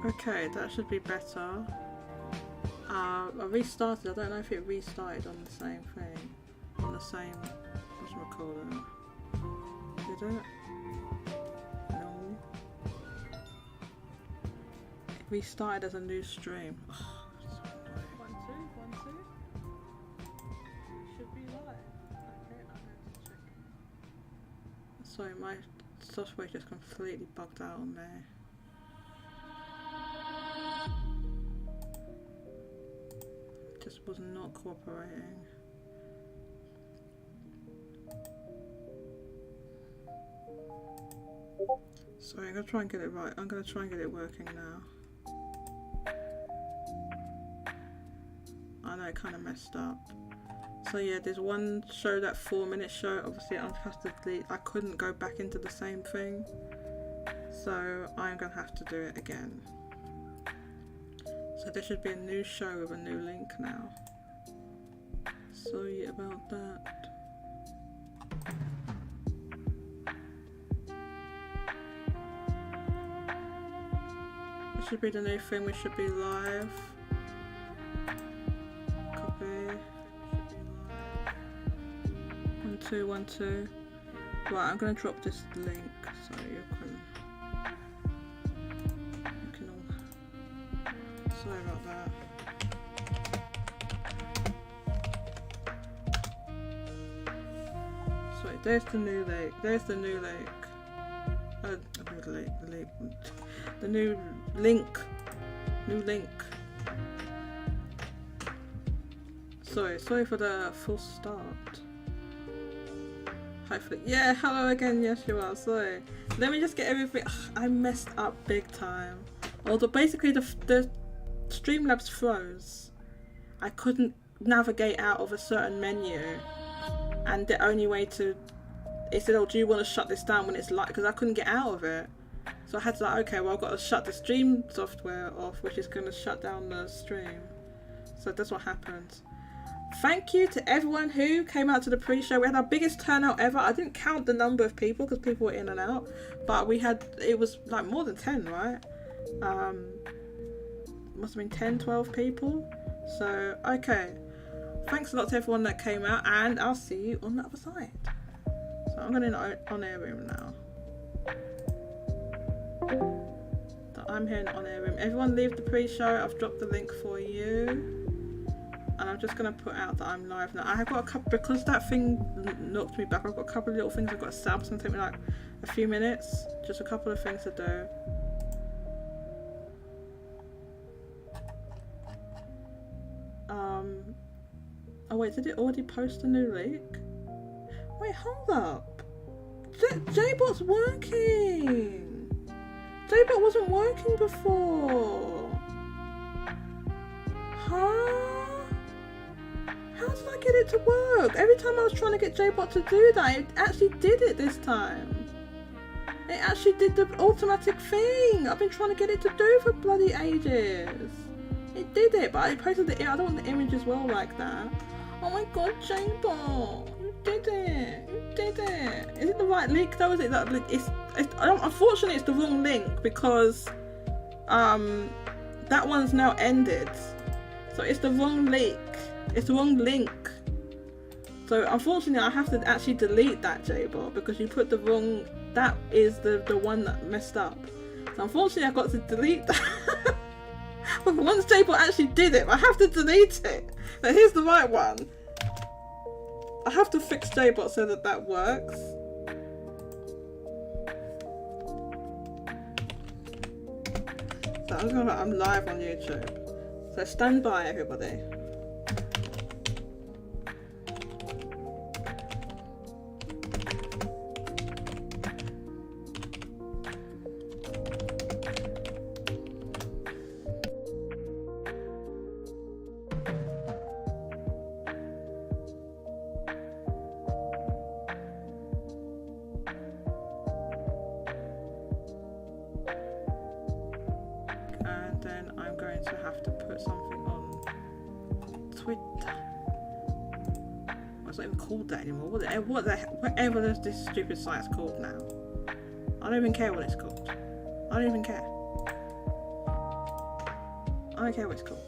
Okay, that should be better. I restarted. I don't know if it restarted on the same thing. On the same... whatchamacallit. Did it? No. It restarted as a new stream. Oh, so annoying. 1, 2, 1, 2. Should be live. Okay, I'm going to check. Sorry, my software just completely bugged out on there. Just was not cooperating. Sorry, I'm gonna try and get it right. I'm gonna try and get it working now. I know it kind of messed up. So yeah, there's one show, that 4-minute show. Obviously, I have to delete. I couldn't go back into the same thing, so I'm gonna have to do it again. So there should be a new show with a new link now. Sorry about that. It should be the new thing. We should be live. Copy. 1, 2, 1, 2. Right, I'm gonna drop this link so you can all. Sorry about that. Sorry, there's the new link. There's the new link. The new link. New link. Sorry for the full start. Hopefully, yeah. Hello again. Yes, you are. Sorry. Let me just get everything. Ugh, I messed up big time. Although basically the Streamlabs froze. I couldn't navigate out of a certain menu, and the only way to, it said, "Oh, do you want to shut this down when it's live?" Because I couldn't get out of it. So I had to, like, okay, well, I've got to shut the stream software off, which is going to shut down the stream. So that's what happened. Thank you to everyone who came out to the pre-show. We had our biggest turnout ever. I didn't count the number of people because people were in and out, but we had, it was like more than 10, right? Must have been 10, 12 people. So, okay. Thanks a lot to everyone that came out, and I'll see you on the other side. So I'm going to on-air room now. I'm here in the on-air room. Everyone leave the pre-show. I've dropped the link for you. And I'm just going to put out that I'm live now. I have got a couple, because that thing knocked me back, I've got a couple of little things I've got to set up. It's going to take me like a few minutes. Just a couple of things to do. Oh wait, did it already post a new link? Wait, hold up. JBot's working! JBot wasn't working before! Huh? How did I get it to work? Every time I was trying to get JBot to do that, it actually did it this time. It actually did the automatic thing I've been trying to get it to do for bloody ages. It did it, but I posted the, I don't want the image as well like that. Oh my god, JBot, you did it! You did it! Is it the right link though? Is it that? Unfortunately, it's the wrong link because that one's now ended. So it's the wrong link. It's the wrong link. So unfortunately, I have to actually delete that JBot because you put the wrong. That is the one that messed up. So unfortunately, I've got to delete that. But once JBot actually did it, I have to delete it. Now here's the right one. I have to fix JBot so that that works. So I'm live on YouTube. So stand by, everybody. Whatever this stupid site's called now. I don't even care what it's called. I don't even care. I don't care what it's called.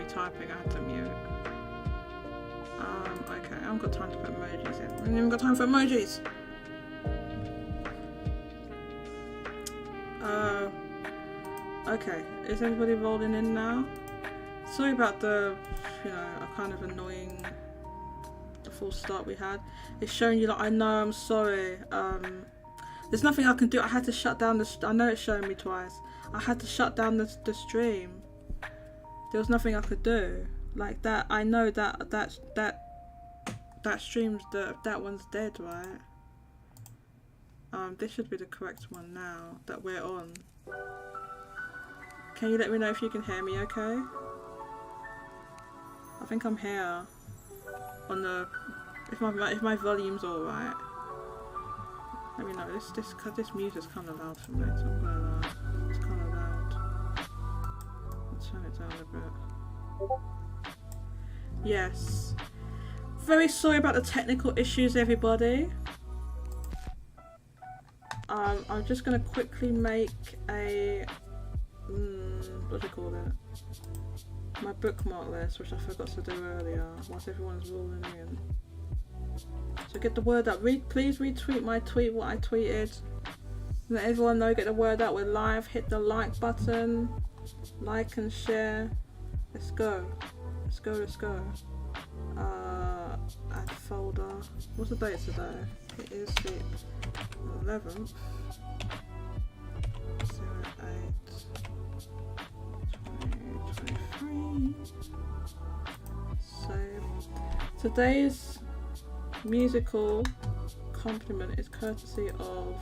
Typing, I had to mute. Okay, I haven't got time to put emojis in. I haven't even got time for emojis. Okay, is everybody rolling in now? Sorry about the, you know, a kind of annoying, the false start we had. It's showing you that I know, I'm sorry. There's nothing I can do. I had to shut down the, I know it's showing me twice. I had to shut down the stream. There was nothing I could do. Like that, I know that stream's, that one's dead, right? This should be the correct one now that we're on. Can you let me know if you can hear me okay? I think I'm here on the, if my volume's alright. Let me know. This music's kind of loud for me, so I'm gonna lie. It's kind of loud. Turn it down a bit. Yes. Very sorry about the technical issues, everybody. I'm just gonna quickly make a what do you call it? My bookmark list, which I forgot to do earlier. Once everyone's rolling in. So get the word out. Please retweet my tweet. What I tweeted. Let everyone know. Get the word out. We're live. Hit the like button. Like and share. Let's go. Let's go, let's go. Add folder. What's the date today? It is the 11th. 08/2023. Save. Today's musical compliment is courtesy of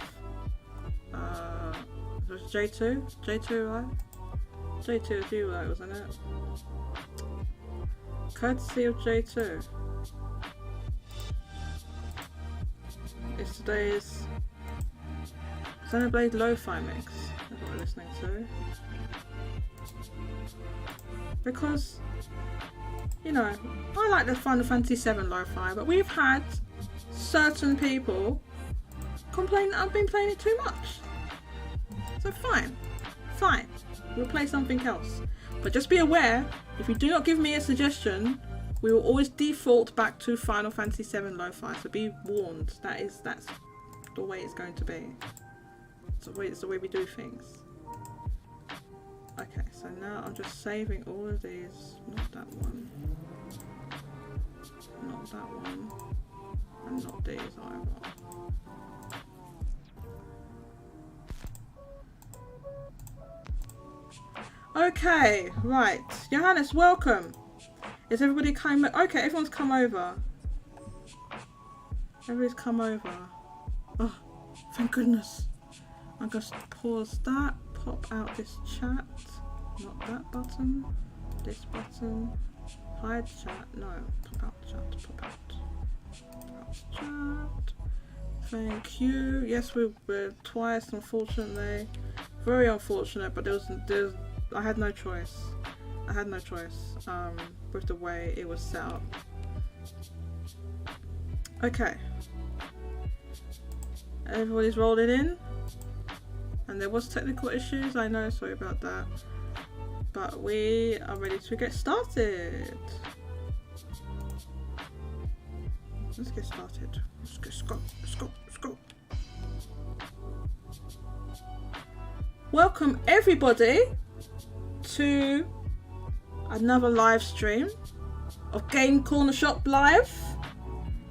J2? J2, right? J2 is you, right, wasn't it? Courtesy of J2. It's today's Xenoblade Lo-Fi mix. That's what we're listening to. Because, you know, I like the Final Fantasy VII Lo-Fi, but we've had certain people complain that I've been playing it too much. So fine. We'll play something else. But just be aware, if you do not give me a suggestion, we will always default back to Final Fantasy VII Lo-Fi. So be warned. That's the way it's going to be. It's the way we do things. Okay, so now I'm just saving all of these. Not that one. Not that one. And not these either. Okay, right. Johannes, welcome. Is everybody coming? Okay, everyone's come over. Everybody's come over. Oh, thank goodness. I'm going to pause that, pop out this chat. Not that button. This button. Hide chat. No, pop out chat. Pop out. Pop out chat. Thank you. Yes, we were twice, unfortunately. Very unfortunate, but I had no choice. With the way it was set up. Okay. Everybody's rolled it in. And there was technical issues, I know, sorry about that. But we are ready to get started. Let's get started. Let's go. Welcome everybody to another live stream of Game Corner Shop Live.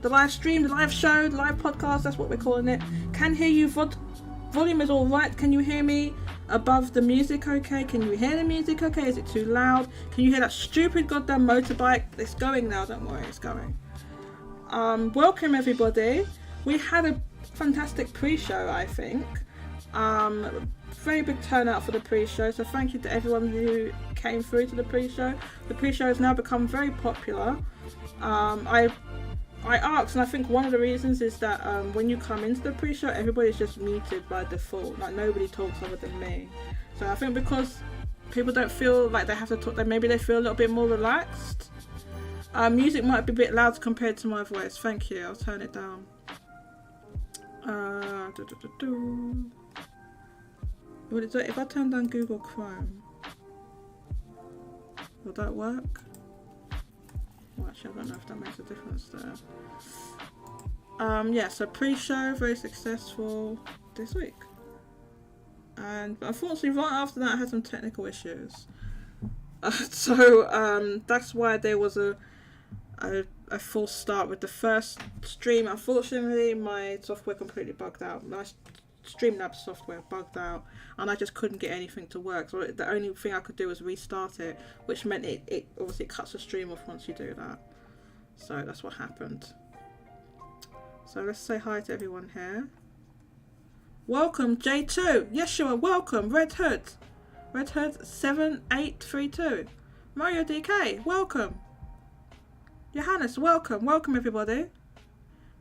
The live stream, the live show, the live podcast, that's what we're calling it. Can hear you, volume is all right. Can you hear me above the music okay? Can you hear the music okay? Is it too loud? Can you hear that stupid goddamn motorbike? It's going now, don't worry, it's going. Welcome everybody. We had a fantastic pre-show, I think. Very big turnout for the pre-show, so thank you to everyone who came through to the pre-show. The pre-show has now become very popular. I asked, and I think one of the reasons is that when you come into the pre-show, everybody's just muted by default. Like, nobody talks other than me. So I think because people don't feel like they have to talk, maybe they feel a little bit more relaxed. Music might be a bit loud compared to my voice. Thank you. I'll turn it down. If I turn down Google Chrome, will that work? Well, actually, I don't know if that makes a difference there. Yeah, so pre-show, very successful this week. And unfortunately, right after that, I had some technical issues. So that's why there was a false start with the first stream. Unfortunately, my software completely bugged out. My Streamlabs software bugged out, and I just couldn't get anything to work. So the only thing I could do was restart it, which meant it obviously cuts the stream off once you do that. So that's what happened. So let's say hi to everyone here. Welcome J2, Yeshua, welcome Red Hood 7832, Mario DK, welcome. Johannes, welcome everybody.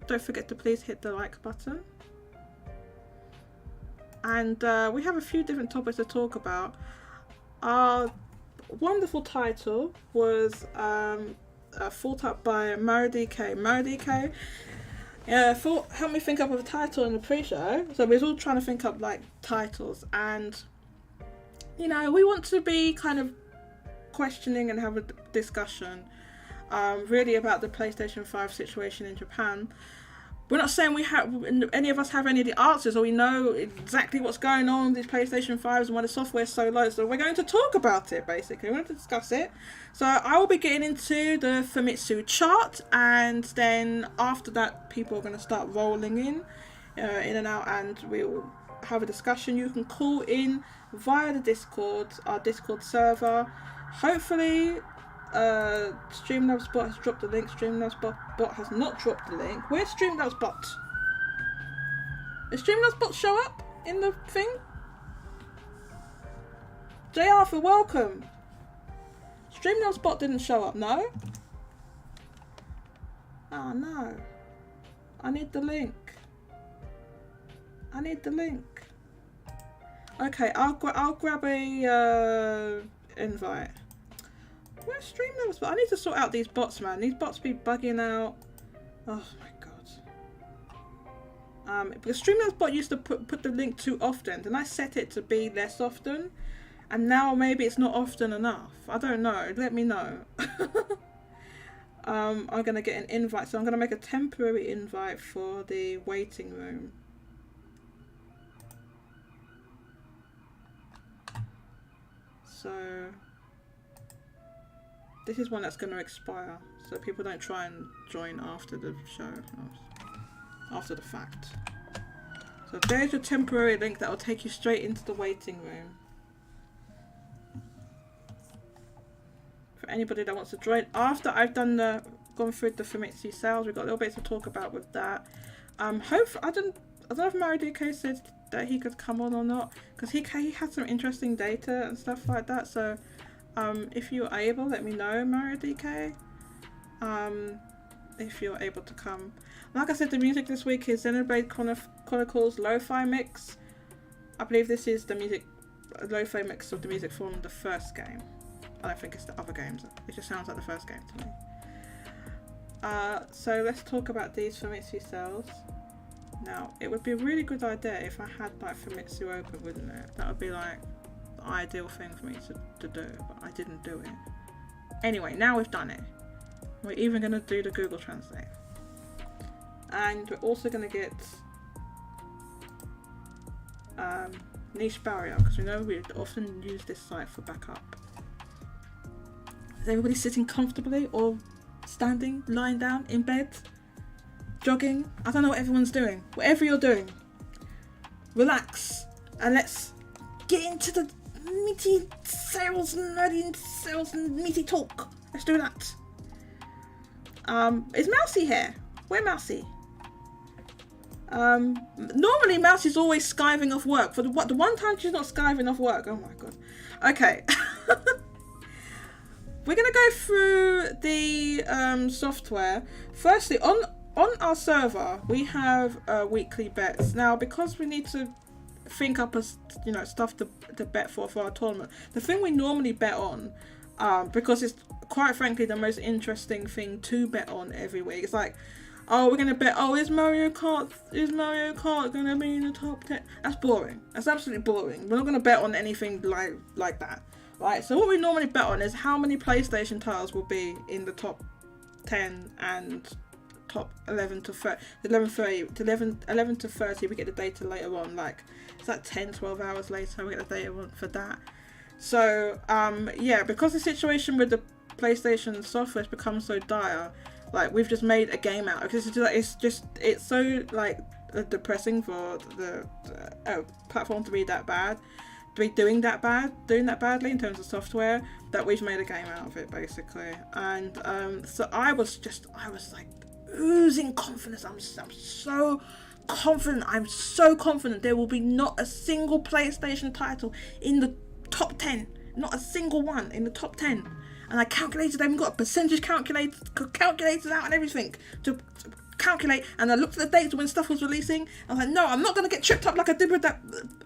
Don't forget to please hit the like button. And we have a few different topics to talk about. Our wonderful title was thought up by Mario DK. Mario DK helped me think up of a title in the pre-show. So we was all trying to think up like titles, and you know, we want to be kind of questioning and have a discussion really about the PlayStation 5 situation in Japan. We're not saying any of us have any of the answers, or we know exactly what's going on with these PlayStation 5s and why the software is so low. So we're going to talk about it, basically. We're going to discuss it. So I will be getting into the Famitsu chart, and then after that, people are going to start rolling in and out, and we'll have a discussion. You can call in via the Discord, our Discord server. Hopefully, Streamlabs bot has dropped the link. Streamlabs bot has not dropped the link. Where's Streamlabs bot? Does Streamlabs bot show up in the thing? J. Arthur, welcome. Streamlabs bot didn't show up, no? Oh no. I need the link. Okay, I'll grab a invite. Where's Streamlabs bot? I need to sort out these bots, man. These bots be bugging out. Oh my god. Because Streamlabs bot used to put the link too often, and I set it to be less often, and now maybe it's not often enough. I don't know. Let me know. I'm gonna get an invite, so I'm gonna make a temporary invite for the waiting room. So this is one that's going to expire, so people don't try and join after the show, after the fact. So there's your temporary link that will take you straight into the waiting room. For anybody that wants to join after I've gone through the Famitsu sales, we've got a little bit to talk about with that. Hopefully, I don't know if Mario DK said that he could come on or not, because he had some interesting data and stuff like that. So if you're able, let me know, Mario DK. If you're able to come. Like I said, the music this week is Xenoblade Chronicles Lo-Fi Mix. I believe this is the Lo-Fi mix of the music from the first game. I don't think it's the other games. It just sounds like the first game to me. So let's talk about these Famitsu sales. Now, it would be a really good idea if I had like Famitsu open, wouldn't it? That would be like the ideal thing for me to do, but I didn't do it. Anyway, now we've done it. We're even going to do the Google Translate. And we're also going to get niche barrier, because we know we often use this site for backup. Is everybody sitting comfortably or standing, lying down, in bed, jogging? I don't know what everyone's doing. Whatever you're doing, relax and let's get into the meaty sales, nerdy sales and meaty talk. Let's do that. Is Mousy here? Where Mousy? Normally Mousie's always skiving off work. For the one time she's not skiving off work. Oh my god. Okay. We're gonna go through the software. Firstly, on our server we have weekly bets. Now, because we need to think up stuff to bet for our tournament, the thing we normally bet on, because it's quite frankly the most interesting thing to bet on every week. It's like, oh, we're gonna bet, oh, is Mario Kart gonna be in the top 10? That's boring. That's absolutely boring. We're not gonna bet on anything like that, right? So what we normally bet on is how many PlayStation titles will be in the top 10 and top 11 to 30. 11 to 30 we get the data later on. Like, it's like 10-12 hours later we get the data on for that. So yeah, because the situation with the PlayStation software has become so dire, like, we've just made a game out, because it's so like depressing for the platform to be that bad, to be doing that badly in terms of software, that we've made a game out of it basically. And so I was like oozing confidence. I'm so confident there will be not a single PlayStation title in the top 10, not a single one in the top 10. And I calculated, I even got a percentage calculators out and everything to calculate. And I looked at the dates when stuff was releasing. I was like, no, I'm not going to get tripped up like I did with that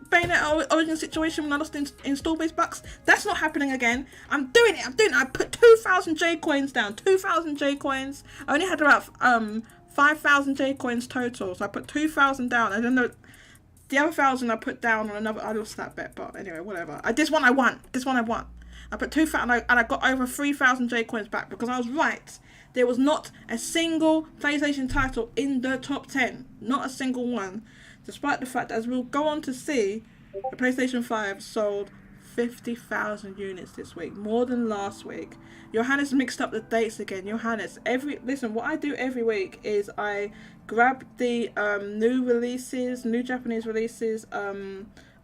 Bayonetta Origin situation when I lost install base bucks. That's not happening again. I'm doing it. I put 2,000 J coins down. 2,000 J coins. I only had about 5,000 J coins total. So I put 2,000 down. I don't know. The other 1,000 I put down on another. I lost that bet, but anyway, whatever. This one I won. I put 2,000 and I got over 3,000 J coins back, because I was right. There was not a single PlayStation title in the top 10. Not a single one. Despite the fact that, as we'll go on to see, the PlayStation 5 sold 50,000 units this week. More than last week. Johannes mixed up the dates again. Johannes, listen, what I do every week is I grab the new Japanese releases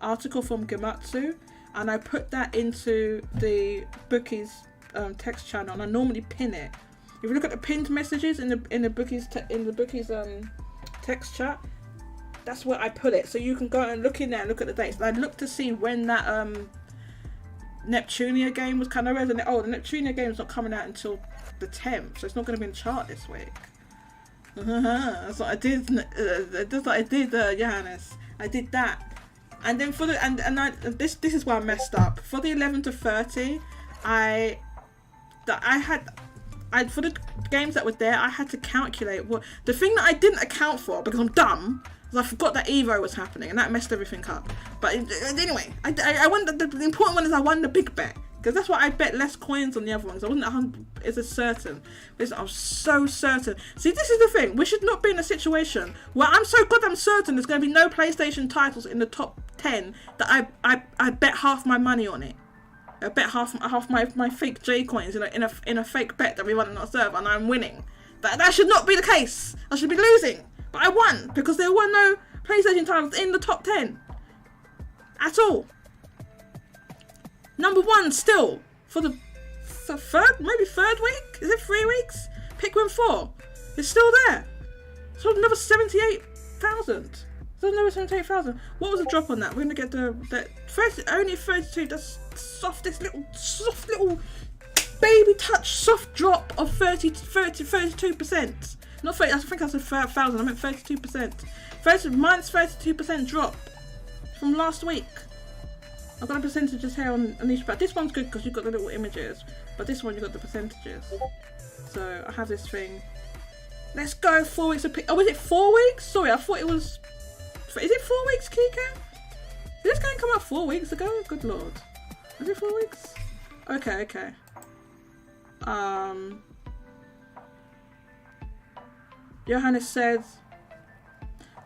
article from Gematsu, and I put that into the bookies text channel, and I normally pin it. If you look at the pinned messages in the bookies text chat, that's where I put it. So you can go and look in there and look at the dates. And I look to see when that Neptunia game was kind of resonant. Oh, the Neptunia game is not coming out until the 10th, so it's not going to be in the chart this week. That's what I did. That's what I did, Johannes. I did that. And then for the this is where I messed up. For the 11 to 30, I for the games that were there, I had to calculate what the thing that I didn't account for, because I'm dumb, was I forgot that Evo was happening, and that messed everything up. But anyway, I won the important one is I won the big bet, because that's why I bet less coins on the other ones. I wasn't 100. It's a certain. I'm so certain. See, this is the thing. We should not be in a situation where I'm so goddamn certain there's going to be no PlayStation titles in the top 10 that I bet half my money on it. I bet half my fake J coins in a fake bet that we run on our server, and I'm winning. That should not be the case. I should be losing. But I won, because there were no PlayStation titles in the top 10 at all. Number one still for the third week? Is it 3 weeks? Pikmin 4 is still there. So another 78,000. So another 78,000. What was the drop on that? We're gonna get the first, only 32. That's soft little baby touch soft drop of 32%. Not 30. I think I said 1,000. I meant 32%. Minus 32% drop from last week. I've got the percentages here on each, but this one's good because you've got the little images, but this one you've got the percentages. So I have this thing. Let's go 4 weeks of oh, is it 4 weeks? Sorry, I thought it was. Is it 4 weeks, Kika? Did this game come out 4 weeks ago? Good lord. Is it 4 weeks? Okay. Johannes said,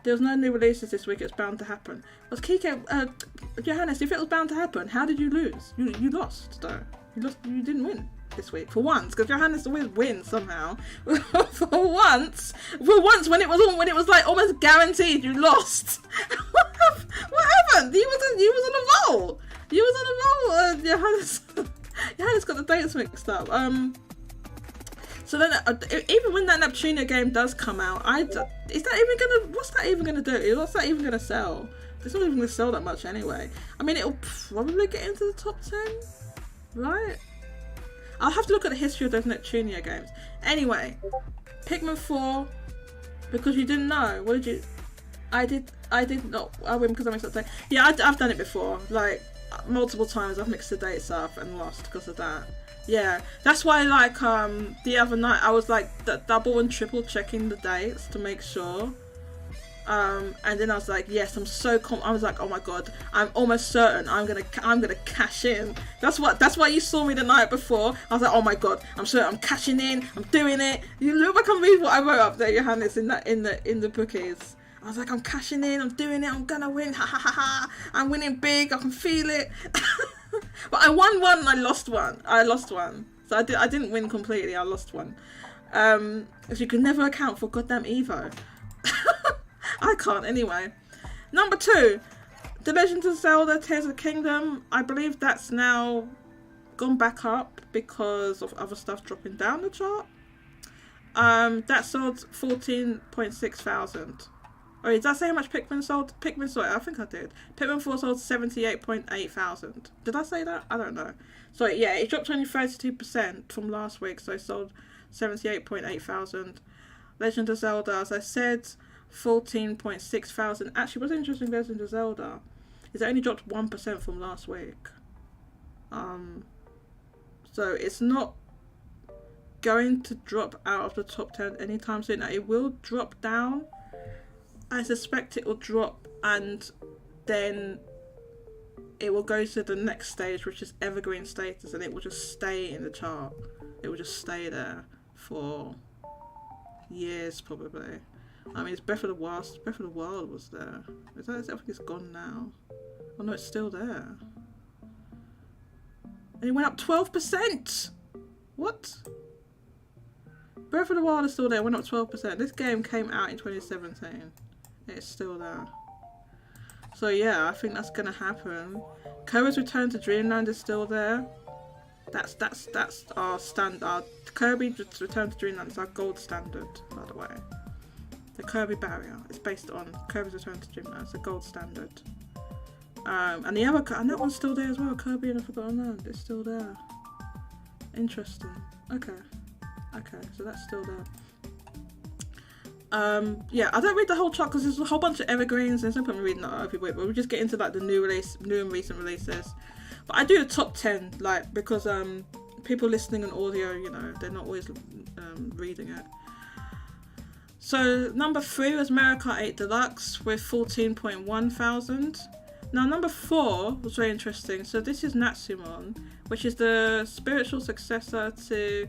There was no new releases this week. It's bound to happen. Was Kike, Johannes, if it was bound to happen, how did you lose? You lost, though. You didn't win this week for once, because Johannes always wins somehow. for once, when it was like almost guaranteed, you lost. What happened? You was on a roll. You was on a roll. Johannes got the dates mixed up. So then, even when that Neptunia game does come out, what's that even gonna do? What's that even gonna sell? It's not even gonna sell that much anyway. I mean, it'll probably get into the top 10, right? I'll have to look at the history of those Neptunia games. Anyway, Pikmin 4, because you didn't know, what did you? I did not. I win because I mixed up the date. Yeah, I've done it before, like multiple times. I've mixed the dates up and lost because of that. Yeah, that's why, like, the other night I was like double and triple checking the dates to make sure. And then I was like, yes, I was like, oh my god, I'm almost certain I'm gonna cash in. That's why you saw me the night before. I was like, oh my god, I'm certain I'm cashing in. I'm doing it. You look back and read what I wrote up there, Johannes, in the bookies. I was like, I'm cashing in. I'm doing it. I'm gonna win. Ha ha ha ha. I'm winning big. I can feel it. But I won one and I lost one. So I didn't win completely. I lost one. Because you can never account for goddamn Evo. I can't anyway. Number 2, The Legend of Zelda Tears of the Kingdom. I believe that's now gone back up because of other stuff dropping down the chart. That sold 14.6 thousand. Oh, did I say how much Pikmin sold? I think I did. Pikmin 4 sold 78.8 thousand. Did I say that? I don't know. So yeah, it dropped only 32% from last week, so it sold 78.8 thousand. Legend of Zelda, as I said, 14.6 thousand. Actually, what's interesting with Legend of Zelda is it only dropped 1% from last week. So it's not going to drop out of the top 10 anytime soon. Now, it will drop down. I suspect it will drop and then it will go to the next stage, which is evergreen status, and it will just stay in the chart. It will just stay there for years probably. I mean, it's Breath of the Wild. Breath of the Wild was there. I think it's gone now. Oh no, it's still there. And it went up 12%! What? Breath of the Wild is still there, went up 12%. This game came out in 2017. It's still there. So yeah, I think that's gonna happen. Kirby's Return to Dreamland is still there. That's our standard. Kirby's Return to Dreamland is our gold standard, by the way. The Kirby barrier is based on Kirby's Return to Dreamland. It's a gold standard. And the other, and that one's still there as well. Kirby and the Forgotten Land. It's still there. Interesting. Okay, so that's still there. Yeah, I don't read the whole chart because there's a whole bunch of evergreens. There's no point in reading that every week, but we just get into like the new and recent releases. But I do the top 10, like, because people listening on audio, you know, they're not always reading it. So number 3 was Mario Kart 8 Deluxe with 14.1 thousand. Now number 4 was very interesting. So this is Natsumon, which is the spiritual successor to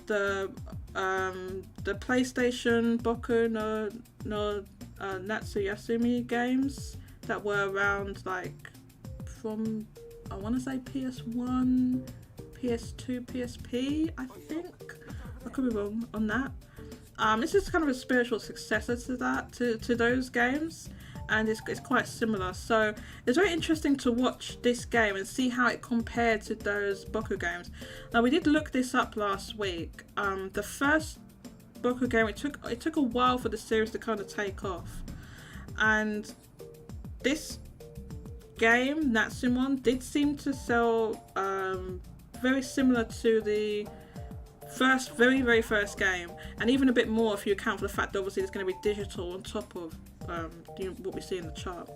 the PlayStation Boku no Natsuyasumi games that were around like from, I want to say PS1, PS2, PSP, I think. I could be wrong on that. This is kind of a spiritual successor to that, to those games, and it's quite similar. So it's very interesting to watch this game and see how it compared to those Boku games. Now we did look this up last week. The first Boku game, it took a while for the series to kind of take off, and this game Natsumon did seem to sell very similar to the very first game, and even a bit more if you account for the fact that obviously there's going to be digital on top of what we see in the chart.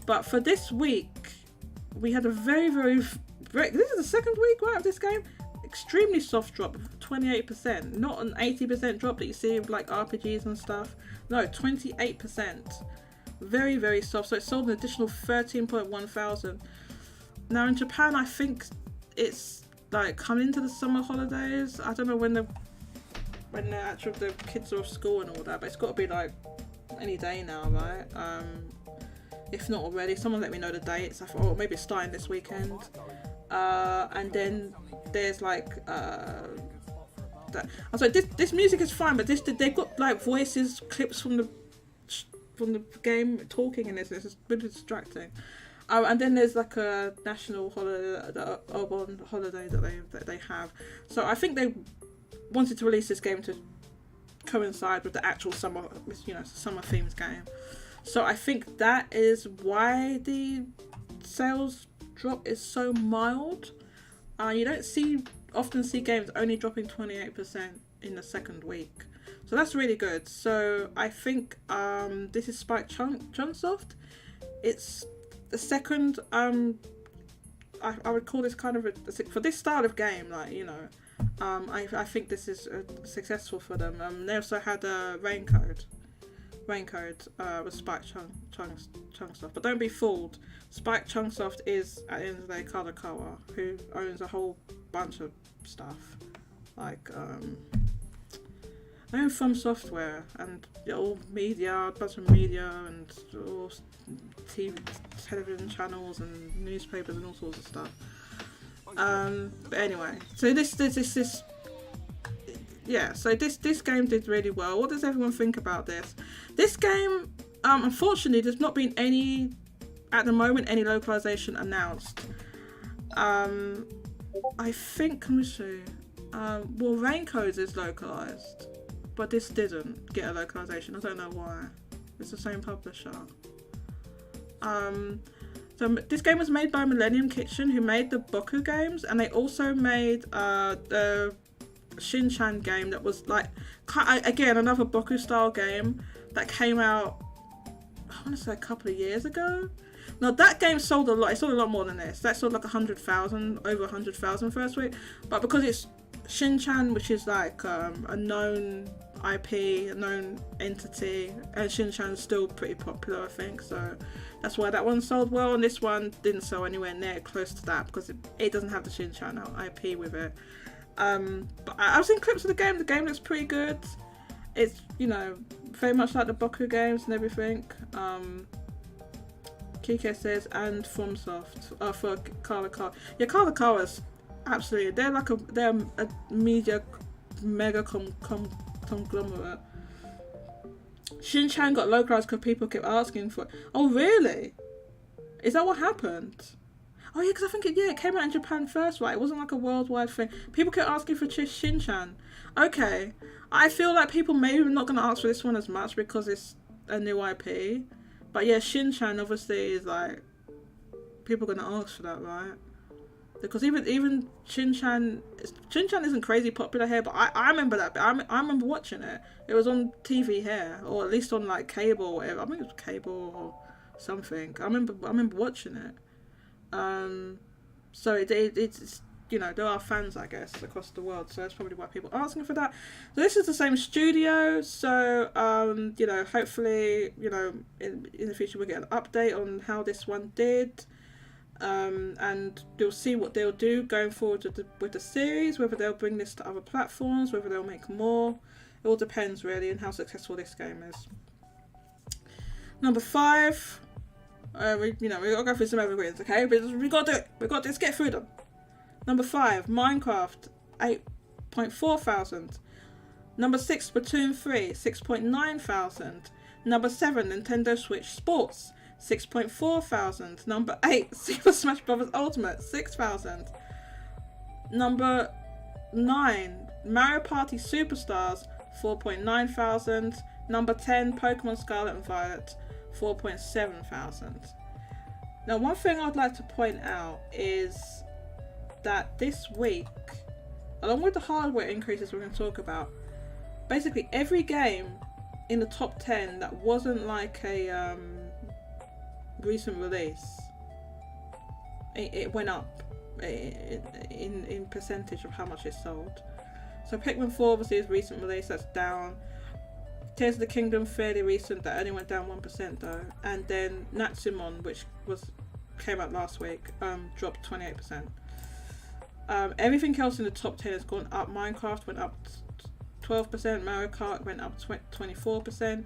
But for this week we had a very this is the second week, right, of this game. Extremely soft drop of 28%, not an 80% drop that you see with like RPGs and stuff. No, 28%. Very soft. So it sold an additional 13.1 thousand. Now in Japan, I think it's like coming into the summer holidays. I don't know when the kids are off school and all that, but it's got to be like any day now, right? If not already, someone let me know the dates. I thought, oh, maybe it's starting this weekend. And then there's like I was like, this music is fine, but they've got like voices, clips from the game talking in this. It's really distracting. And then there's like a national holiday, the Obon holiday that they have. So I think they wanted to release this game to coincide with the actual summer themed game. So I think that is why the sales drop is so mild. You don't often see games only dropping 28% in the second week. So that's really good. So I think this is Spike Chunsoft. It's the second, I would call this kind of for this style of game, like, I think this is successful for them. They also had a Raincode with Spike Chunsoft, but don't be fooled. Spike Chunsoft is at the end of the day Kadokawa, who owns a whole bunch of stuff, like I own From Software and all media, a bunch of media and all television channels and newspapers and all sorts of stuff. But anyway, so this game did really well. What does everyone think about this? This game, unfortunately, there's not been any localization announced. I think, let me see. Raincodes is localized, but this didn't get a localization. I don't know why. It's the same publisher. So this game was made by Millennium Kitchen, who made the Boku games, and they also made the Shin-chan game that was like, again, another Boku style game that came out, I want to say a couple of years ago. Now that game sold a lot. It sold a lot more than this. That sold like 100,000, over 100,000 first week. But because it's Shin-chan, which is like a known IP, a known entity, and Shin-chan's still pretty popular, I think. So that's why that one sold well, and this one didn't sell anywhere near close to that because it doesn't have the Shin-chan IP with it. But I've seen clips of the game. The game looks pretty good. It's, very much like the Boku games and everything. Kike says, and FromSoft for Kadokawa. Yeah, Kadokawa's absolutely. They're a media mega conglomerate. Shin-chan got localized because people kept asking for it. Oh, really? Is that what happened? Oh, yeah, because I think it came out in Japan first, right? It wasn't like a worldwide thing. People kept asking for Shin-chan. Okay. I feel like people maybe not going to ask for this one as much because it's a new IP. But yeah, Shin-chan obviously is like, people are going to ask for that, right? Because even Shin-chan isn't crazy popular here, but I remember that bit. I remember watching it. It was on TV here, or at least on like cable or whatever. I think it was cable or something. I remember watching it. So it's there are fans, I guess, across the world. So that's probably why people are asking for that. So this is the same studio. So hopefully in the future we'll get an update on how this one did. And you'll see what they'll do going forward with the series, whether they'll bring this to other platforms, whether they'll make more. It all depends really on how successful this game is. Number 5, we gotta go through some evergreens, okay? But we gotta do it. Let's get through them. Number 5, Minecraft, 8.4 thousand. Number 6, Splatoon 3, 6.9 thousand. Number 7, Nintendo Switch Sports, 6.4 thousand. Number 8, Super Smash Bros. Ultimate, 6,000. Number 9, Mario Party Superstars, 4.9 thousand. Number 10, Pokemon Scarlet and Violet, 4.7 thousand. Now, one thing I'd like to point out is that this week, along with the hardware increases we're going to talk about, basically every game in the top 10 that wasn't like a recent release, it went up in percentage of how much it sold. So Pikmin 4 obviously is recent release, that's down. Tears of the Kingdom, fairly recent, that only went down 1% though. And then Natsumon, which came out last week, dropped 28%. Everything else in the top 10 has gone up. Minecraft went up 12%, Mario Kart went up 24%,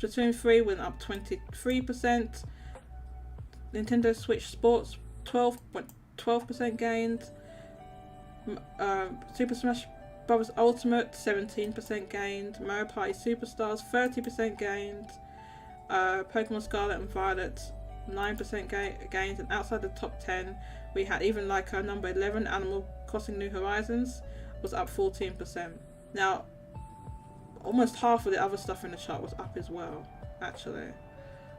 Splatoon 3 went up 23%. Nintendo Switch Sports 12% gained. Super Smash Bros. Ultimate 17% gained. Mario Party Superstars 30% gained. Pokemon Scarlet and Violet 9% gained. And outside the top 10 we had even like number 11, Animal Crossing New Horizons, was up 14%. Now almost half of the other stuff in the chart was up as well, actually.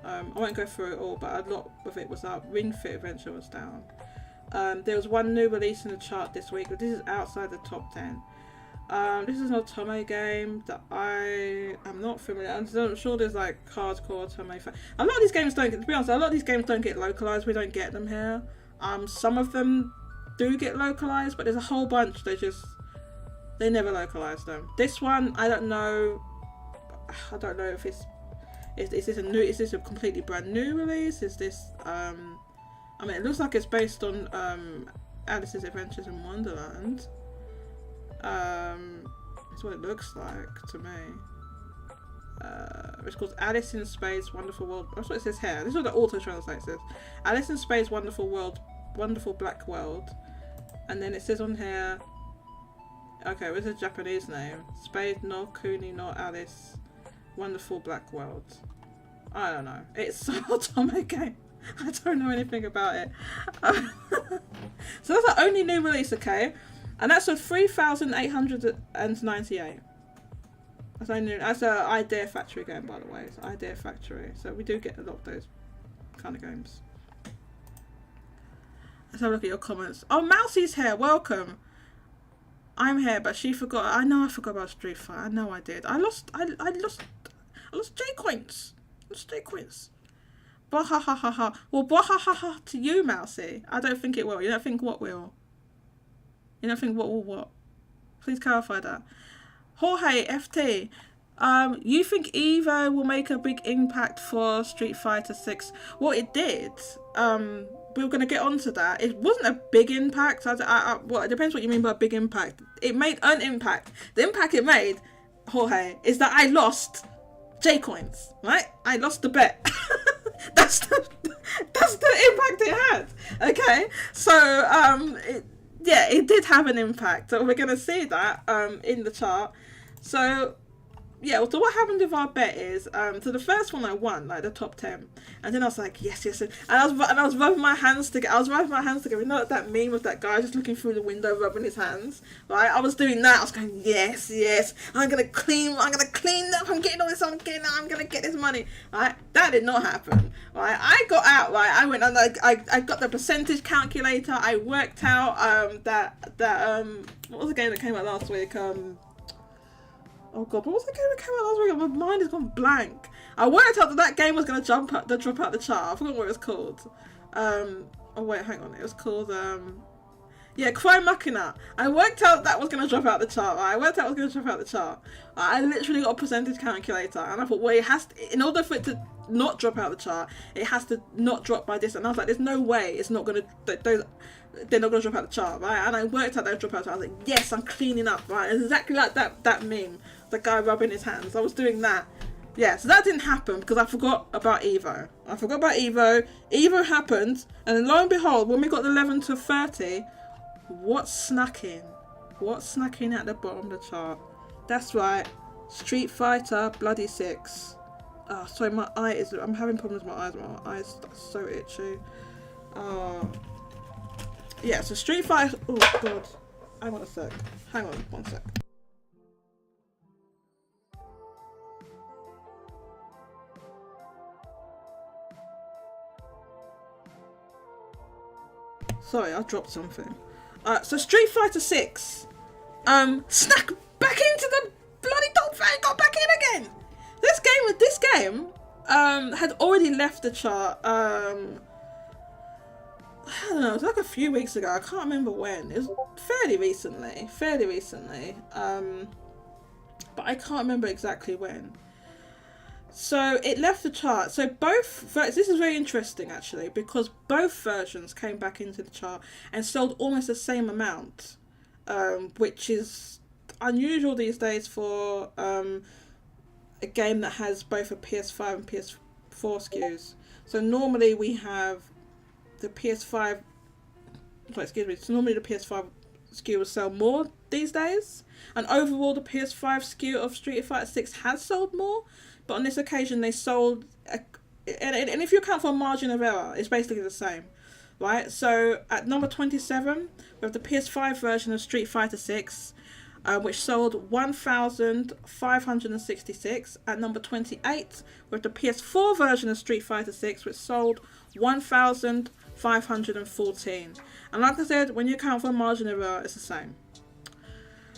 I won't go through it all, but a lot of it was up. Ring Fit Adventure was down. There was one new release in the chart this week, but this is outside the top 10. This is an Otome game that I am not familiar. I'm sure there's like hardcore Otome fan. A lot of these games don't get, to be honest, a lot of these games don't get localized. We don't get them here. Some of them do get localized, but there's a whole bunch they never localize them. This one, I don't know if is this a completely brand new release? Is this I mean, it looks like it's based on Alice's Adventures in Wonderland. It's what it looks like to me. It's called Alice in Space Wonderful World. That's what it says here. This is what the auto translate says. Alice in Space Wonderful World, Wonderful Black World. And then it says on here, okay, where's the Japanese name? Space no Kuni no Alice Wonderful Black World. I don't know. It's an Otome game. I don't know anything about it. So that's the only new release, okay? And that's a 3,898. That's a Idea Factory game, by the way. It's Idea Factory. So we do get a lot of those kind of games. Let's have a look at your comments. Oh, Mousie's here. Welcome. I'm here, but she forgot. I know I forgot about Street Fighter. I know I did. I lost J coins. I lost J coins. Bahahaha. Well, bahahaha to you, Mousy. I don't think it will. You don't think what will? You don't think what will what? Please clarify that. Jorge FT. You think Evo will make a big impact for Street Fighter 6? Well, it did. We were going to get onto that. It wasn't a big impact. Well, it depends what you mean by a big impact. It made an impact. The impact it made, Jorge, is that I lost J coins, right? I lost the bet. That's the impact it had. Okay, so it did have an impact. So we're going to see that in the chart. So yeah, so what happened with our bet is, so the first one I won, like the top 10, and then I was like, yes, and I was rubbing my hands together. You know that meme with that guy just looking through the window, rubbing his hands, right? I was doing that. I was going, yes, I'm gonna clean up. I'm getting all this. I'm gonna get this money, right? That did not happen, right? I got out, right? I went and I got the percentage calculator. I worked out that what was the game that came out last week? Oh god, what was the game that came out last week? My mind has gone blank. I worked out that game was going to drop out the chart. I forgot what it was called. Oh wait, hang on. It was called, Cry Machina. I worked out that was going to drop out the chart. Right? I literally got a percentage calculator. And I thought, well, it has to, in order for it to not drop out the chart, it has to not drop by this. And I was like, there's no way it's not going to, they're not going to drop out the chart, right? And I worked out that drop out the chart. I was like, yes, I'm cleaning up, right? It's exactly like that meme. The guy rubbing his hands. I was doing that. Yeah, so that didn't happen because I forgot about Evo. Evo happened, and then lo and behold, when we got the 11 to 30, what's snacking at the bottom of the chart? That's right, Street Fighter bloody 6. Oh, sorry, I'm having problems with my eyes. My eyes are so itchy. Yeah, so Street Fighter. Oh god, hang on one sec. Sorry, I dropped something. So Street Fighter 6 snuck back into the bloody top 5, got back in again. This game had already left the chart. I don't know, it was like a few weeks ago. I can't remember when. It was fairly recently. But I can't remember exactly when. So it left the chart. So this is very interesting actually, because both versions came back into the chart and sold almost the same amount, which is unusual these days for a game that has both a PS5 and PS4 SKUs. So normally we have the PS5. Excuse me. So normally the PS5 SKU will sell more these days, and overall the PS5 SKU of Street Fighter 6 has sold more. But on this occasion, they sold, and if you account for a margin of error, it's basically the same, right? So at number 27, we have the PS5 version of Street Fighter 6, which sold 1,566. At number 28, we have the PS4 version of Street Fighter 6, which sold 1,514. And like I said, when you account for a margin of error, it's the same.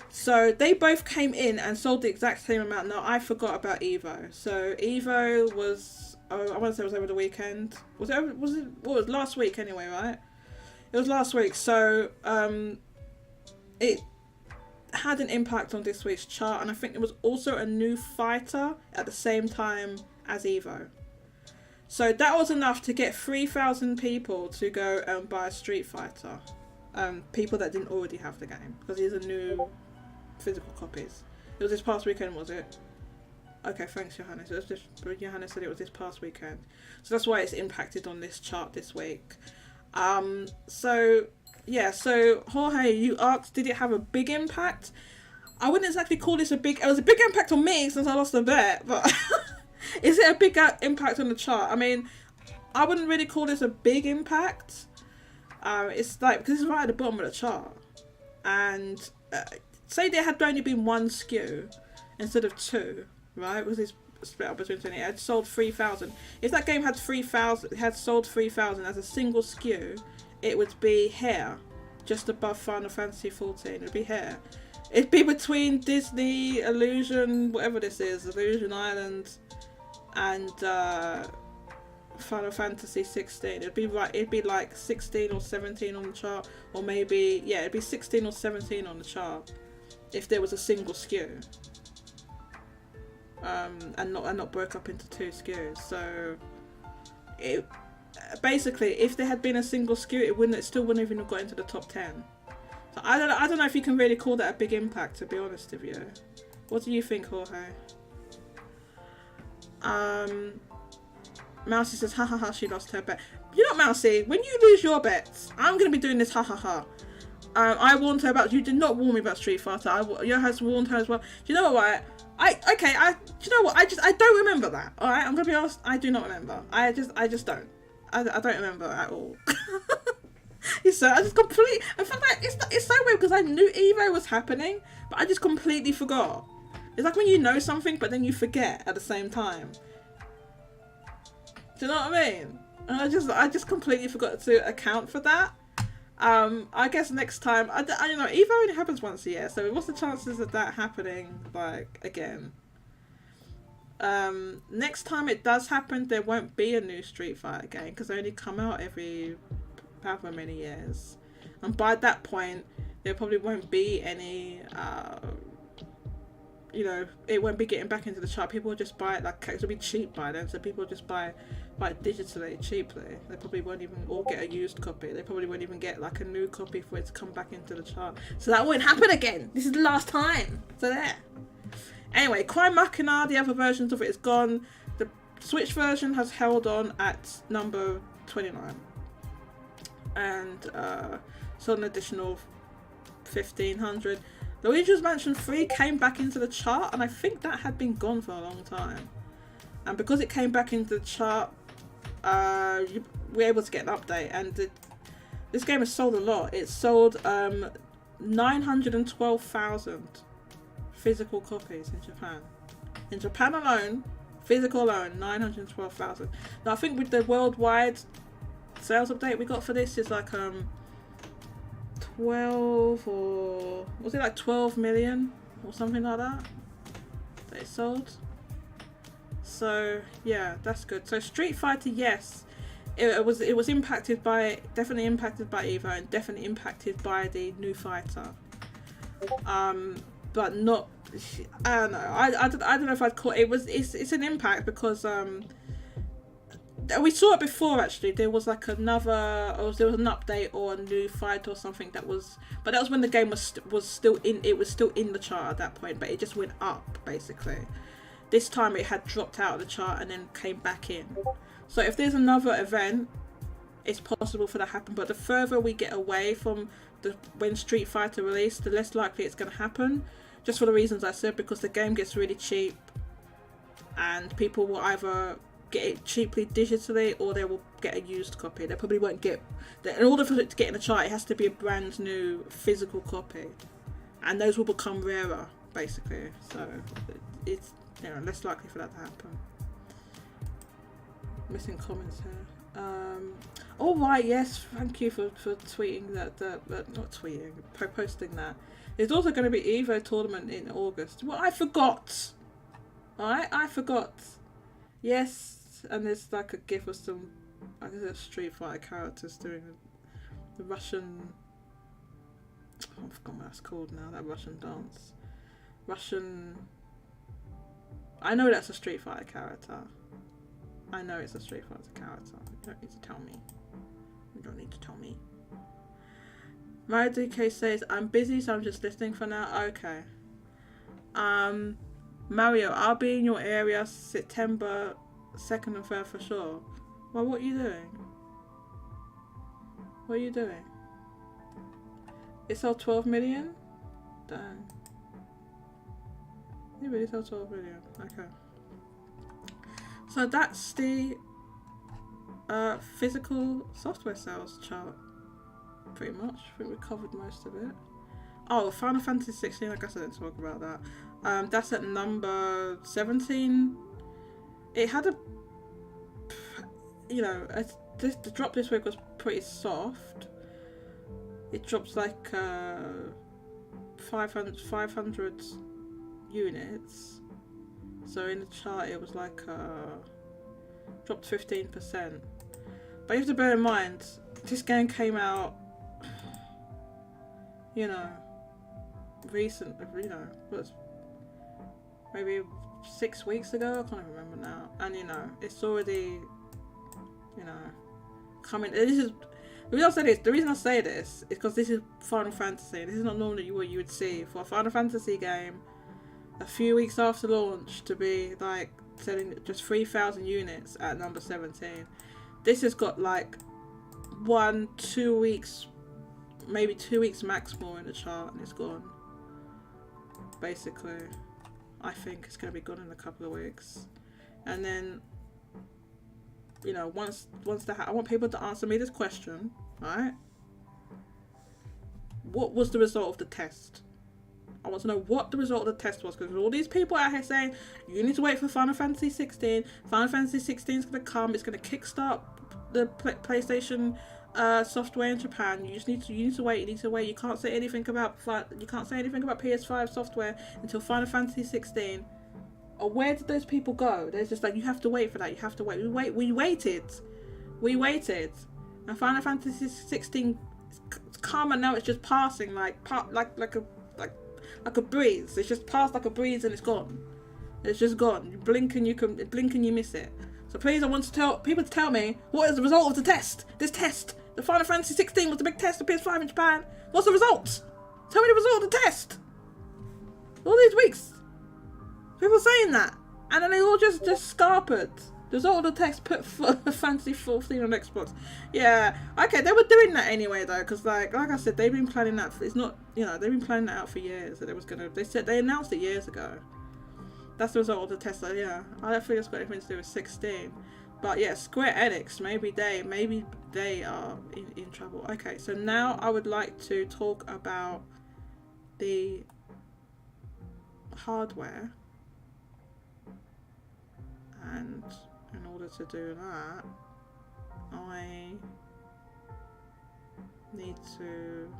So they both came in and sold the exact same amount. Now I forgot about Evo. So Evo was, I want to say it was over the weekend. Was it? Well, it was last week anyway, right? It was last week. So it had an impact on this week's chart, and I think there was also a new fighter at the same time as Evo. So that was enough to get 3,000 people to go and buy Street Fighter. People that didn't already have the game, because these are new physical copies. It was this past weekend, was it? Okay, thanks, Johannes. It was just, Johannes said it was this past weekend, so that's why it's impacted on this chart this week. So yeah, so Jorge, you asked, did it have a big impact? I wouldn't exactly call this a big. It was a big impact on me since I lost a bet, but is it a big impact on the chart? I mean, I wouldn't really call this a big impact. It's like, because it's right at the bottom of the chart, and say there had only been one SKU instead of two, right? Was this split up between 20? It had sold 3,000. If that game had 3,000, had sold 3,000 as a single SKU, it would be here, just above Final Fantasy 14. It would be here. It'd be between Disney, Illusion, whatever this is, Illusion Island, and Final Fantasy 16. It'd be right. It'd be like 16 or 17 on the chart, or maybe, yeah, it'd be 16 or 17 on the chart if there was a single SKU, and not broke up into two SKUs. So it basically, if there had been a single SKU, it still wouldn't even have got into the top 10. So I don't know if you can really call that a big impact, to be honest with you. What do you think, Jorge? Mousy says, ha ha ha, she lost her bet. You know what, Mousy? When you lose your bets, I'm going to be doing this ha ha ha. I warned her about, you did not warn me about Street Fighter. Your has warned her as well. Do you know what? Do you know what? I don't remember that. Alright, I'm going to be honest, I do not remember. I just don't. I don't remember at all. So I just completely, in fact, it's so weird because I knew Evo was happening, but I just completely forgot. It's like when you know something, but then you forget at the same time. Do you know what I mean? And I just completely forgot to account for that. I guess next time, I don't know, Evo only happens once a year, so what's the chances of that happening, like, again? Next time it does happen, there won't be a new Street Fighter game, because they only come out every however many years. And by that point, there probably won't be any, you know, it won't be getting back into the chart. People will just buy it, like, it'll be cheap by then, so people will just buy it digitally, cheaply. They probably won't even all get a used copy. They probably won't even get, like, a new copy for it to come back into the chart. So that won't happen again. This is the last time. So there. Anyway, Cry Machina, the other versions of it is gone. The Switch version has held on at number 29. And sold an additional 1,500. Luigi's Mansion 3 came back into the chart, and I think that had been gone for a long time. And because it came back into the chart, we were able to get an update. And this game has sold a lot. It sold 912,000 physical copies in Japan. In Japan alone, physical alone, 912,000. Now I think with the worldwide sales update we got for this is like 12, or was it like 12 million or something like that it sold. So yeah, that's good. So Street Fighter, yes, it was impacted by, definitely impacted by Evo, and definitely impacted by the new fighter, but not, I don't know, I don't know if I'd call it, it's an impact because we saw it before actually. There was like another, or there was an update or a new fight or something that was, but that was when the game was still in, it was still in the chart at that point, but it just went up basically. this time it had dropped out of the chart and then came back in. So if there's another event, it's possible for that to happen. But the further we get away from when Street Fighter released, the less likely it's going to happen. Just for the reasons I said, because the game gets really cheap and people will either get it cheaply digitally or they will get a used copy. They probably won't get... In order for it to get in the chart, it has to be a brand new physical copy. And those will become rarer, basically. So it's, you know, less likely for that to happen. Missing comments here. Oh right, yes, thank you for tweeting that, not tweeting, posting that. There's also going to be Evo tournament in August. Well, I forgot. Alright, I forgot. Yes, and there's like a gif of some, I guess it's Street Fighter characters doing the Russian, I forgot what that's called now, that Russian dance. I know that's a Street Fighter character. I know it's a Street Fighter character. You don't need to tell me. You don't need to tell me. Mario DK says, I'm busy, so I'm just listening for now. Okay. Mario, I'll be in your area September 2nd and 3rd for sure. Well, what are you doing? What are you doing? It sold 12 million? Damn. It really sold 12 million. Okay. So that's the physical software sales chart, pretty much. I think we covered most of it. Oh, Final Fantasy 16, I guess I didn't talk about that. That's at number 17. It had a, you know, the drop this week was pretty soft. It dropped like 500 units. So in the chart it was like dropped 15%. But you have to bear in mind, this game came out, you know, recent, you know, was maybe 6 weeks ago, I can't remember now. And you know, it's already, you know, coming. This is the reason I say this is because this is Final Fantasy. This is not normally what you would see for a Final Fantasy game a few weeks after launch to be like selling just 3,000 units at number 17. This has got like 1-2 weeks, maybe 2 weeks max more in the chart, and it's gone. Basically, I think it's going to be gone in a couple of weeks. And then, you know, once that, I want people to answer me this question, right? What was the result of the test? I want to know what the result of the test was, because all these people out here saying you need to wait for Final Fantasy 16. Final Fantasy 16 is going to come. It's going to kickstart the PlayStation software in Japan. You need to wait. You need to wait. You can't say anything about PS5 software until Final Fantasy 16. Or where did those people go? They're just like, you have to wait for that. You have to wait. We waited. And Final Fantasy 16 it's come, and now it's just passing like a breeze. It's just passed like a breeze and it's gone. It's just gone. You blink and you miss it. So please, I want to tell people to tell me what is the result of the test. This test. The Final Fantasy 16 was the big test of PS5 in Japan. What's the result? Tell me the result of the test. All these weeks, people saying that, and then they all just scarpered. The result of the test put Fantasy 14 on Xbox. Yeah, okay, they were doing that anyway though, because like I said, they've been planning that. It's not, you know, they've been planning that out for years. That it was gonna. They announced it years ago. That's the result of the test. So yeah, I don't think it's got anything to do with 16. But yeah, Square Enix, maybe they are in trouble. Okay, so now I would like to talk about the hardware, and in order to do that, I need to.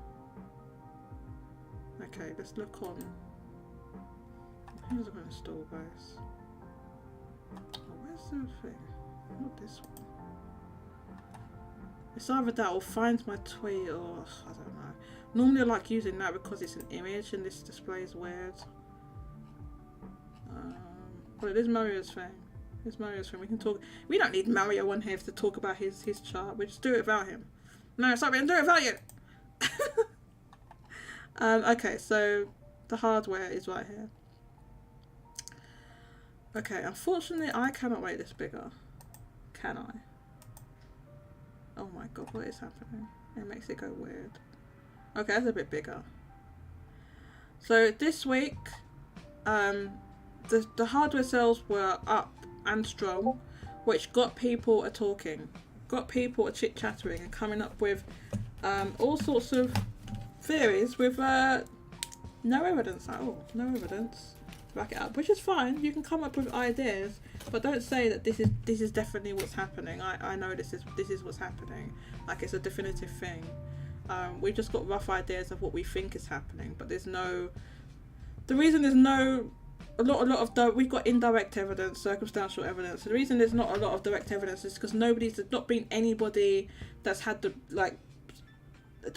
Okay, let's look on. Who's going to install base? Oh, where's the thing? Not this one. It's either that or find my tweet, or I don't know. Normally I like using that because it's an image and this display is weird. But it is Mario's thing. It's Mario's thing. We can talk. We don't need Mario on here to talk about his chart. We just do it without him. No, sorry, we don't do it without you. Okay, so the hardware is right here. Okay, unfortunately I cannot make this bigger. Can I? Oh my god, what is happening? It makes it go weird. Okay, that's a bit bigger. So this week, the hardware sales were up and strong, which got people a talking, got people a chit chattering and coming up with all sorts of theories with no evidence at all. No evidence to back it up, which is fine. You can come up with ideas, but don't say that this is definitely what's happening. I know this is what's happening. Like it's a definitive thing. We've just got rough ideas of what we think is happening, but there's no. The reason there's no. We've got indirect evidence, circumstantial evidence. The reason there's not a lot of direct evidence is because there's not been anybody that's had the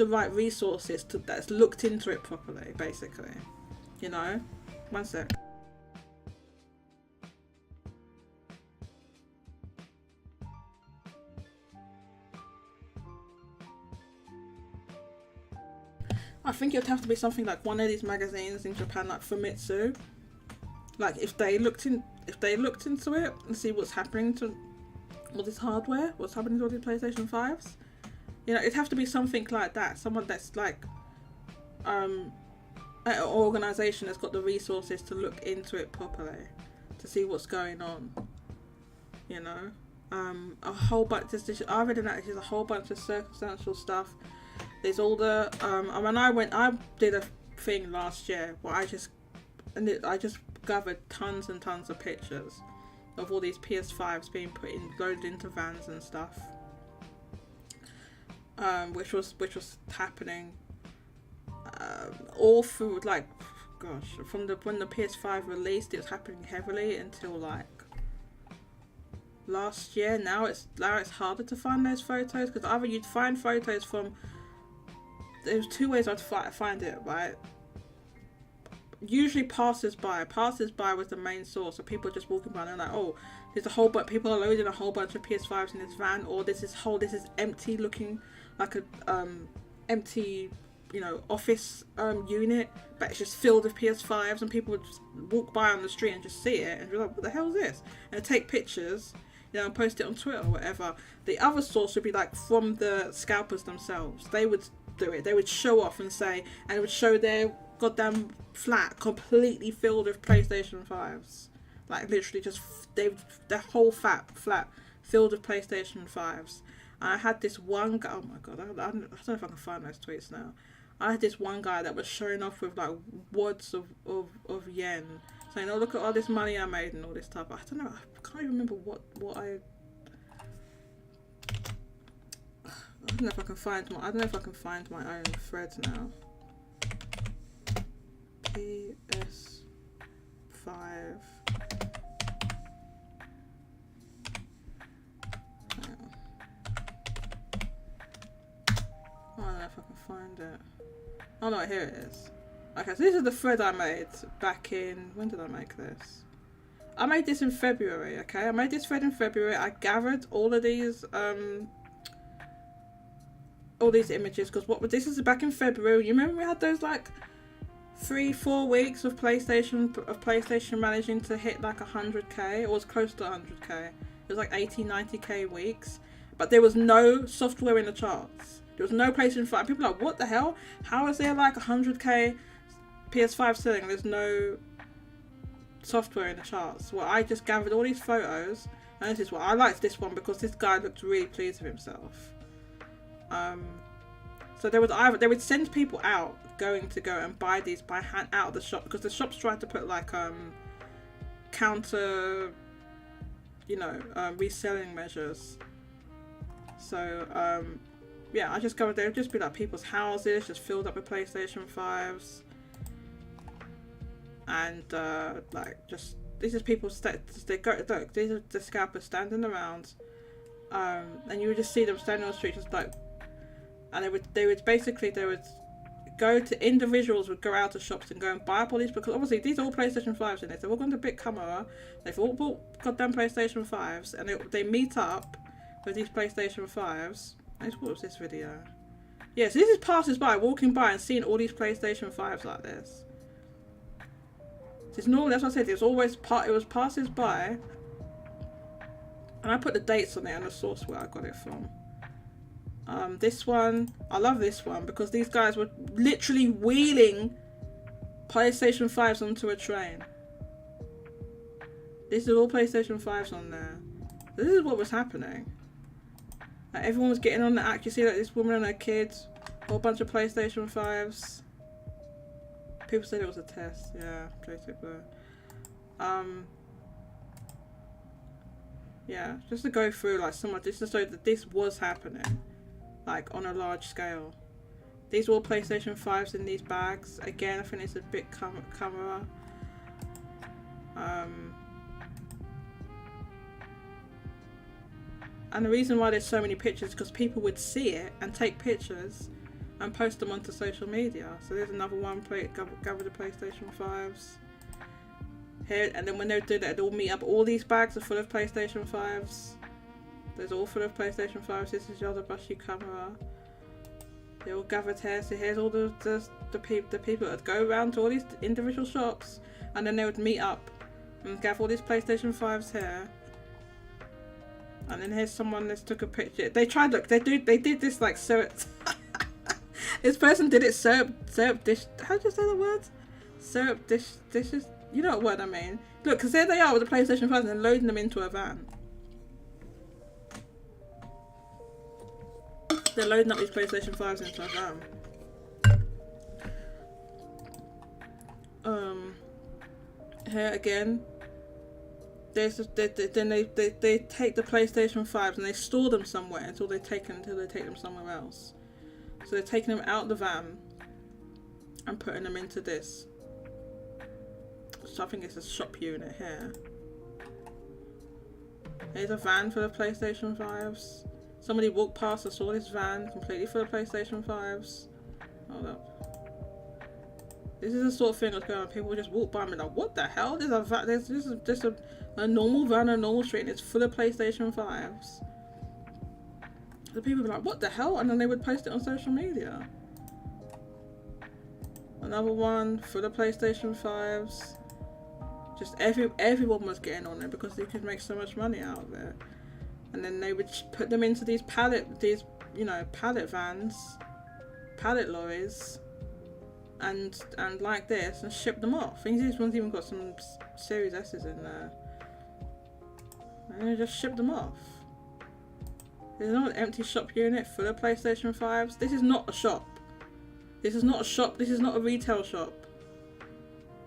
right resources that's looked into it properly, basically. You know? One sec. I think it'd have to be something like one of these magazines in Japan, like Famitsu. Like if they looked into it and see what's happening to all this hardware, what's happening to all these PlayStation 5s, you know, it'd have to be something like that. Someone that's like an organisation that's got the resources to look into it properly, to see what's going on. You know, a whole bunch. Other than that, there's a whole bunch of circumstantial stuff. There's all the I did a thing last year where I just gathered tons and tons of pictures of all these PS5s being loaded into vans and stuff, which was happening all through, like, gosh, from when the PS5 released. It was happening heavily until like last year. Now it's harder to find those photos, because either you'd find photos from, there's two ways I'd find it, right? Usually passers-by was the main source, so people just walking by and they're like, oh, there's a whole bunch, people are loading a whole bunch of PS5s in this van, or this is empty, looking like a empty, you know, office unit, but it's just filled with PS5s, and people would just walk by on the street and just see it and be like, what the hell is this? And take pictures, you know, and post it on Twitter or whatever. The other source would be like from the scalpers themselves. They would do it. They would show off and say, and it would show their goddamn flat completely filled with PlayStation 5s. Like literally just their whole flat filled with PlayStation 5s. And I had this one guy, oh my god, I don't know if I can find those tweets now. I had this one guy that was showing off with like wads of yen, saying, oh, look at all this money I made and all this stuff. I don't know, I can't even remember what I don't know if I can find my own threads now. PS5. I don't know if I can find it. Oh no, here it is. Okay, so this is the thread I made back in, when did I make this? I made this in February, okay? I made this thread in February. I gathered all of these images, because this is back in February. You remember we had those like 3-4 weeks of PlayStation managing to hit like 100k. It was close to 100k. It was like 80-90k weeks, but there was no software in the charts. There was no PlayStation 5. People are like, what the hell? How is there like 100k PS5 selling and there's no software in the charts? Well, I just gathered all these photos, and this is why I liked this one, because this guy looked really pleased with himself. So they would send people out going to go and buy these by hand out of the shop, because the shops tried to put like counter, you know, reselling measures. So yeah, I just go there. It would just be like people's houses just filled up with PlayStation 5s, and like just these are people these are the scalpers standing around, and you would just see them standing on the street just like, and they would go to, individuals would go out to shops and go and buy up all these, because obviously these are all PlayStation 5s in this. They've all gone to Big Camera, they've all bought goddamn PlayStation 5s, and they meet up with these PlayStation 5s. What was this video? Yeah, so this is passers by walking by and seeing all these PlayStation 5s like this. It's normally, as I said, it was passes by, and I put the dates on it and the source where I got it from. This one, I love this one because these guys were literally wheeling PlayStation 5s onto a train. This is all PlayStation 5s on there. This is what was happening. Like, everyone was getting on the act. You see like this woman and her kids, a whole bunch of PlayStation 5s. People said it was a test. Yeah, basically. Yeah, just to go through like some of this, just so that this was happening, like on a large scale. These are all PlayStation 5s in these bags. Again, I think it's a big camera. And the reason why there's so many pictures is because people would see it and take pictures and post them onto social media. So there's another one, gather the PlayStation 5s. Here, and then when they do that, they'll meet up. All these bags are full of PlayStation 5s. There's all full of PlayStation 5s. This is the other bushy camera. They all gathered here. So here's all the people that go around to all these individual shops, and then they would meet up and gather all these PlayStation 5s here. And then here's someone that took a picture. They tried, look, they did this like syrup. This person did it syrup dish. How do you say the word? Syrup dishes. You know what word I mean. Look, because there they are with the PlayStation 5s and they're loading them into a van. They're loading up these PlayStation 5s into a van. Here again. Then they take the PlayStation 5s and they store them somewhere until they take them somewhere else. So they're taking them out the van and putting them into this. So I think it's a shop unit here. Here's a van full of PlayStation 5s. Somebody walked past and saw this van completely full of PlayStation 5s. Hold up. This is the sort of thing that's going on. People just walk by and be like, what the hell? There's a van, there's just a normal van on a normal street and it's full of PlayStation 5s. The people would be like, what the hell? And then they would post it on social media. Another one full of PlayStation 5s. Just everyone was getting on it because they could make so much money out of it. And then they would put them into these pallet vans, pallet lorries, and like this, and ship them off. I think these ones even got some Series S's in there. And they just ship them off. There's not an empty shop unit full of PlayStation 5s. This is not a shop. This is not a shop. This is not a retail shop.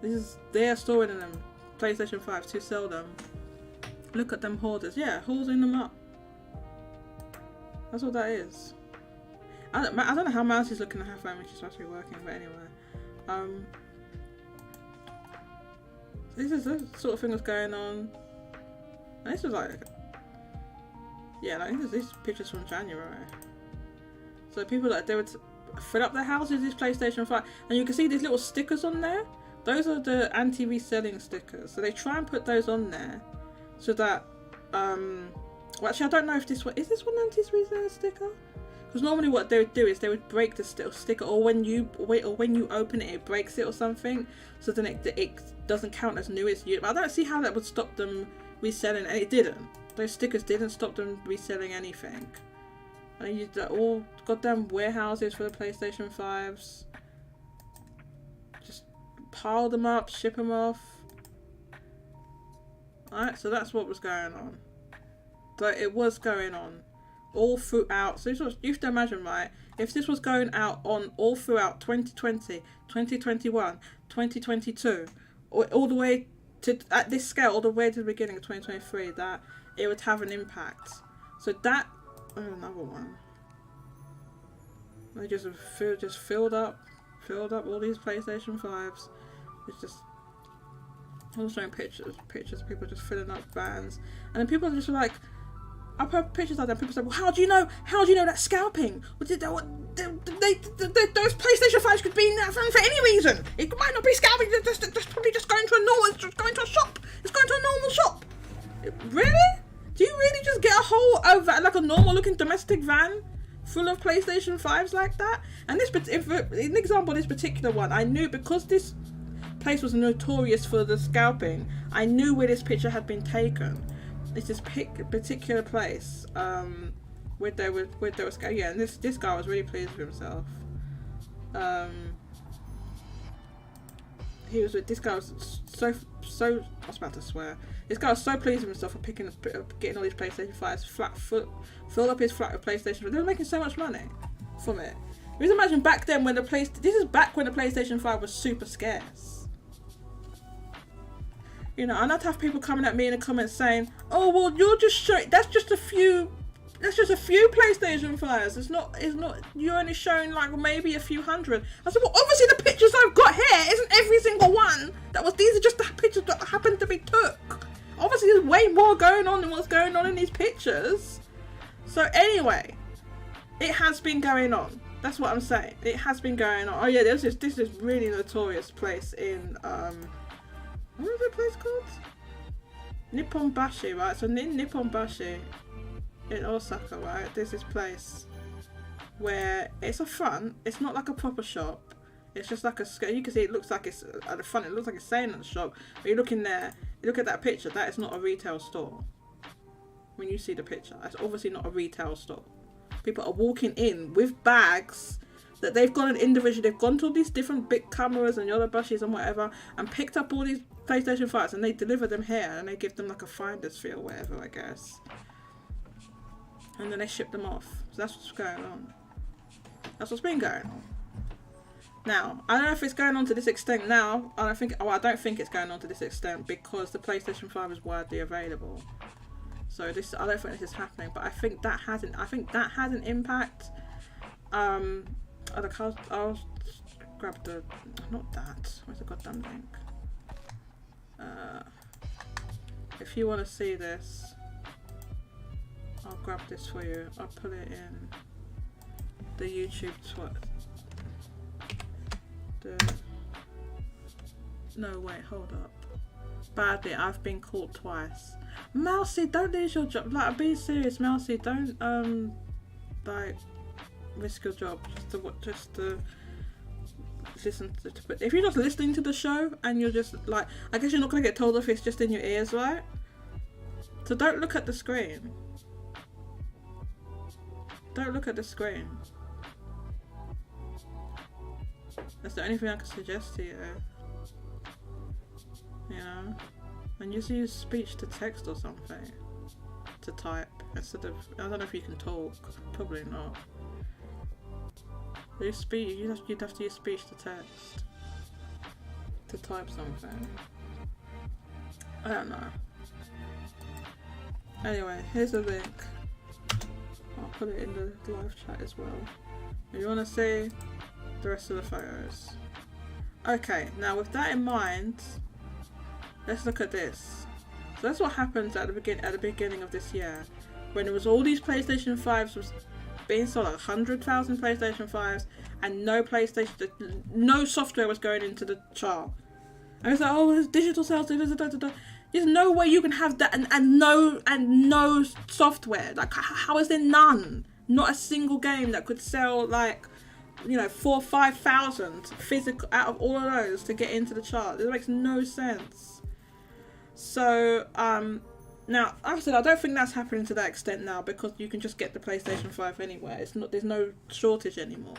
They are storing them PlayStation 5s to sell them. Look at them hoarders. Yeah, hoarding them up. That's what that is. I don't know how Mouse is looking at her phone when she's actually working, but anyway. This is the sort of thing that's going on. And this was like, yeah, like these pictures from January. So people they would fill up their houses with this PlayStation 5, and you can see these little stickers on there. Those are the anti-reselling stickers. So they try and put those on there, so that well, actually I don't know if this one is an anti-reselling sticker. Because normally what they would do is they would break the sticker, or when you open it, it breaks it or something. So then it doesn't count as new. It's used. I don't see how that would stop them reselling, and it didn't. Those stickers didn't stop them reselling anything. And you all goddamn warehouses for the PlayStation 5s. Just pile them up, ship them off. Alright, so that's what was going on. So it was going on all throughout. So you have to imagine, right? If this was going out on all throughout 2020, 2021, 2022, all the way to, at this scale, all the way to the beginning of 2023, that it would have an impact. So that, another one. They just filled up all these PlayStation 5s. It's just, I was showing pictures of people just filling up vans, and then people are just like, I put pictures like that. People say, "Well, how do you know that's scalping? Those PlayStation 5s could be in that van for any reason. It might not be scalping. That's probably just going to a normal. It's just going to a shop. It's going to a normal shop. Really? Do you really just get a whole van, like a normal looking domestic van full of PlayStation 5s like that?" And this, in example, this particular one, I knew because this place was notorious for the scalping. I knew where this picture had been taken. It's this particular place where there was yeah, and this guy was really pleased with himself. This guy was so I was about to swear. This guy was so pleased with himself for getting all these PlayStation 5s filled up his flat with PlayStation 5. They were making so much money from it. Just imagine back then when this is back when the PlayStation 5 was super scarce. You know, and I'd have people coming at me in the comments saying, "Oh, well, you're just showing. That's just a few PlayStation 5s. It's not. You're only showing like maybe a few hundred." I said, "Well, obviously the pictures I've got here isn't every single one. These are just the pictures that happened to be took. Obviously, there's way more going on than what's going on in these pictures." So anyway, it has been going on. That's what I'm saying. It has been going on. Oh yeah, this is really notorious place in what was that place called? Nipponbashi, right? So in Nipponbashi, in Osaka, right? There's this place where it's a front. It's not like a proper shop. It's just like you can see it looks like it's at the front. It looks like it's saying at the shop. But you look in there, you look at that picture. That is not a retail store. When you see the picture, that's obviously not a retail store. People are walking in with bags that they've gone individually. They've gone to all these different big cameras and Yodobushis and whatever, and picked up all these PlayStation 5s, and they deliver them here, and they give them like a finder's fee or whatever, I guess. And then they ship them off. So that's what's going on. That's what's been going on. Now, I don't know if it's going on to this extent now. I don't think it's going on to this extent because the PlayStation 5 is widely available. So I don't think this is happening, but I think that has an impact. I'll grab not that. Where's the goddamn link? If you want to see this, I'll grab this for you. I'll put it in the YouTube No, wait, hold up. Badly, I've been caught twice. Mousy, don't lose your job. Like, be serious, Mousy. Don't like risk your job just to listen to. But if you're just listening to the show and you're just like, I guess you're not gonna get told if it's just in your ears, right? So don't look at the screen. Don't look at the screen. That's the only thing I can suggest to you. You know, and just use speech to text or something to type instead of. I don't know if you can talk. Probably not. You'd have to use speech to text to type something. I don't know. Anyway, here's a link. I'll put it in the live chat as well. If you want to see the rest of the photos. Okay, now with that in mind, let's look at this. So that's what happens at the beginning of this year, when there was all these PlayStation 5s was being sold, like 100,000 PlayStation 5s, and no software was going into the chart. And it's like, oh, there's digital sales. There's no way you can have that and no software. Like, how is there none? Not a single game that could sell like, you know, 4,000 or 5,000 physical out of all of those to get into the chart. It makes no sense. So now, like I said, I don't think that's happening to that extent now because you can just get the PlayStation 5 anywhere. It's not. There's no shortage anymore.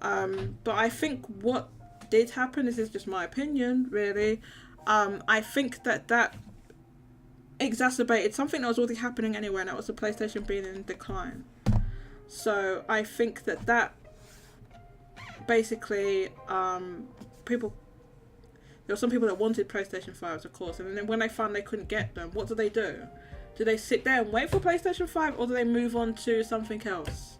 But I think what did happen, this is just my opinion, really. I think that exacerbated something that was already happening anyway, and that was the PlayStation being in decline. So I think that basically there were some people that wanted PlayStation 5s, of course, and then when they found they couldn't get them, what do? Do they sit there and wait for PlayStation 5, or do they move on to something else?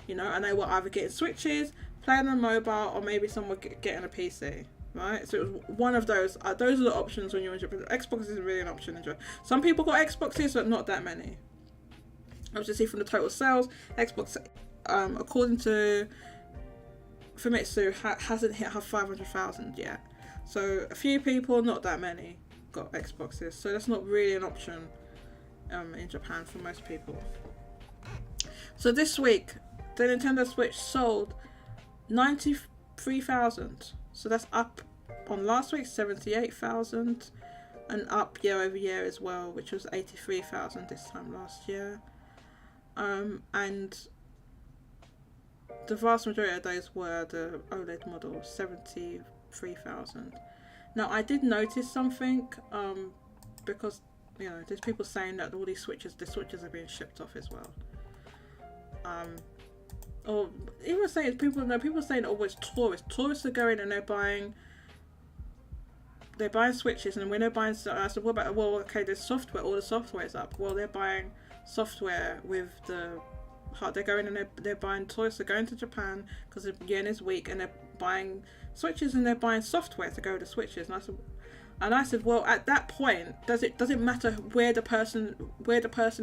You know, and they were either getting Switches, playing on mobile, or maybe some were getting a PC, right? So it was one of those. Those are the options when you're in Japan. Xbox isn't really an option in Japan. Some people got Xboxes, but not that many. I was just see from the total sales, Xbox, according to Famitsu, hasn't hit her 500,000 yet. So a few people, not that many, got Xboxes. So that's not really an option in Japan for most people. So this week, the Nintendo Switch sold 93,000. So that's up on last week 78,000, and up year over year as well, which was 83,000 this time last year. And the vast majority of those were the OLED model, 73,000. Now I did notice something, because you know there's people saying that all these switches, the switches are being shipped off as well. Or even saying people saying, oh, it's tourists. Tourists are going and they're buying switches, and when they're buying, I said, what about, well, okay, there's software, all the software is up. Well, they're buying software with the, they're going and they're buying, tourists are going to Japan because the yen is weak, and they're buying switches and they're buying software to go with the switches. And I said, well, at that point, does it matter where the person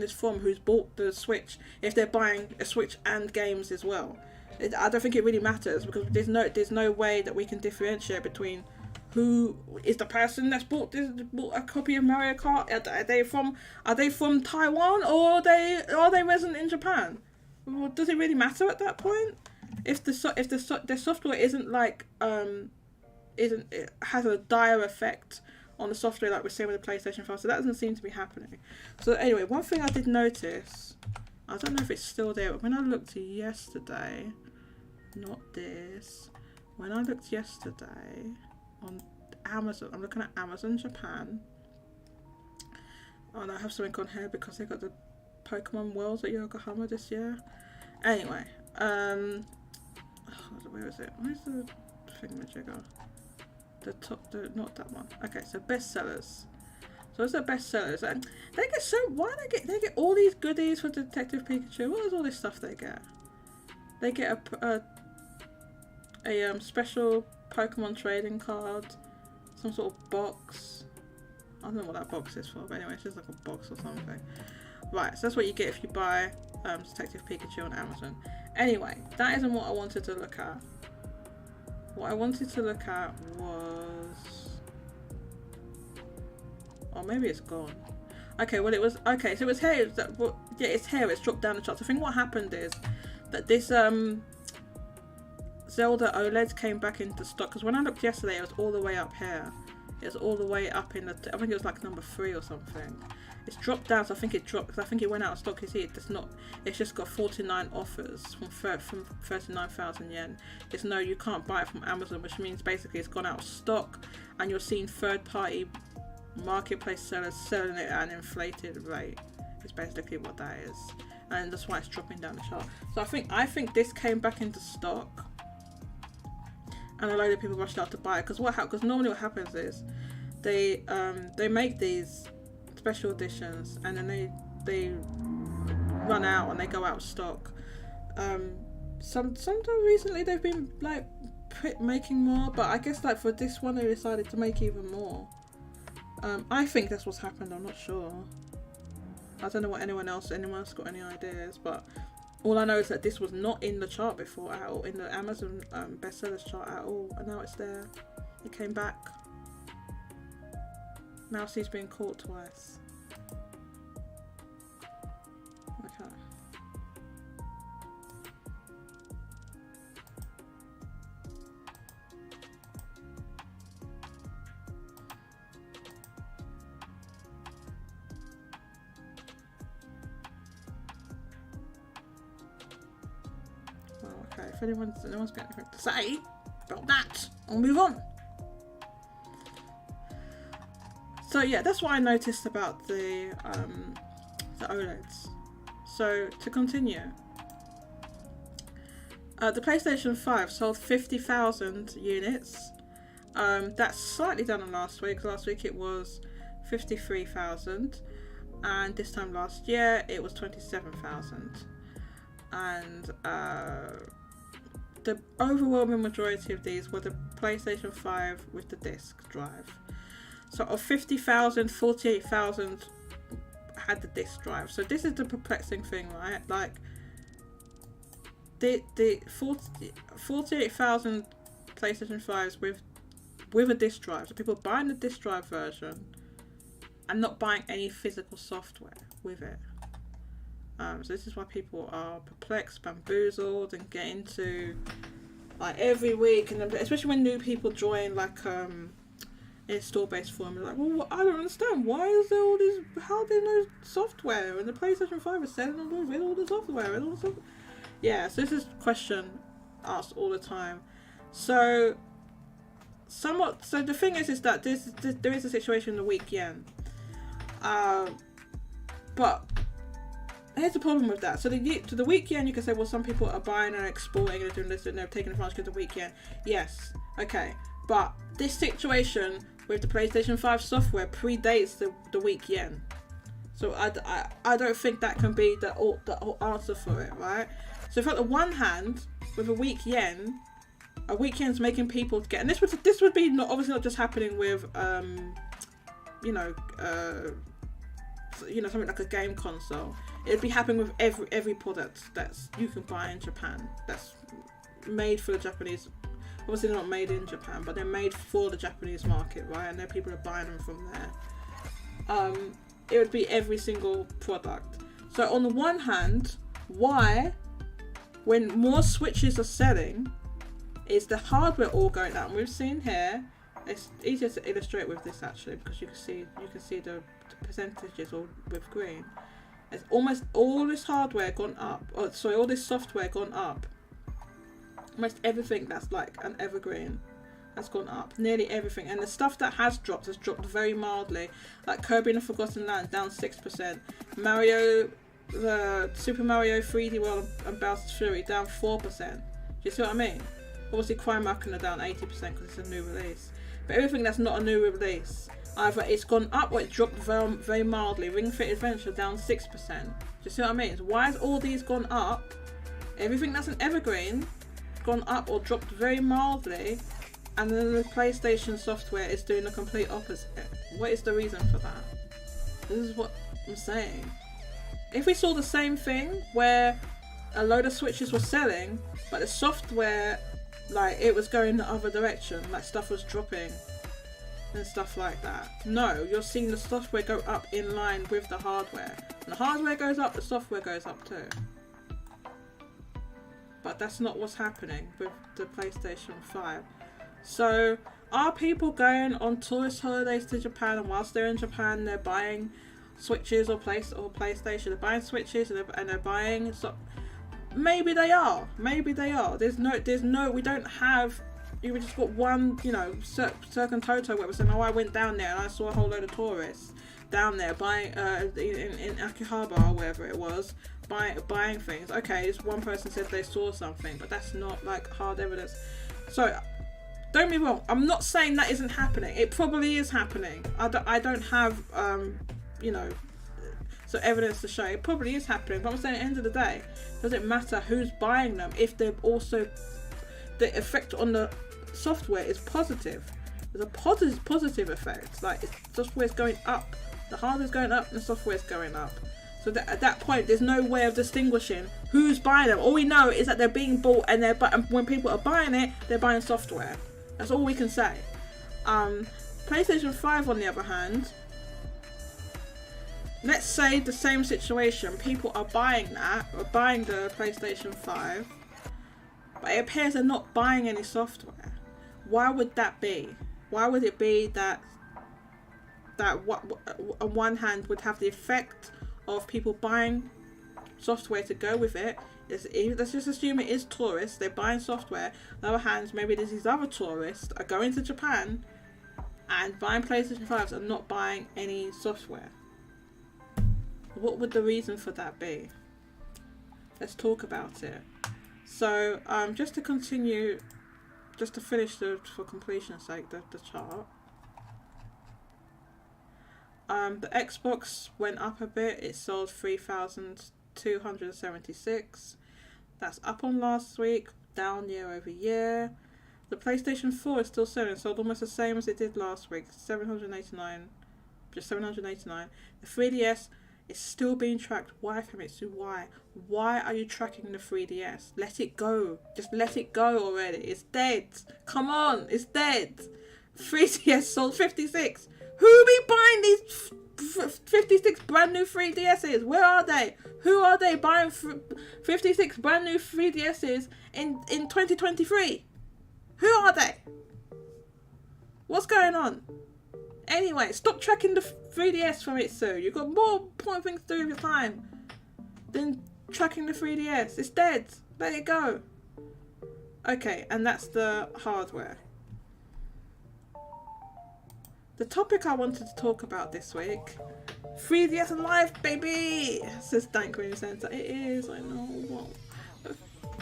is from who's bought the Switch, if they're buying a Switch and games as well? I don't think it really matters, because there's no way that we can differentiate between who is the person that's bought a copy of Mario Kart. Are they from Taiwan, or are they resident in Japan? Well, does it really matter at that point? If the software isn't like it has a dire effect on the software like we're seeing with the PlayStation 5, so that doesn't seem to be happening. So anyway, one thing I did notice, I don't know if it's still there, but when I looked yesterday, not this, when I looked yesterday on Amazon, I'm looking at Amazon Japan, and I have something on here because they got the Pokemon Worlds at Yokohama this year. Anyway, where is it? Where's the thingamajigger? Not that one. Okay, so bestsellers. So it's the bestsellers, and they get all these goodies for Detective Pikachu. What is all this stuff they get? They get a special Pokemon trading card, some sort of box. I don't know what that box is for, but anyway, it's just like a box or something. Right, so that's what you get if you buy Detective Pikachu on Amazon. Anyway, that isn't what I wanted to look at. What I wanted to look at was... Oh, maybe it's gone. Okay, well it was... Okay, so it was here. Yeah, it's here. It's dropped down the charts. I think what happened is that this Zelda OLED came back into stock. Because when I looked yesterday, it was all the way up here. It was all the way up in the... I think it was like number 3 or something. It's dropped down, so I think it dropped, because I think it went out of stock. You see, it's just got 49 offers from 39,000 yen. It's no, you can't buy it from Amazon, which means basically it's gone out of stock, and you're seeing third-party marketplace sellers selling it at an inflated rate. It's basically what that is, and that's why it's dropping down the chart. So I think this came back into stock, and a load of people rushed out to buy it. Because normally what happens is they make these special editions, and then they run out and they go out of stock. Sometime recently they've been like making more, but I guess like for this one they decided to make even more. I think that's what's happened. I'm not sure. I don't know what anyone else got any ideas, but all I know is that this was not in the chart before at all, in the Amazon bestsellers chart at all, and now it's there. It came back. Now she's been caught twice. Okay. Well, okay. If anyone's got anything to say about that, I'll move on. So yeah, that's what I noticed about the OLEDs. So to continue, the PlayStation 5 sold 50,000 units. That's slightly down on last week. Last week it was 53,000, and this time last year it was 27,000. And the overwhelming majority of these were the PlayStation 5 with the disc drive. So of 50,000, 48,000 had the disc drive. So this is the perplexing thing, right? Like the 48,000 PlayStation 5s with a disc drive. So people buying the disc drive version and not buying any physical software with it. So this is why people are perplexed, bamboozled, and get into like every week, and then, especially when new people join, like install-based forum, like, well, I don't understand. Why is there all this? How there's no software? And the PlayStation 5 is selling all the software and all the software. Yeah, so this is a question asked all the time. So, somewhat. So the thing is that there is a situation in the weak yen, but here's the problem with that. So the weak yen, you can say, well, some people are buying and exporting and doing this and they're taking advantage of the weak yen. Yes, okay, but this situation with the PlayStation 5 software predates the weak yen. So I don't think that can be the answer for it, right? So if on the one hand, with a weak yen's making people get, and this would be obviously not just happening with something like a game console. It'd be happening with every product that's you can buy in Japan that's made for the Japanese. Obviously they're not made in Japan, but they're made for the Japanese market, right? And there people are buying them from there. It would be every single product. So on the one hand, why, when more Switches are selling, is the hardware all going up? And we've seen here, it's easier to illustrate with this actually, because you can see the percentages all with green. It's almost all this hardware gone up. All this software gone up. Almost everything that's like an evergreen has gone up. Nearly everything. And the stuff that has dropped very mildly. Like Kirby and the Forgotten Land, down 6%. The Super Mario 3D World and Bowser's Fury, down 4%. Do you see what I mean? Obviously Cry Machina are down 80% because it's a new release. But everything that's not a new release, either it's gone up or it dropped very, very mildly. Ring Fit Adventure down 6%. Do you see what I mean? So why has all these gone up? Everything that's an evergreen gone up or dropped very mildly, and then the PlayStation software is doing the complete opposite. What is the reason for that? This is what I'm saying. If we saw the same thing where a load of Switches were selling, but the software, like, it was going the other direction, like stuff was dropping and stuff like that. No, you're seeing the software go up in line with the hardware. When the hardware goes up, the software goes up too. But that's not what's happening with the PlayStation 5. So, are people going on tourist holidays to Japan, and whilst they're in Japan, they're buying Switches or PlayStation? They're buying Switches and they're buying. Maybe they are. There's no. We don't have. We just got one. Circun Toto where we're saying, oh, I went down there and I saw a whole load of tourists down there buying in Akihabara or wherever it was. Buying things. Okay, this one person said they saw something, but that's not like hard evidence. So don't be wrong, I'm not saying that isn't happening. It probably is happening. I don't have so evidence to show it probably is happening, but I'm saying at the end of the day, does it matter who's buying them if they're also, the effect on the software is positive? There's a positive effect. Like, software's going up, the hardware's going up and the software's going up. So that at that point, there's no way of distinguishing who's buying them. All we know is that they're being bought, and when people are buying it, they're buying software. That's all we can say. PlayStation 5, on the other hand, let's say the same situation. People are buying the PlayStation 5, but it appears they're not buying any software. Why would that be? Why would it be that what on one hand would have the effect of people buying software to go with it? Let's just assume it is tourists, they're buying software. On the other hand, maybe there's these other tourists are going to Japan and buying PlayStation 5s and not buying any software. What would the reason for that be? Let's talk about it. So, just to continue, just to finish for completion's sake, the chart. The Xbox went up a bit. It sold 3,276. That's up on last week, down year over year. The PlayStation 4 is still selling, sold almost the same as it did last week, 789, just 789. The 3DS is still being tracked. Why, Famitsu? Why? Why are you tracking the 3DS? Let it go. Just let it go already. It's dead. Come on, it's dead. 3DS sold 56. Who be buying these 56 brand new 3DSs? Where are they? Who are they buying 56 brand new 3DSs in 2023? Who are they? What's going on? Anyway, stop tracking the 3DS Famitsu. You've got more important things to do with your time than tracking the 3DS. It's dead. Let it go. Okay, and that's the hardware. The topic I wanted to talk about this week, 3DS Live, baby, says Dank Green Center. It is, I know. What?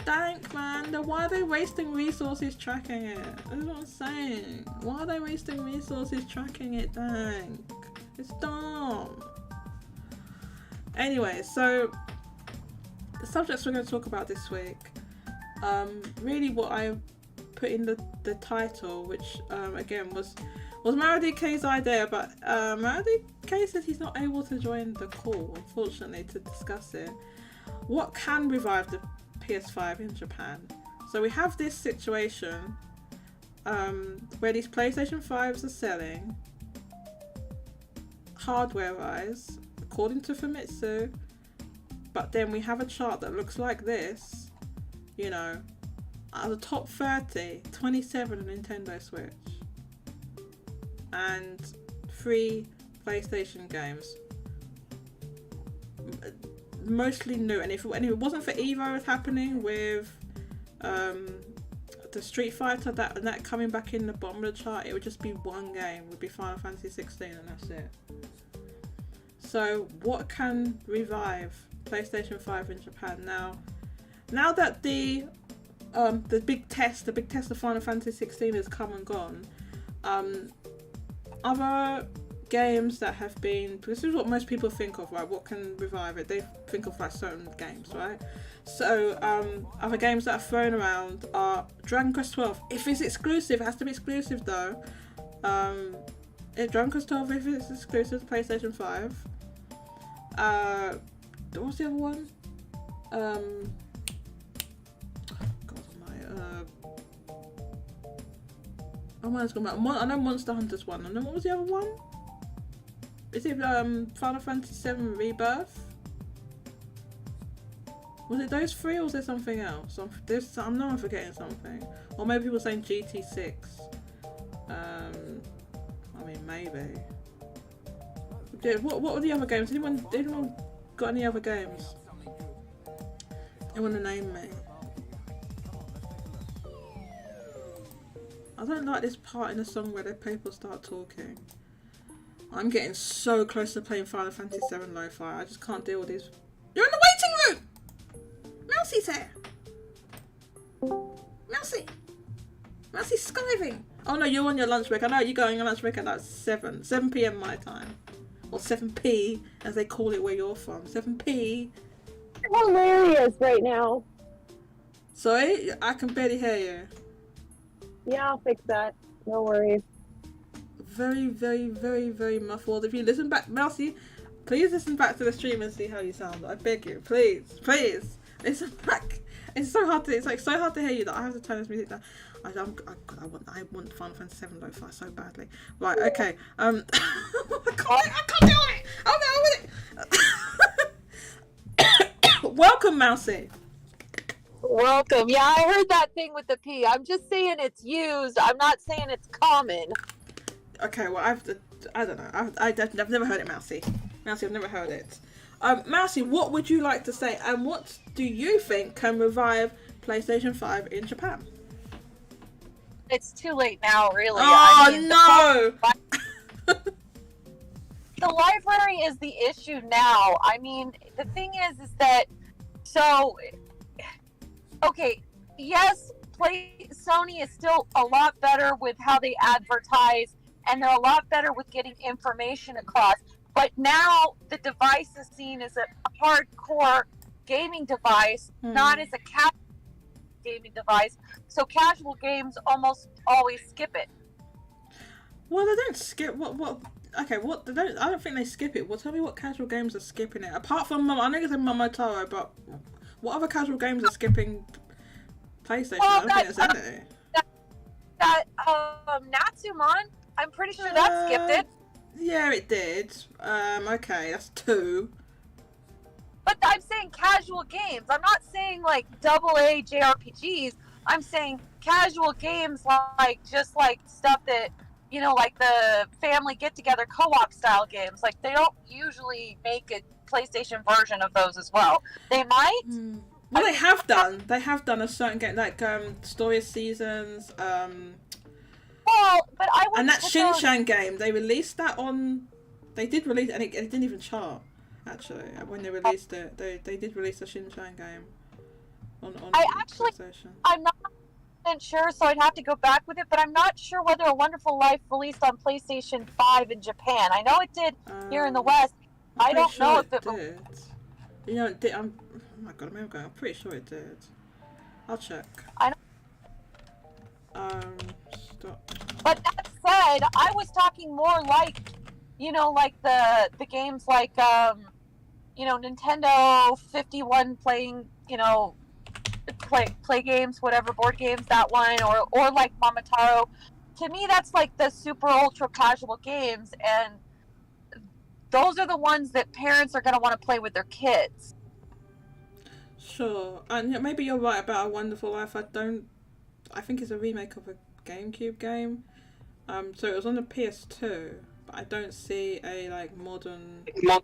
Dank, man, why are they wasting resources tracking it? That's what I'm saying. Why are they wasting resources tracking it, Dank? It's dumb. Anyway, so the subjects we're going to talk about this week, really what I put in the title, which again was Maradi K's idea, but Maradi K said he's not able to join the call, unfortunately, to discuss it. What can revive the PS5 in Japan? So we have this situation where these PlayStation 5s are selling hardware-wise, according to Famitsu, but then we have a chart that looks like this, you know, out of the top 30, 27 are Nintendo Switch and 3 PlayStation games, mostly new. And if it wasn't for Evo happening with the Street Fighter that coming back in the bottom of the chart, it would just be one game, would be Final Fantasy 16, and that's it. So what can revive PlayStation 5 in Japan now that the big test of Final Fantasy 16 has come and gone? Other games that have been, this is what most people think of, right? What can revive it? They think of like certain games, right? So other games that are thrown around are Dragon Quest 12. If it's exclusive, it has to be exclusive though. Dragon Quest 12 if it's exclusive to PlayStation 5. What's the other one? I know Monster Hunter's one. And then what was the other one? Is it Final Fantasy 7 Rebirth? Was it those 3 or was there something else? I know I'm forgetting something. Or maybe people saying GT6. I mean, maybe. What were the other games? Anyone got any other games? They want to name me. I don't like this part in the song where the people start talking. I'm getting so close to playing Final Fantasy 7 Lo-Fi. I just can't deal with these. You're in the waiting room! Mousie's here! Mousie's skiving! Oh no, you're on your lunch break. I know you're going on lunch break at like 7 p.m. my time. Or 7p, as they call it where you're from. 7p. Hilarious right now. Sorry? I can barely hear you. Yeah, I'll fix that. No worries. Very, very, very, very muffled. If you listen back, Mousy, please listen back to the stream and see how you sound. I beg you, please, listen back. It's so hard to hear you that I have to turn this music down. I want Final Fantasy 7 Lo-Fi so badly. Right, okay. I can't deal with it. I'm deal with it. Welcome, Mousy. Welcome. Yeah, I heard that thing with the P. I'm just saying it's used. I'm not saying it's common. Okay, well, I don't know. I've never heard it, Mousy. Mousy, I've never heard it. Mousy, what would you like to say, and what do you think can revive PlayStation 5 in Japan? It's too late now, really. Oh, no! The library is the issue now. I mean, the thing is that, so, okay, yes, Sony is still a lot better with how they advertise, and they're a lot better with getting information across. But now the device is seen as a hardcore gaming device, not as a casual gaming device. So casual games almost always skip it. Well, they don't skip. What? Okay, what? I don't think they skip it. Well, tell me what casual games are skipping it. Apart from I know it's a Momotaro, but what other casual games are skipping PlayStation? I don't think there's any. That Natsumon, I'm pretty sure that skipped it. Yeah, it did. Okay, that's 2. But I'm saying casual games. I'm not saying like AA JRPGs. I'm saying casual games like just like stuff that, you know, like the family get together co-op style games. Like they don't usually make a PlayStation version of those as well. They might. Well, they have done. They have done a certain game like Story of Seasons. Well, but I And wouldn't that put Shin-chan game, they released that on. They did release, and it didn't even chart. Actually, when they released it, they did release a Shin-chan game on PlayStation. I'm not sure, so I'd have to go back with it. But I'm not sure whether A Wonderful Life released on PlayStation 5 in Japan. I know it did here in the West. I don't know if it did. You know, it did. Oh my god, I'm pretty sure it did. I'll check. I know. Stop. But that said, I was talking more like, you know, like the games like, you know, Nintendo 51 playing, you know, play games, whatever, board games, that one, or like Momotaro. To me, that's like the super ultra casual games, and those are the ones that parents are going to want to play with their kids. Sure, and maybe you're right about A Wonderful Life. I think it's a remake of a GameCube game. So it was on the PS2, but I don't see a like modern. Yeah,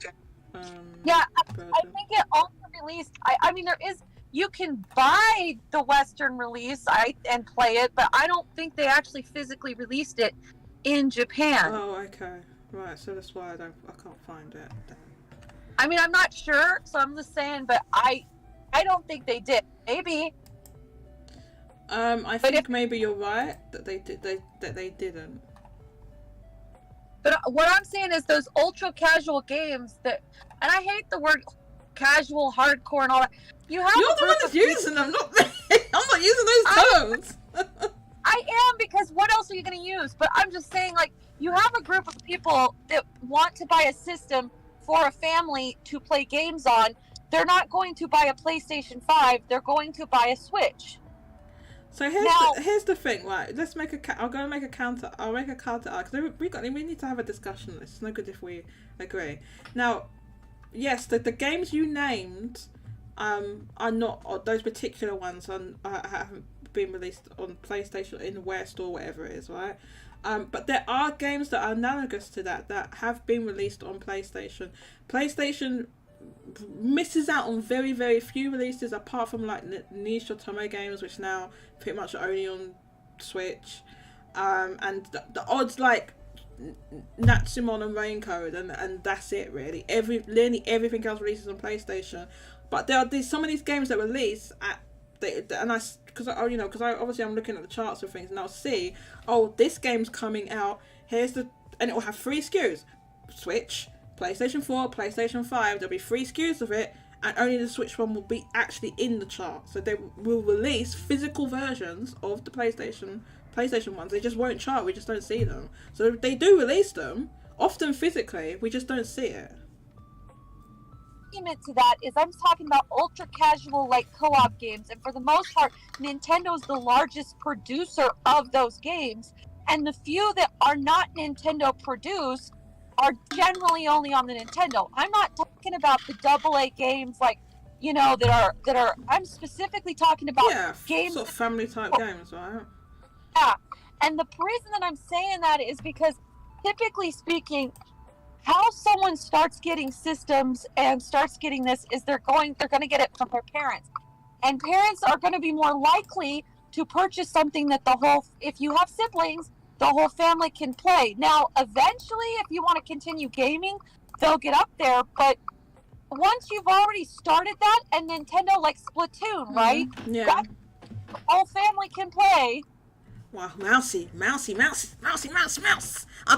version. I think it also released. I mean, there is. You can buy the Western release and play it, but I don't think they actually physically released it in Japan. Oh, okay, right. So that's why I can't find it. I mean, I'm not sure, so I'm just saying, but I don't think they did. Maybe. I think maybe you're right that they didn't. But what I'm saying is those ultra casual games that, and I hate the word casual, hardcore, and all that. You're the one that's using them, not me. I'm not using those terms. I am, because what else are you going to use? But I'm just saying, like, you have a group of people that want to buy a system for a family to play games on. They're not going to buy a PlayStation 5. They're going to buy a Switch. So here's the thing, right? Let's make I'll go and make a counter. I'll make a counter because we need to have a discussion on this. It's no good if we agree. Now, yes, the games you named are not, or those particular ones haven't been released on PlayStation in the West or whatever it is, right? But there are games that are analogous to that have been released on PlayStation. PlayStation misses out on very, very few releases apart from like niche or Tomo games, which now pretty much are only on Switch. And the odds like Natsumon and Raincode, and that's it really. Nearly everything else releases on PlayStation. But there's some of these games that release because obviously I'm looking at the charts of things, and I'll see, oh, this game's coming out. And it will have 3 SKUs: Switch, PlayStation 4, PlayStation 5. There'll be 3 SKUs of it, and only the Switch one will be actually in the chart. So they will release physical versions of the PlayStation ones. They just won't chart. We just don't see them. So they do release them, often physically. We just don't see it. To that is, I'm talking about ultra casual like co-op games, and for the most part Nintendo's the largest producer of those games, and the few that are not Nintendo produced are generally only on the Nintendo. I'm not talking about the AA games like, you know, that are I'm specifically talking about games, sort of family type games, right? Yeah, and the reason that I'm saying that is because typically speaking, how someone starts getting systems and starts getting this is they're going to get it from their parents, and parents are going to be more likely to purchase something that if you have siblings, the whole family can play. Now, eventually, if you want to continue gaming, they'll get up there, but once you've already started that, and Nintendo like Splatoon, right? Yeah. That whole family can play. Wow, mousy. I've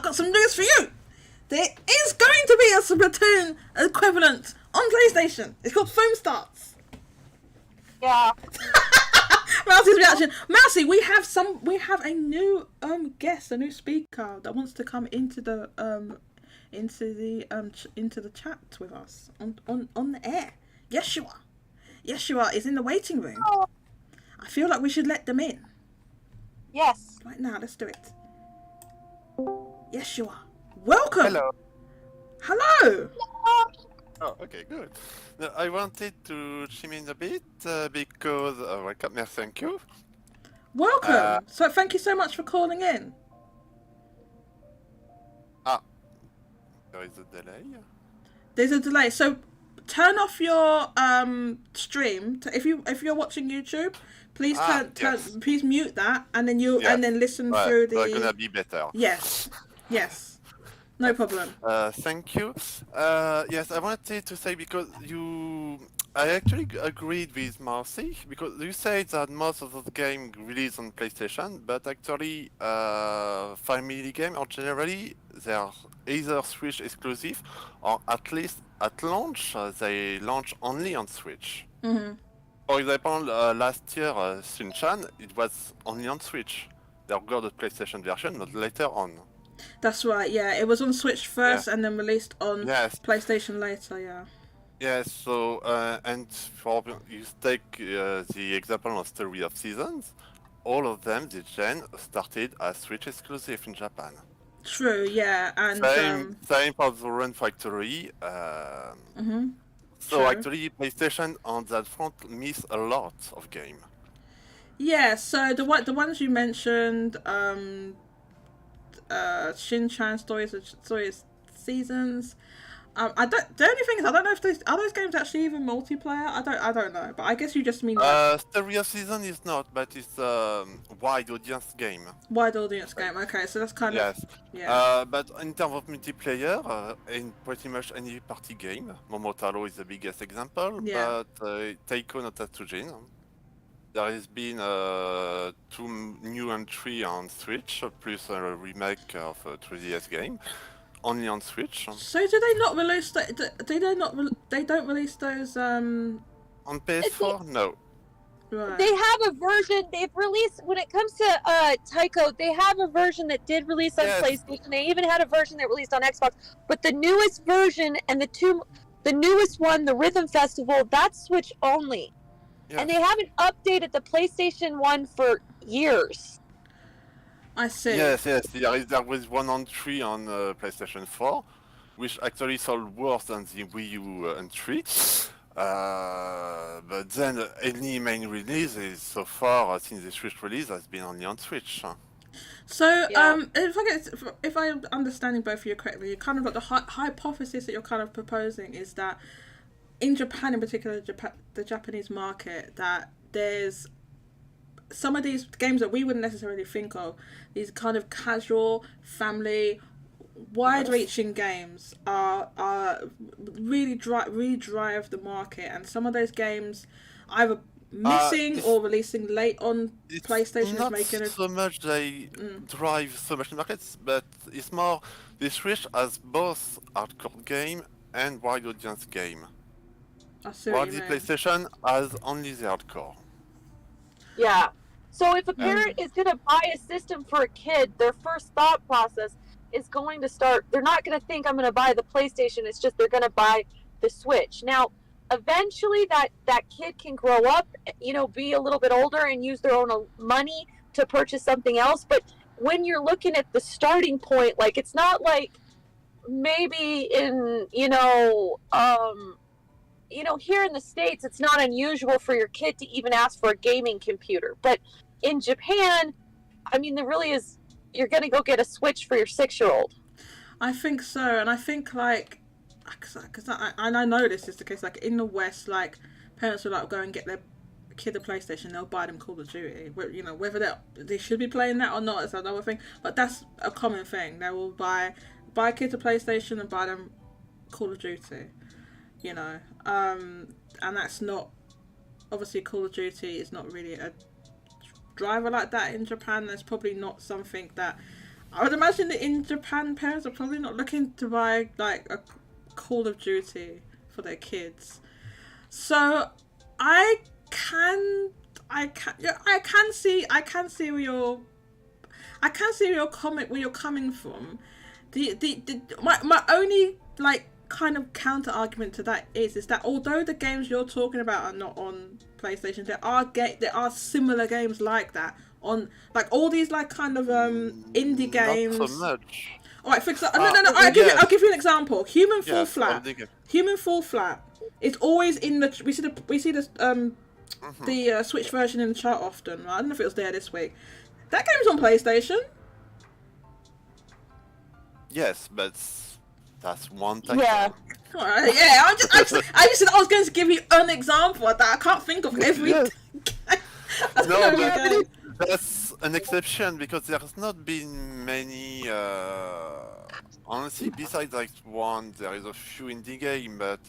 got some news for you. There is going to be a Splatoon equivalent on PlayStation. It's called Foam Starts. Yeah. Mousy's reaction. Mousy, we have a new guest, a new speaker that wants to come into the chat with us on the air. Yeshua is in the waiting room. Oh. I feel like we should let them in. Yes. Right now, let's do it. Yeshua, Welcome. Hello. Hello. Oh, okay, good. No, I wanted to chime in a bit because welcome, yeah, thank you. Welcome. So thank you so much for calling in. There is a delay. There's a delay. So turn off your stream. If you're watching YouTube, please Yes. please mute that, and then Yes. and then listen Right, through so the. gonna be better. Yes. No problem. Thank you. Yes, I wanted to say because I actually agreed with Marcy because you said that most of the game released on PlayStation, but actually, family game or generally they are either Switch exclusive or at least at launch they launch only on Switch. Mhm. For example, last year Shinchan it was only on Switch. They got the PlayStation version, but later on. That's right. Yeah, it was on Switch first, and then released on Yes. PlayStation later. Yeah. Yes, so, and for you take the example of Story of Seasons, all of them, the gen, started as Switch exclusive in Japan. True. Yeah, and Same for the Run Factory. So True. actually, PlayStation on that front miss a lot of game. Yeah. So the ones you mentioned, Shin-Chan Stories of Seasons. I don't. The only thing is, I don't know if those games actually even multiplayer. I don't know. But I guess you just mean like Story of Season is not, but it's wide audience game. wide audience game. Okay, so that's kind Yes. of yeah. But in terms of multiplayer, in pretty much any party game, Momotaro is the biggest example, Yeah. but Taiko no Tatsujin, there has been 2 new entry on Switch, plus a remake of a 3DS game, only on Switch. So do they not release they don't release those On PS4, no. right. They have a version they've released when it comes to Taiko. They have a version that did release on Yes. PlayStation. They even had a version that released on Xbox. But the newest version and the newest one, the Rhythm Festival, that's Switch only. Yes. And they haven't updated the PlayStation one for years. I see. Yes, there was one entry on PlayStation 4, which actually sold worse than the Wii U entry. But then any main releases so far since the Switch release has been only on Switch. So, Yeah. if I'm understanding both of you correctly, you kind of got the hypothesis that you're kind of proposing is that in Japan, in particular, the Japanese market, that there's some of these games that we wouldn't necessarily think of, these kind of casual, family, wide-reaching games are really drive the market, and some of those games either missing or releasing late on PlayStation is making so much they drive so much in markets, but it's more the Switch has both hardcore game and wide audience game. I see While what you the mean. PlayStation has only the hardcore. Yeah. So if a parent is going to buy a system for a kid, their first thought process is going to start. They're not going to think I'm going to buy the PlayStation. It's just they're going to buy the Switch. Now, eventually that kid can grow up, be a little bit older and use their own money to purchase something else. But when you're looking at the starting point, like it's not like maybe in here in the States, it's not unusual for your kid to even ask for a gaming computer. But in Japan, I mean, there really is, you're going to go get a Switch for your 6-year-old. I think so, and I think like, because I know this is the case. Like in the West, like parents will like go and get their kid a PlayStation, they'll buy them Call of Duty. Whether they should be playing that or not is another thing. But that's a common thing. They will buy kids a PlayStation and buy them Call of Duty. And that's not, obviously Call of Duty is not really a driver like that in Japan. There's probably not something that I would imagine that in Japan parents are probably not looking to buy like a Call of Duty for their kids. So I can see where you're coming from. My only like kind of counter argument to that is that although the games you're talking about are not on PlayStation, there are similar games like that on like all these like kind of indie games. Not so much. All right, for example, no. I'll give you an example. Human fall flat. Human fall flat. It's always in the. We see the Switch version in the chart often. Right? I don't know if it was there this week. That game's on PlayStation. Yes, but that's one title. Yeah. Alright, yeah, I just said I was going to give you an example of that. I can't think of every. Yes. No, game. but that's an exception because there's not been many. Honestly, besides like one, there is a few indie games, but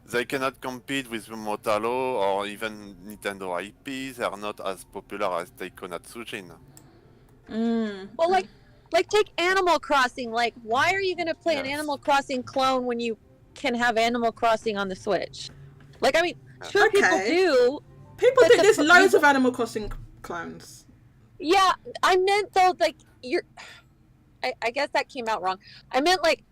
they cannot compete with Momotaro or even Nintendo IP. They are not as popular as Taiko Natsujin. Well, like take Animal Crossing. Like, why are you going to play an Yes. Animal Crossing clone when you can have Animal Crossing on the Switch? Like, I mean, sure, people do. People But think the- there's loads of Animal Crossing clones. Yeah, I meant though, like I guess that came out wrong. I meant like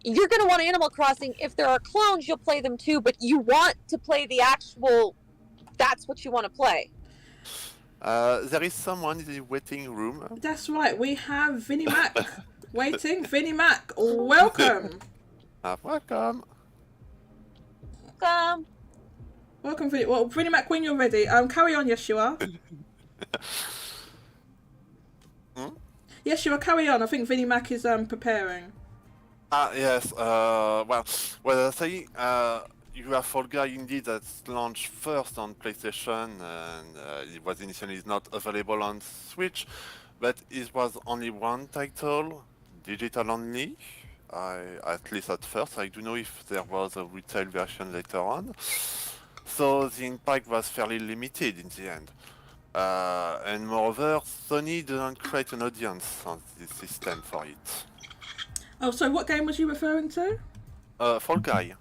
you're gonna want Animal Crossing. If there are clones, you'll play them too. But you want to play the actual. That's what you want to play. There is someone in the waiting room. That's right. We have Vinnie Mac waiting. Vinnie Mac, welcome. Welcome. Welcome, Vinnie. Well, Vinnie Mac, when you're ready, carry on, Yeshua. Yeshua, carry on. I think Vinnie Mac is preparing. Yes. Well, I say you have Fall Guy indeed that's launched first on PlayStation, and it was initially not available on Switch, but it was only one title, digital only. At least at first, I don't know if there was a retail version later on. So the impact was fairly limited in the end. And moreover, Sony didn't create an audience on this system for it. Oh, so what game was you referring to? Fall Guy.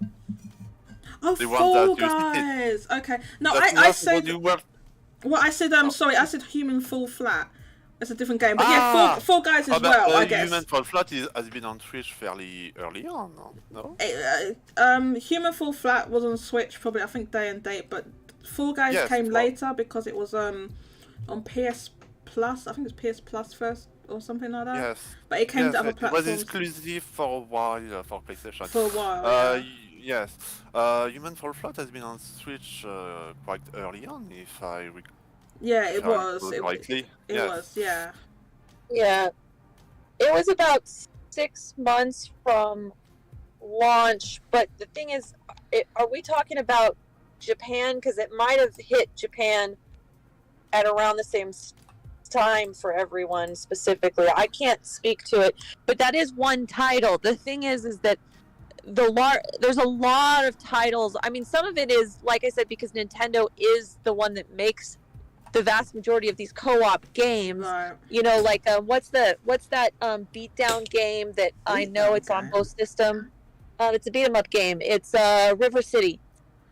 Oh, The one Fall that you Guys. Okay. No, That I was said. when you were... Well, I said. Sorry, I said Human Fall Flat. It's a different game, but yeah, Fall Guys as well. I guess. Human Fall Flat has been on Switch fairly early on, no? Human Fall Flat was on Switch probably, I think, day and date, but Fall Guys came later because it was on PS Plus. I think it was PS Plus first or something like that. Yes. But it came to other It platforms. was exclusive for a while for PlayStation. For a while. Yes. Human Fall Flat has been on Switch quite early on, if I recall. Yeah, it was. It was, yeah. Yeah, it was about 6 months from launch. But the thing is, are we talking about Japan? Because it might have hit Japan at around the same time for everyone specifically. I can't speak to it, but that is one title. The thing is that there's a lot of titles. I mean, some of it is, like I said, because Nintendo is the one that makes the vast majority of these co-op games. Right. You know, like what's that beatdown game that I know it's on both system? It's a beat 'em up game. It's River City.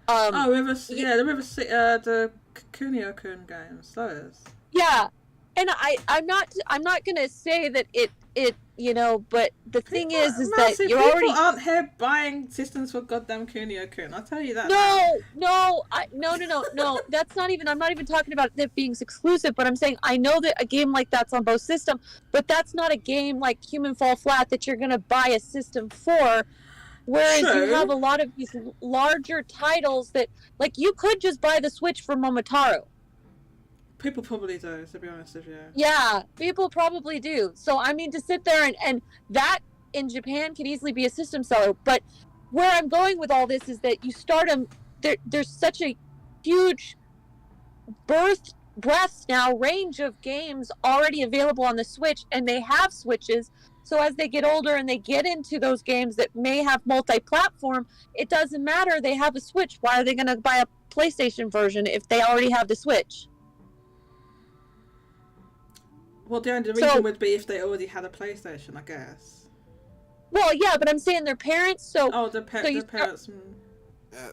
The River City, the Kunio-kun games. Those. Yeah, and I'm not gonna say that it but the thing is that you're people already aren't here buying systems for goddamn Kunio-kun. I'll tell you that. No. That's not even. I'm not even talking about it being exclusive. But I'm saying I know that a game like that's on both systems, but that's not a game like Human Fall Flat that you're gonna buy a system for. Whereas you have a lot of these larger titles that, like, you could just buy the Switch for Momotaro. People probably do, to be honest with you. Yeah, people probably do. So, I mean, to sit there and that in Japan can easily be a system seller. But where I'm going with all this is that you start them, there's such a huge breadth now, range of games already available on the Switch, and they have Switches. So as they get older and they get into those games that may have multi-platform, it doesn't matter. They have a Switch. Why are they going to buy a PlayStation version if they already have the Switch? Well, the only reason would be if they already had a PlayStation, I guess. Well, yeah, but I'm saying their parents. Their parents.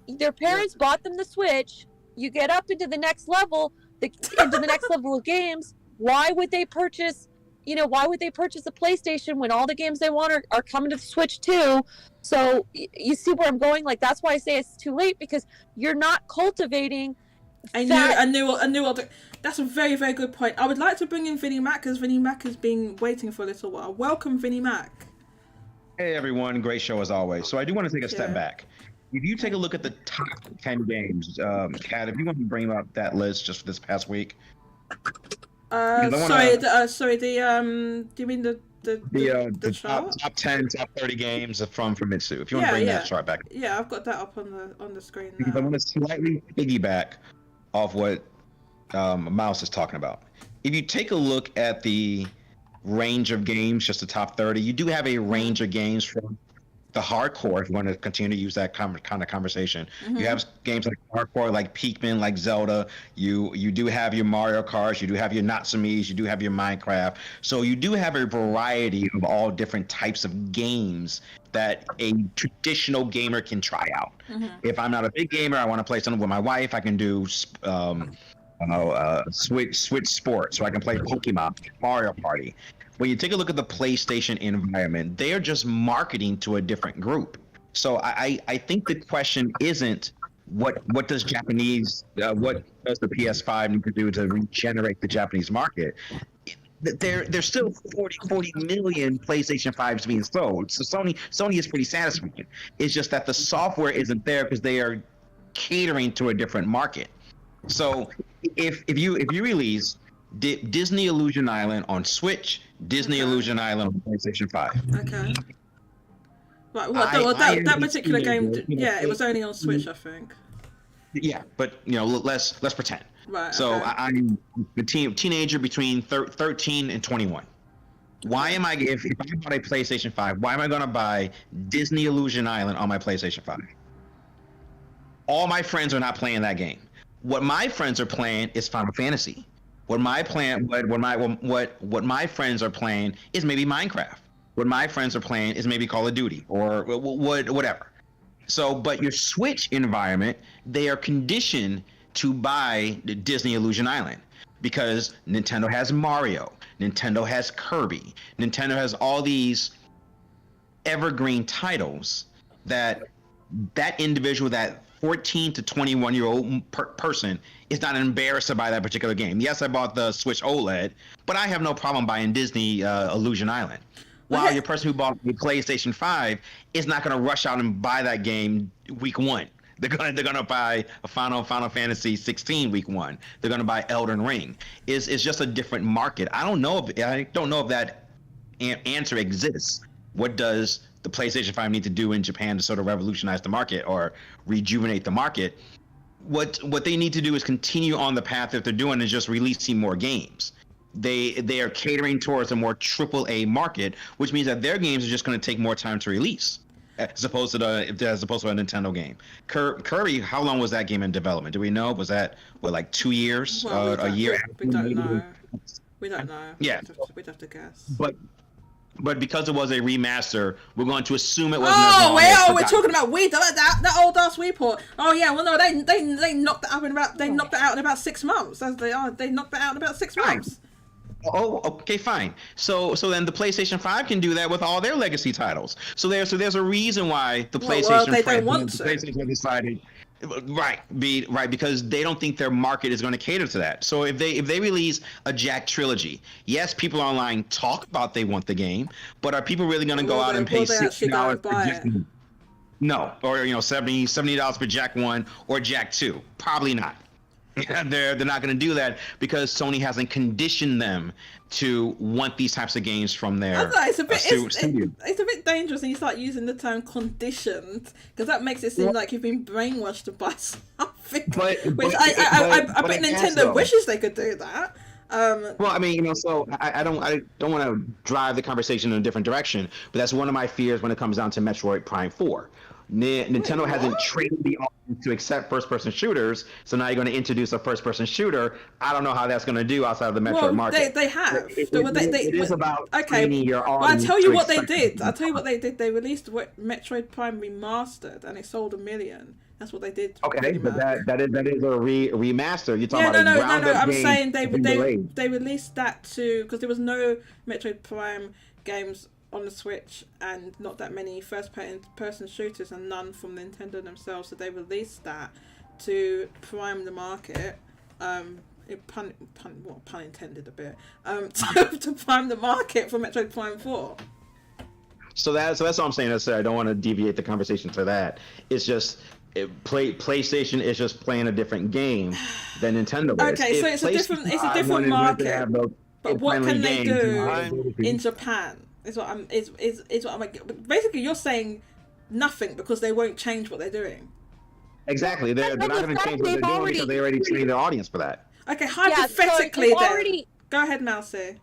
Their parents bought them the Switch. You get up into the next level, of games. Why would they purchase? Why would they purchase a PlayStation when all the games they want are coming to the Switch too? So you see where I'm going? Like, that's why I say it's too late, because you're not cultivating. I knew. That's a very, very good point. I would like to bring in Vinnie Mac, because Vinnie Mac has been waiting for a little while. Welcome, Vinnie Mac. Hey everyone, great show as always. So I do want to take a step Yeah. back. If you take a look at the top 10 games, Kat, if you want to bring up that list just for this past week, because I Sorry, want to sorry. Do you mean the chart? top 10, top 30 games from Famitsu. If you want to Yeah, bring yeah, that chart back, yeah. I've got that up on the screen because I now. want to slightly piggyback off what Mouse is talking about. If you take a look at the range of games, just the top 30, you do have a range of games from the hardcore. If you want to continue to use that kind of conversation, you have games like hardcore, like Pikmin, like Zelda. You do have your Mario Karts, you do have your Natsumes, you do have your Minecraft. So you do have a variety of all different types of games that a traditional gamer can try out. If I'm not a big gamer, I want to play something with my wife, I can do Switch Sports, so I can play Pokemon, Mario Party. When you take a look at the PlayStation environment, they are just marketing to a different group. So I think the question isn't what does the PS5 need to do to regenerate the Japanese market. There's still 40 million PlayStation 5s being sold. So Sony is pretty satisfied. It's just that the software isn't there because they are catering to a different market. So if you release Disney Illusion Island on Switch, Disney Illusion Island on PlayStation 5. Okay. Right. Well, that particular game, yeah, it was only on Switch, I think. Yeah, but let's pretend. Right. So okay. I'm a teenager between 13 and 21. Why am I if I bought a PlayStation 5? Why am I going to buy Disney Illusion Island on my PlayStation 5? All my friends are not playing that game. What my friends are playing is Final Fantasy. What my friends are playing is maybe Minecraft. What my friends are playing is maybe Call of Duty or whatever. So, but your Switch environment, they are conditioned to buy the Disney Illusion Island because Nintendo has Mario, Nintendo has Kirby, Nintendo has all these evergreen titles that individual, that 14 to 21-year-old person is not embarrassed to buy that particular game. Yes, I bought the Switch OLED, but I have no problem buying Disney Illusion Island. While your person who bought the PlayStation 5 is not going to rush out and buy that game week one. They're gonna buy a Final Fantasy 16 week one. They're gonna buy Elden Ring. It's just a different market. I don't know if that answer exists. What does the PlayStation 5 need to do in Japan to sort of revolutionize the market or rejuvenate the market? What they need to do is continue on the path that they're doing and just releasing more games. They are catering towards a more AAA market, which means that their games are just going to take more time to release, as opposed to a Nintendo game. Kirby, how long was that game in development? Do we know? Was that like 2 years, a year? We don't know. We don't know. Yeah, we'd have to guess. But because it was a remaster, we're going to assume it wasn't. We're talking about Wii, that old ass Wii port. Oh yeah, well no, they knocked it out in about 6 months. They knocked it out in about 6 months. Oh, okay, fine. So then the PlayStation 5 can do that with all their legacy titles. So there's a reason why the PlayStation they don't want to. PlayStation decided, right, because they don't think their market is going to cater to that. So if they release a Jack trilogy, yes, people online talk about they want the game, but are people really going to go out and pay $60 for Jack? No, or $70 for Jack 1 or Jack 2? Probably not. They're not going to do that because Sony hasn't conditioned them to want these types of games from their studio. It's a bit dangerous when you start using the term conditioned, because that makes it seem like you've been brainwashed to buy something. I bet Nintendo wishes they could do that. Well, I mean, so I don't want to drive the conversation in a different direction, but that's one of my fears when it comes down to Metroid Prime 4. Nintendo hasn't trained the audience to accept first-person shooters, so now you're going to introduce a first-person shooter. I don't know how that's going to do outside of the Metroid market. They have. It is about training your audience. Well, I'll tell you what they did. They released Metroid Prime Remastered, and it sold 1 million. That's what they did. Okay, but that is a remaster. You're talking about no. I'm saying they released that because there was no Metroid Prime games on the Switch and not that many first-person shooters and none from Nintendo themselves. So they released that to prime the market. Pun intended a bit. To prime the market for Metroid Prime 4. So that's all I'm saying. I don't want to deviate the conversation to that. It's just PlayStation is just playing a different game than Nintendo is. Okay, so If it's a different wanted to market. have those But what friendly can they games, do in Japan? Is what I'm basically you're saying nothing because they won't change what they're doing. Exactly, they're not going to change what they're doing because they already trained their audience for that. Okay, hypothetically then. Go ahead, Mousy.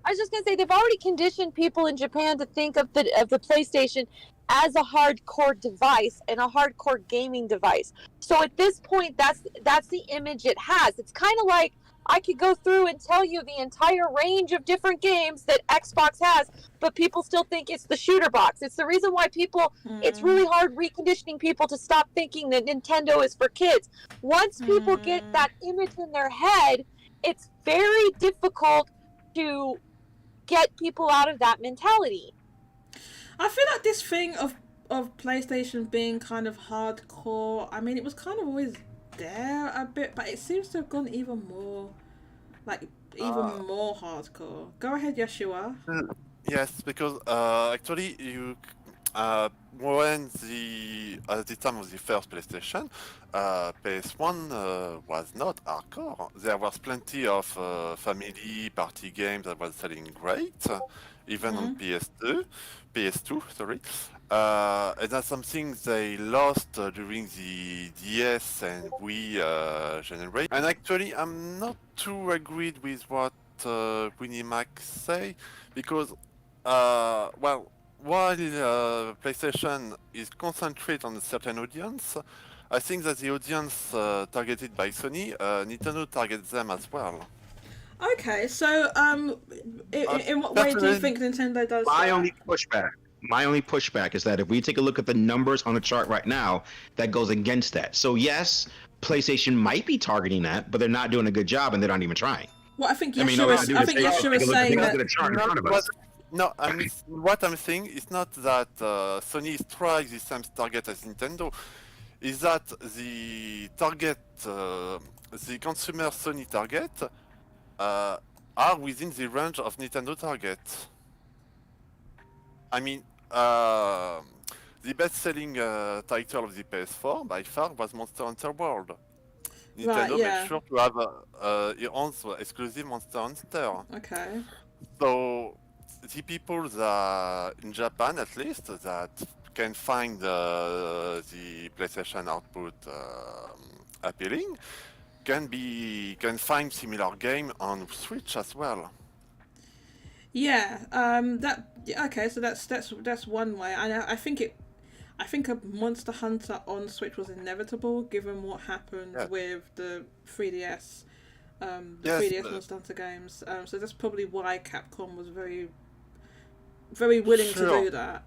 I was just gonna say they've already conditioned people in Japan to think of the PlayStation as a hardcore device and a hardcore gaming device. So at this point, that's the image it has. It's kind of like I could go through and tell you the entire range of different games that Xbox has, but people still think it's the shooter box. It's the reason why it's really hard reconditioning people to stop thinking that Nintendo is for kids. Once people get that image in their head, it's very difficult to get people out of that mentality. I feel like this thing of PlayStation being kind of hardcore, I mean, it was kind of always there a bit, but it seems to have gone even more hardcore. Go ahead, Yeshua. Yes, because actually you when at the time of the first PlayStation, PS1 was not hardcore. There was plenty of family party games that was selling great, even on PS2, sorry. And that's something they lost during the DS and Wii generation. And actually, I'm not too agreed with what Winnie Mac say, because, while PlayStation is concentrated on a certain audience, I think that the audience targeted by Sony, Nintendo targets them as well. Okay, so in what way do you think Nintendo does My that? only pushback is that if we take a look at the numbers on the chart right now, that goes against that. So yes, PlayStation might be targeting that, but they're not doing a good job and they're not even trying. Well, I think Yeshua is saying that. No, what I'm saying is not that Sony is trying the same target as Nintendo. Is that the target, the consumer Sony target, are within the range of Nintendo target. I mean, the best-selling title of the PS4 by far was Monster Hunter World. Nintendo made sure to have its own exclusive Monster Hunter. Okay. So the people that in Japan, at least, that can find the PlayStation output appealing, can find similar game on Switch as well. Yeah. Okay. So that's one way. I think a Monster Hunter on Switch was inevitable given what happened with the 3DS. 3DS Monster Hunter games. So that's probably why Capcom was very, very willing to do that.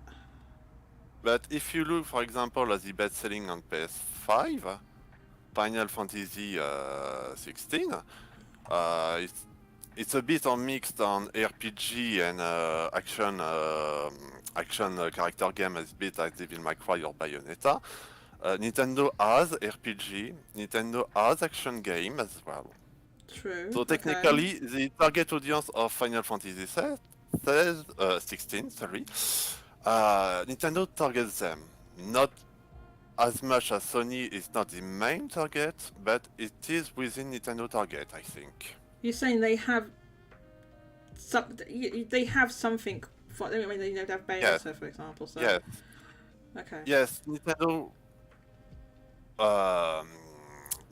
But if you look, for example, at the best-selling on PS5, Final Fantasy 16, it's a bit mixed on RPG and action character game, as bit as Devil May Cry or Bayonetta. Nintendo has RPG, Nintendo has action game as well. True. So technically, the target audience of Final Fantasy 16, Nintendo targets them. Not as much as Sony is not the main target, but it is within Nintendo target, I think. You're saying they have something for. I mean, they have Bayonetta, for example. So. Yes. Okay. Yes, Nintendo.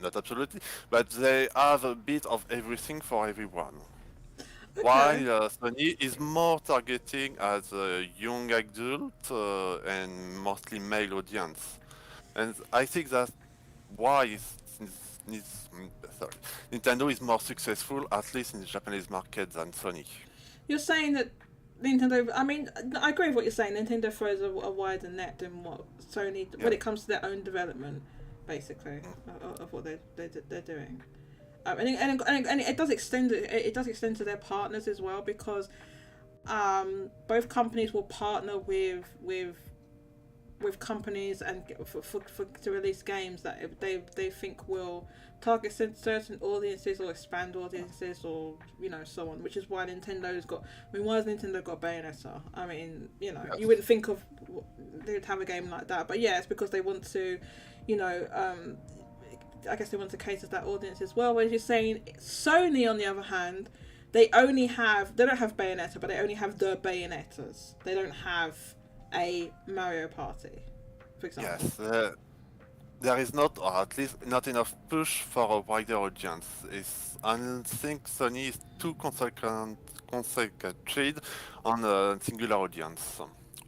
Not absolutely, but they have a bit of everything for everyone. Okay. While Sony is more targeting as a young adult and mostly male audience, and I think that's why Nintendo is more successful, at least in the Japanese market, than Sony. You're saying that Nintendo. I mean, I agree with what you're saying. Nintendo throws a wider net than what Sony when it comes to their own development, basically, of what they're doing. And it does extend to their partners as well, because both companies will partner with with companies and to release games that they think will target certain audiences or expand audiences or so on, which is why Nintendo's got. I mean, why has Nintendo got Bayonetta? I mean, Yes. you wouldn't think of they'd have a game like that, but yeah, it's because they want to, I guess they want to cater to that audience as well. Whereas you're saying Sony, on the other hand, they don't have Bayonetta, but they only have the Bayonettas. They don't have a Mario Party, for example. Yes, there is not, or at least not enough push for a wider audience. I think Sony is too concentrated on a singular audience,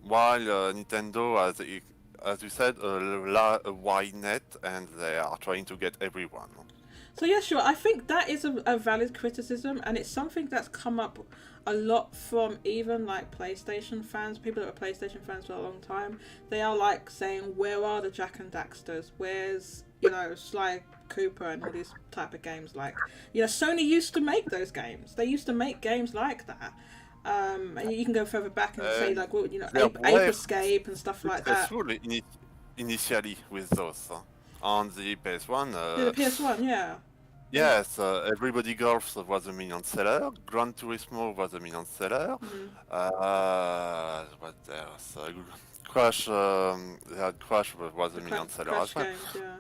while Nintendo has, as you said, a wide net, and they are trying to get everyone. So yeah, sure. I think that is a valid criticism, and it's something that's come up a lot from even like PlayStation fans, people that were PlayStation fans for a long time. They are like saying, where are the Jak and Daxters? Where's Sly Cooper and all these type of games? Like, Sony used to make those games. They used to make games like that. And you can go further back and say like, well, Ape Escape and stuff like that. Initially with those on the PS1. The PS1, yeah. Yes, Everybody Golf was a million seller. Gran Turismo was a million seller. What else? Crash, they had Crash was a million seller as well. Games, yeah.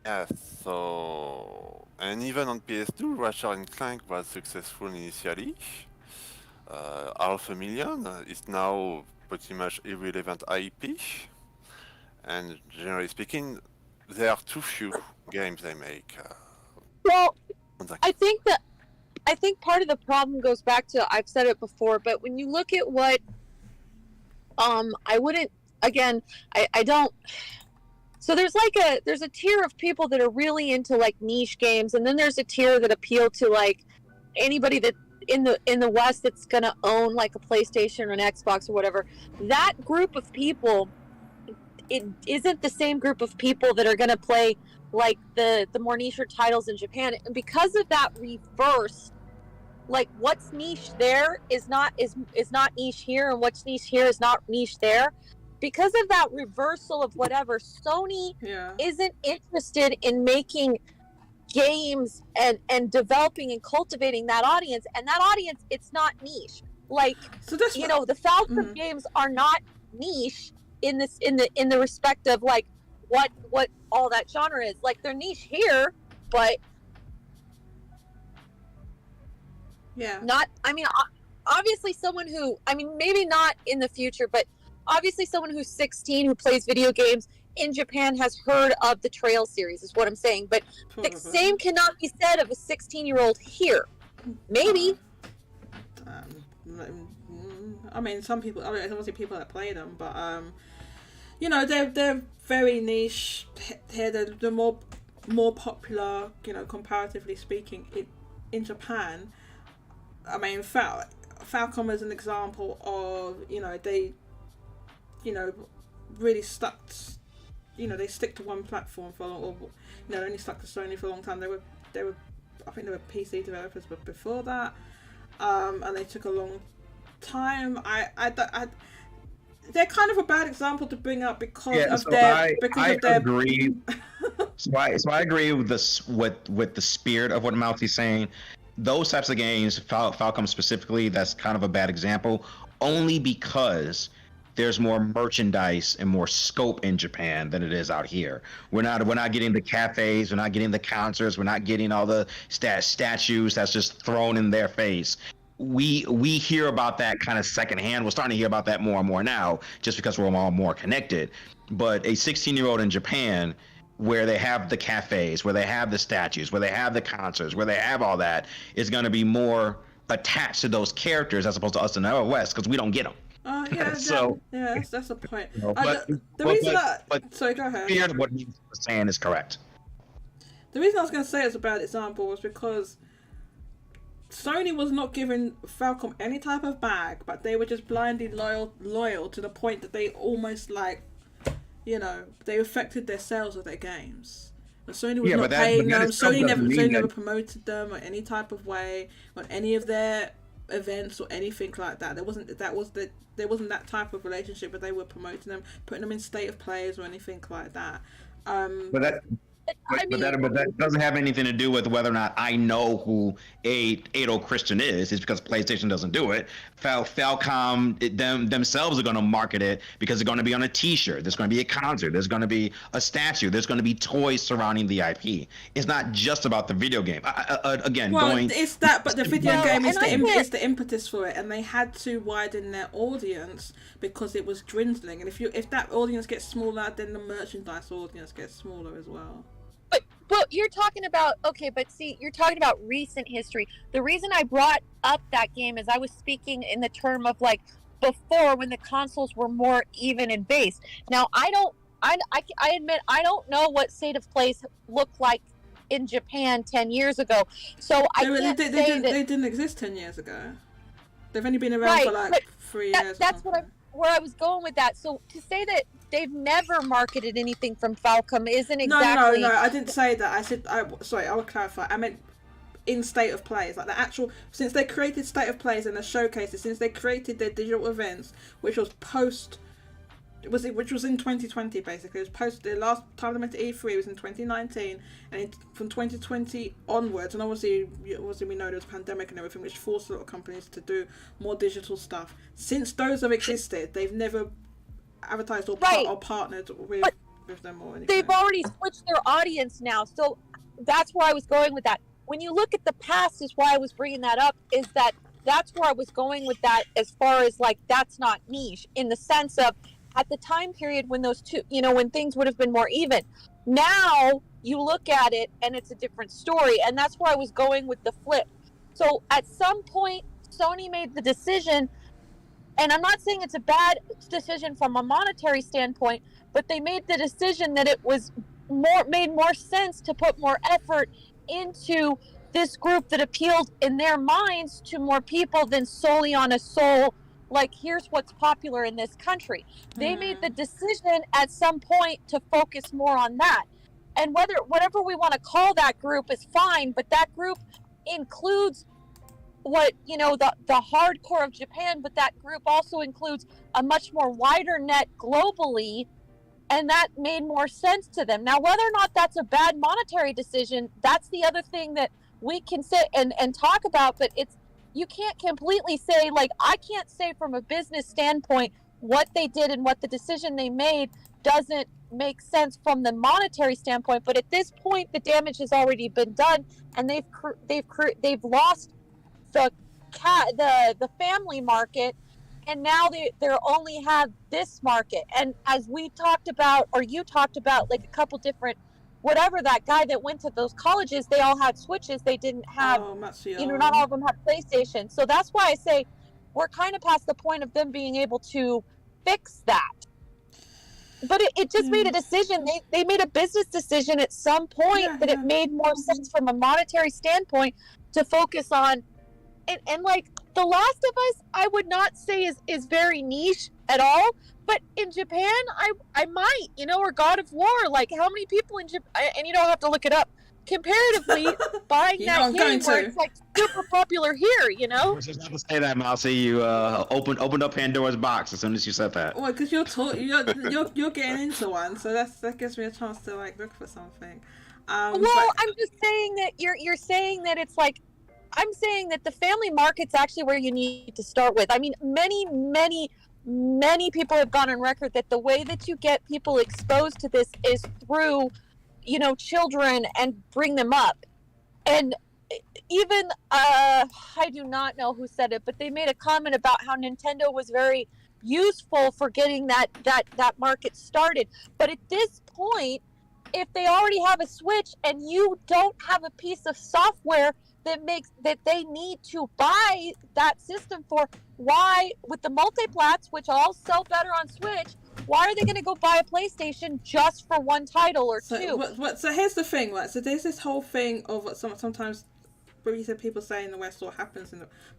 Yes, so and even on PS2, Ratchet and Clank was successful initially. 500,000 is now pretty much irrelevant IP, and generally speaking, there are too few games they make. Well, I think part of the problem goes back to, I've said it before, but when you look at what, I wouldn't, again, I don't, so there's a tier of people that are really into like niche games, and then there's a tier that appeal to like anybody that in the West that's gonna own like a PlayStation or an Xbox or whatever. That group of people, it isn't the same group of people that are gonna play like the more niche titles in Japan, and because of that reverse, like what's niche there is not niche here, and what's niche here is not niche there. Because of that reversal of whatever, Sony isn't interested in making games and developing and cultivating that audience, and that audience, it's not niche. Like, so the Falcom games are not niche in the respect of like what all that genre is. Like, they're niche here, but not, I mean, obviously someone who, I mean, maybe not in the future, but obviously someone who's 16 who plays video games in Japan has heard of the Trail series, is what I'm saying. But the same cannot be said of a 16-year-old here. Maybe. I mean, some people, there's obviously people that play them, but they're very niche here. They're more popular, comparatively speaking, in Japan. I mean, Falcom is an example of, they, really stuck. They stick to one platform for a long, or they only stuck to Sony for a long time. They were, I think they were PC developers, but before that, and they took a long time. They're kind of a bad example to bring up because I agree. So I agree with this with the spirit of what Malty's saying. Those types of games, Falcom specifically, that's kind of a bad example, only because there's more merchandise and more scope in Japan than it is out here. We're not getting the cafes, we're not getting the concerts, we're not getting all the statues that's just thrown in their face. We hear about that kind of secondhand. We're starting to hear about that more and more now, just because we're all more connected. But a 16-year-old in Japan, where they have the cafes, where they have the statues, where they have the concerts, where they have all that, is going to be more attached to those characters as opposed to us in the West, because we don't get them. That's a point. Sorry, go ahead. What he was saying is correct. The reason I was going to say it's a bad example was because Sony was not giving Falcom any type of bag, but they were just blindly loyal to the point that they almost they affected their sales of their games. And Sony was not paying them. Sony never promoted them in any type of way on any of their events or anything like that. There wasn't that type of relationship where they were promoting them, putting them in state of plays or anything like that. But that but that doesn't have anything to do with whether or not I know who Ado Christian is. It's because PlayStation doesn't do it. Falcom themselves are going to market it because they're going to be on a T-shirt. There's going to be a concert. There's going to be a statue. There's going to be toys surrounding the IP. It's not just about the video game. It's that, but the video game is the impetus for it, and they had to widen their audience because it was dwindling. And if that audience gets smaller, then the merchandise audience gets smaller as well. But you're talking about, you're talking about recent history. The reason I brought up that game is I was speaking in the term of like before, when the consoles were more even and based. Now I admit I don't know what State of Plays looked like in Japan 10 years ago. So they didn't exist 10 years ago. They've only been around for like 3 years. That's where I was going with that. So to say that they've never marketed anything from Falcom isn't exactly... No, I didn't say that. I said, I will clarify. I meant in State of Plays, like the actual, since they created State of Plays and the showcases, since they created their digital events, which was which was in 2020 basically. It was post the last time they went to E3 was in 2019, and from 2020 onwards, and obviously we know there was a pandemic and everything, which forced a lot of companies to do more digital stuff. Since those have existed, they've never advertised or partnered with them or anything. They've already switched their audience now, so that's where I was going with that. When you look at the past, is why I was bringing that up, is that's where I was going with that, as far as like that's not niche in the sense of at the time period when those two, when things would have been more even. Now you look at it and it's a different story, and that's where I was going with the flip. So at some point, Sony made the decision, and I'm not saying it's a bad decision from a monetary standpoint, but they made the decision that it was made more sense to put more effort into this group that appealed in their minds to more people than solely on a sole, like, here's what's popular in this country. They made the decision at some point to focus more on that. And whatever we want to call that group is fine, but that group includes what, the hardcore of Japan, but that group also includes a much more wider net globally, and that made more sense to them. Now, whether or not that's a bad monetary decision, that's the other thing that we can sit and talk about, but you can't completely say, like, I can't say from a business standpoint what they did and what the decision they made doesn't make sense from the monetary standpoint, but at this point the damage has already been done, and they've lost the family market, and now they only have this market. And as we talked about, or you talked about, like a couple different, whatever, that guy that went to those colleges, they all had Switches. They didn't have, not all of them had PlayStation. So that's why I say we're kind of past the point of them being able to fix that. But it just made a decision. They made a business decision at some point that it made more sense from a monetary standpoint to focus on. And like The Last of Us, I would not say is very niche at all. But in Japan, I might, or God of War. Like, how many people in Japan, and you don't have to look it up, comparatively buying that game where it's like super popular here, I was just about to say that, Mousy. You opened up Pandora's box as soon as you said that. Well, because you're getting into one, so that gives me a chance to like look for something. I'm just saying that you're saying that it's like, I'm saying that the family market's actually where you need to start with. I mean, many people have gone on record that the way that you get people exposed to this is through, children, and bring them up. And even, I do not know who said it, but they made a comment about how Nintendo was very useful for getting that market started. But at this point, if they already have a Switch and you don't have a piece of software that they need to buy that system for, why, with the multiplats, which all sell better on Switch, why are they going to go buy a PlayStation just for one title or two? So here's the thing, right? So there's this whole thing of what sometimes people say in the West, or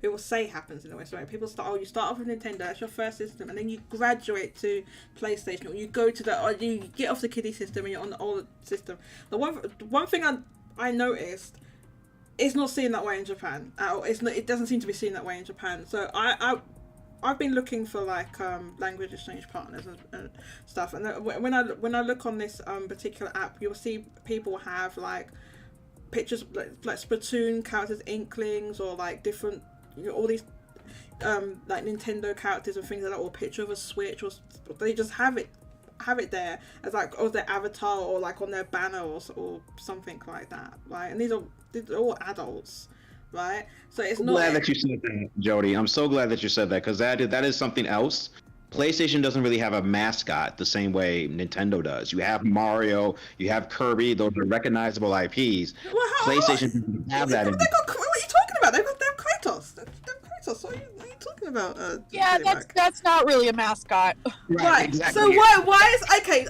people say happens in the West, right? People you start off with Nintendo, that's your first system, and then you graduate to PlayStation, or you go to or you get off the kiddie system and you're on the older system. The one thing I noticed it's not seen that way in Japan at all. It's not, it doesn't seem to be seen that way in Japan. So I've been looking for like language exchange partners and stuff, and when I look on this particular app, you'll see people have like pictures like Splatoon characters, Inklings, or like different, you know, all these like Nintendo characters and things like that, or a picture of a Switch, or they just have it there as like or their avatar or like on their banner or something like that, right? And these are all adults, right? So it's I'm not. glad that you said that, Jody. I'm so glad that you said that, because that is something else. PlayStation doesn't really have a mascot the same way Nintendo does. You have Mario, you have Kirby; those are recognizable IPs. Well, PlayStation doesn't have that. What are you talking about? They have Kratos. They have Kratos. What are you talking about? Yeah, that's not really a mascot. Right. Exactly. So why is okay?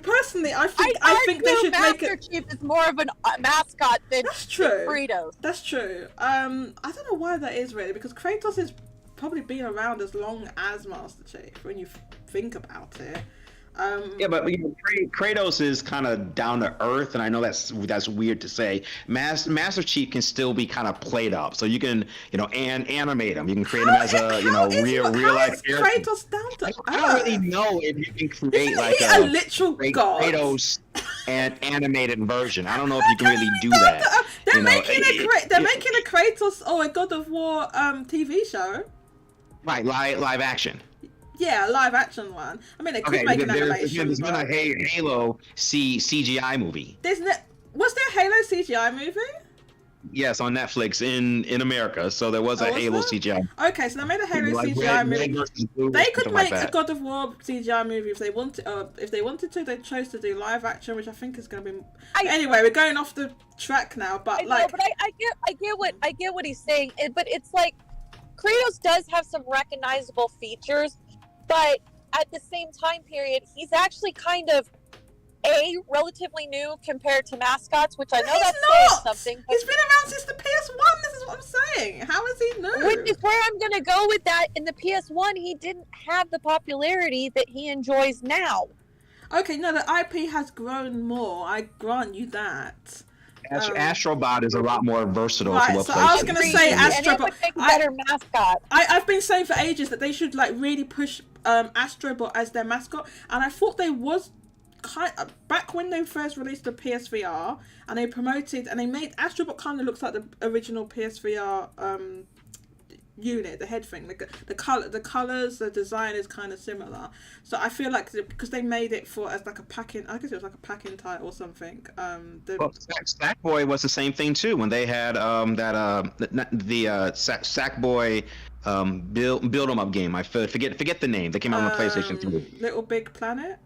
Personally, I think they should Master make it. Chief is more of a mascot than That's true. Kratos. That's true. I don't know why that is really, because Kratos has probably been around as long as Master Chief when you think about it. Yeah, but you know, Kratos is kind of down to earth, and I know that's weird to say. Master Chief can still be kind of played up, so you can, you know, animate him. You can create him as a, you know, real life character. Kratos down to earth? I don't really know if you can create like a literal god Kratos and animated version. I don't know if you can really do that. They're making a Kratos or a God of War TV show. Right, live action. Yeah, a live action one. I mean, they could make an animation. There's been a Halo CGI movie. Was there a Halo CGI movie? Yes, on Netflix in America. So there was a Halo CGI. Okay, so they made a Halo CGI movie. They could make a God of War CGI movie if they wanted. If they wanted to, they chose to do live action, which I think is going to be. Anyway, we're going off the track now, but I get what he's saying, but it's like Kratos does have some recognizable features. But at the same time period, he's actually kind of relatively new compared to mascots, which I know that's saying something. He's been around since the PS1. This is what I'm saying. How is he new? Which is where I'm going to go with that. In the PS1, he didn't have the popularity that he enjoys now. Okay, no, the IP has grown more. I grant you that. Astrobot is a lot more versatile. Right, so I was going to say Astrobot. And it would make a better mascot. I've been saying for ages that they should like really push Astrobot as their mascot, and I thought they was back when they first released the PSVR and they promoted and they made Astrobot kind of looks like the original PSVR unit, the head thing, the colors, the design is kind of similar. So I feel like because they made it for as like a pack-in, I guess it was like a pack-in title or something. Sackboy was the same thing too when they had Sackboy build 'em up game. I forget the name. They came out on the PlayStation 3. Little Big Planet.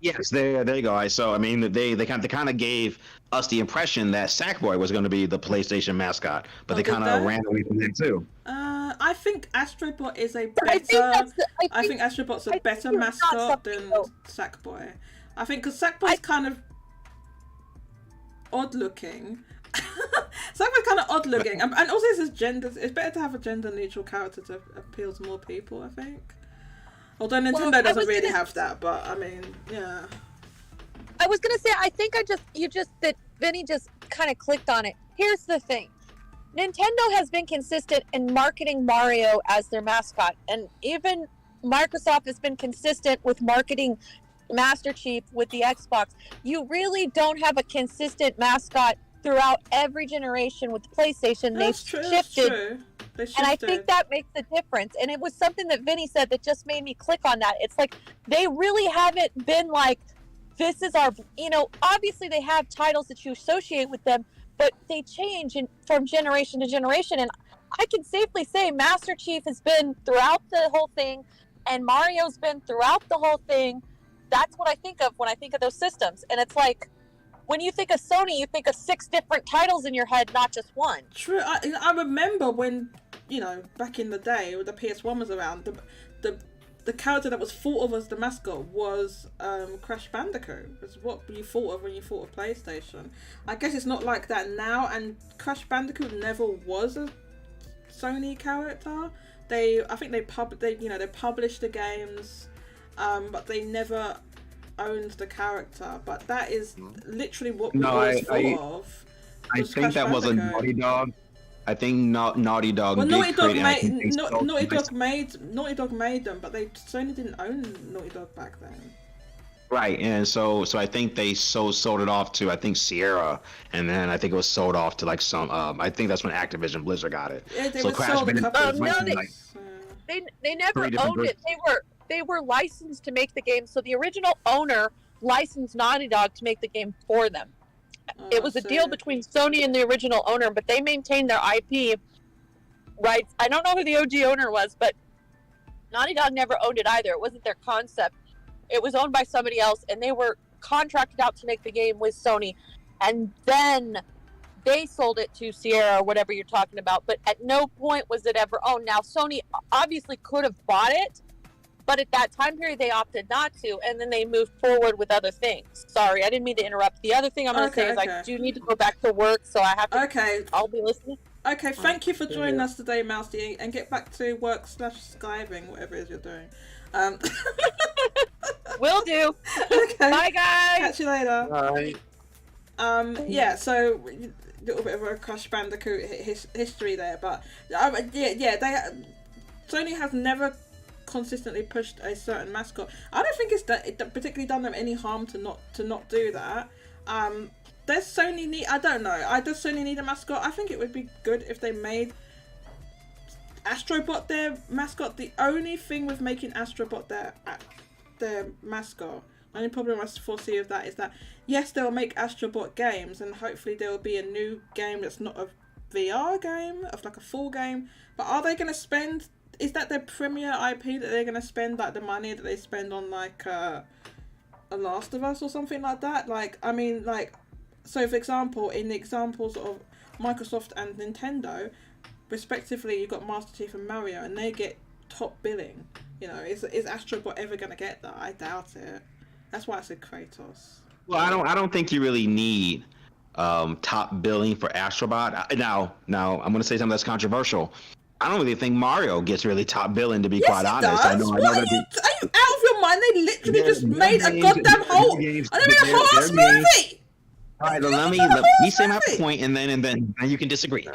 Yes, there you go. So I mean, they kind of gave us the impression that Sackboy was going to be the PlayStation mascot, but they kind of ran away from it too. I think Astrobot is a better. I think Astrobot's a better mascot than Sackboy. I think because Sackboy's kind of odd looking. Sackboy's kind of odd looking, and also this is gender. It's better to have a gender neutral character to appeal to more people, I think. Although Nintendo doesn't really have that, but I mean, yeah. I was gonna say, I think that Vinny just kind of clicked on it. Here's the thing. Nintendo has been consistent in marketing Mario as their mascot, and even Microsoft has been consistent with marketing Master Chief with the Xbox. You really don't have a consistent mascot throughout every generation with the PlayStation. They've shifted. And I think that makes a difference. And it was something that Vinny said that just made me click on that. It's like, they really haven't been like, this is our, obviously they have titles that you associate with them, but they change from generation to generation. And I can safely say Master Chief has been throughout the whole thing, and Mario's been throughout the whole thing. That's what I think of when I think of those systems. And it's like, when you think of Sony, you think of 6 different titles in your head, not just one. True. I remember when, back in the day, when the PS1 was around, the character that was thought of as the mascot was Crash Bandicoot. Was what you thought of when you thought of PlayStation. I guess it's not like that now, and Crash Bandicoot never was a Sony character. I think they published the games, but they never owned the character. But that is literally what we always thought of. I was think Crash that was a Bandicoot. Naughty Dog. I think Naughty Dog Well, did Naughty Dog create it, and I think they sold Naughty Dog made them, but Sony didn't own Naughty Dog back then. Right, and so I think they sold it off to I think Sierra, and then I think it was sold off to like some I think that's when Activision Blizzard got it. Yeah, they So were Crash sold a Bandicoot couple of of no, times. they- like They never 3 different owned it. They were licensed to make the game. So the original owner licensed Naughty Dog to make the game for them. It was a deal between Sony and the original owner, but they maintained their IP rights. I don't know who the OG owner was, but Naughty Dog never owned it either. It wasn't their concept. It was owned by somebody else, and they were contracted out to make the game with Sony. And then they sold it to Sierra or whatever you're talking about, but at no point was it ever owned. Now, Sony obviously could have bought it, but at that time period, they opted not to, and then they moved forward with other things. Sorry, I didn't mean to interrupt. The other thing I'm going to say is I do need to go back to work, so I have to. Okay. I'll be listening. Okay, thank you for joining us today, Mousy, and get back to work / skiving, whatever it is you're doing. Will do. Okay. Bye, guys. Catch you later. Bye. Yeah, so a little bit of a Crash Bandicoot history there, but Sony has never consistently pushed a certain mascot. I don't think it particularly done them any harm to not do that. Does Sony need? I don't know. Does Sony need a mascot? I think it would be good if they made Astrobot their mascot. The only thing with making Astrobot their mascot, the only problem I foresee of that is that yes, they'll make Astrobot games, and hopefully there will be a new game that's not a VR game, of like a full game. But are they going to spend? Is that their premier IP that they're going to spend like the money that they spend on like a Last of Us or something like that? Like, I mean, like, so for example, in the examples of Microsoft and Nintendo, respectively, you've got Master Chief and Mario, and they get top billing. You know, is Astrobot ever going to get that? I doubt it. That's why I said Kratos. Well, I don't think you really need top billing for Astrobot. Now I'm going to say something that's controversial. I don't really think Mario gets really top billing, to be Yes, quite it honest. does. I know Are you out of your mind? They literally just made a goddamn whole. They made a whole ass movie. All right, let me say my point, and then you can disagree.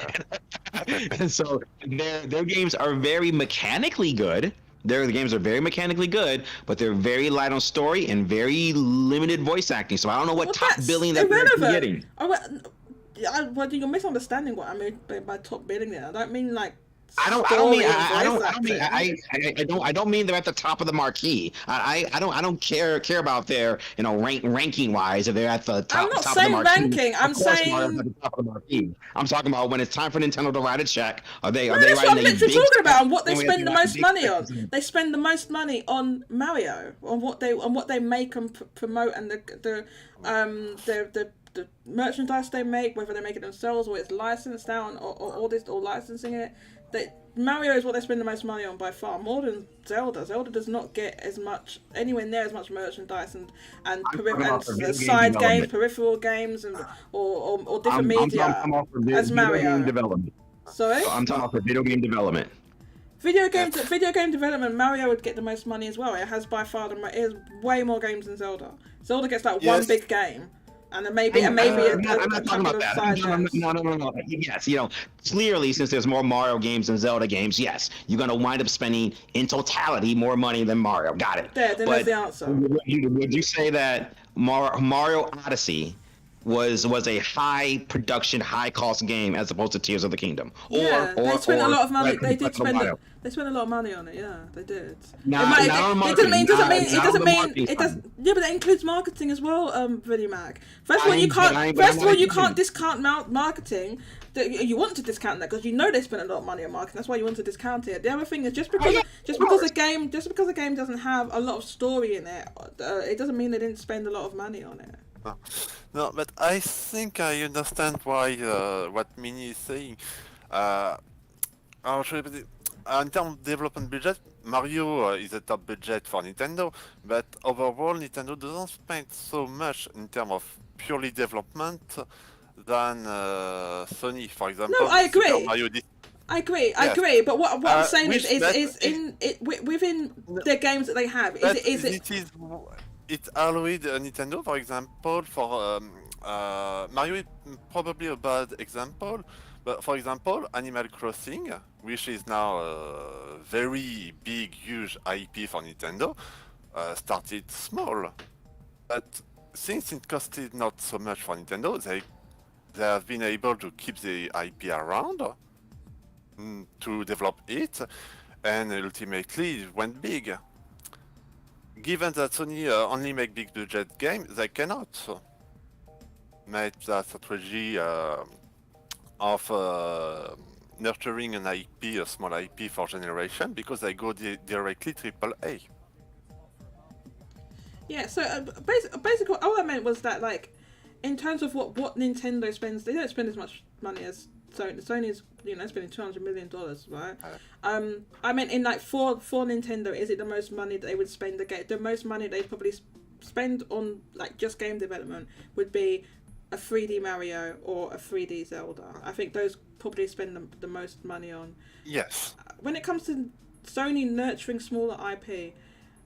So their games are very mechanically good. Their games are very mechanically good, but they're very light on story and very limited voice acting. So I don't know what top That's billing that they're getting. Well, you're misunderstanding what I mean by top billing there. I don't mean like. I don't mean they're at the top of the marquee. I don't care about their ranking wise if they're at the top. I'm not top saying of the marquee. ranking. I'm saying at the top of the marquee. I'm talking about when it's time for Nintendo to write a check. Are they that's what I'm writing literally talking about, and what they check? spend the most money on. They spend the most money on Mario, on what they make and promote, and the merchandise they make, whether they make it themselves or it's licensed out or licensing it. Mario is what they spend the most money on by far, more than Zelda. Zelda does not get anywhere near as much merchandise and side games, peripheral games, and or different media as Mario. Sorry? I'm talking about for video game development. Video game development, Mario would get the most money as well. It has by far it has way more games than Zelda. Zelda gets like one big game. And then maybe I'm not talking about of that. side No. Yes, clearly since there's more Mario games than Zelda games, yes, you're gonna wind up spending in totality more money than Mario. Got it. Then there's the answer. Would you say that Mario Odyssey was a high production, high cost game as opposed to Tears of the Kingdom? Yeah, they spent a lot of money. They did spend they spent a lot of money on it. Yeah, they did. Yeah, but that includes marketing as well. Video Mac. First of all, you can't discount marketing. You want to discount that because you know they spent a lot of money on marketing. That's why you want to discount it. The other thing is just because a game doesn't have a lot of story in it, it doesn't mean they didn't spend a lot of money on it. No, but I think I understand why what Mini is saying. In terms of development budget, Mario is a top budget for Nintendo, but overall Nintendo doesn't spend so much in terms of purely development than Sony, for example. No, I agree. Super Mario I agree. But what I'm saying is within the games that they have, it's allowed Nintendo, for example, Mario is probably a bad example, but for example, Animal Crossing, which is now a very big, huge IP for Nintendo, started small. But since it costed not so much for Nintendo, they have been able to keep the IP around to develop it, and ultimately it went big. Given that Sony only make big budget games, they cannot make that strategy of nurturing an IP, a small IP for generation, because they go directly AAA. Yeah, so basically all I meant was that, like, in terms of what Nintendo spends, they don't spend as much money as Sony. Sony's, spending $200 million, right? I meant in, like, for Nintendo, is it the most money they would spend the most money they probably spend on, like, just game development would be a 3D Mario or a 3D Zelda. I think those probably spend the most money on. Yes. When it comes to Sony nurturing smaller IP,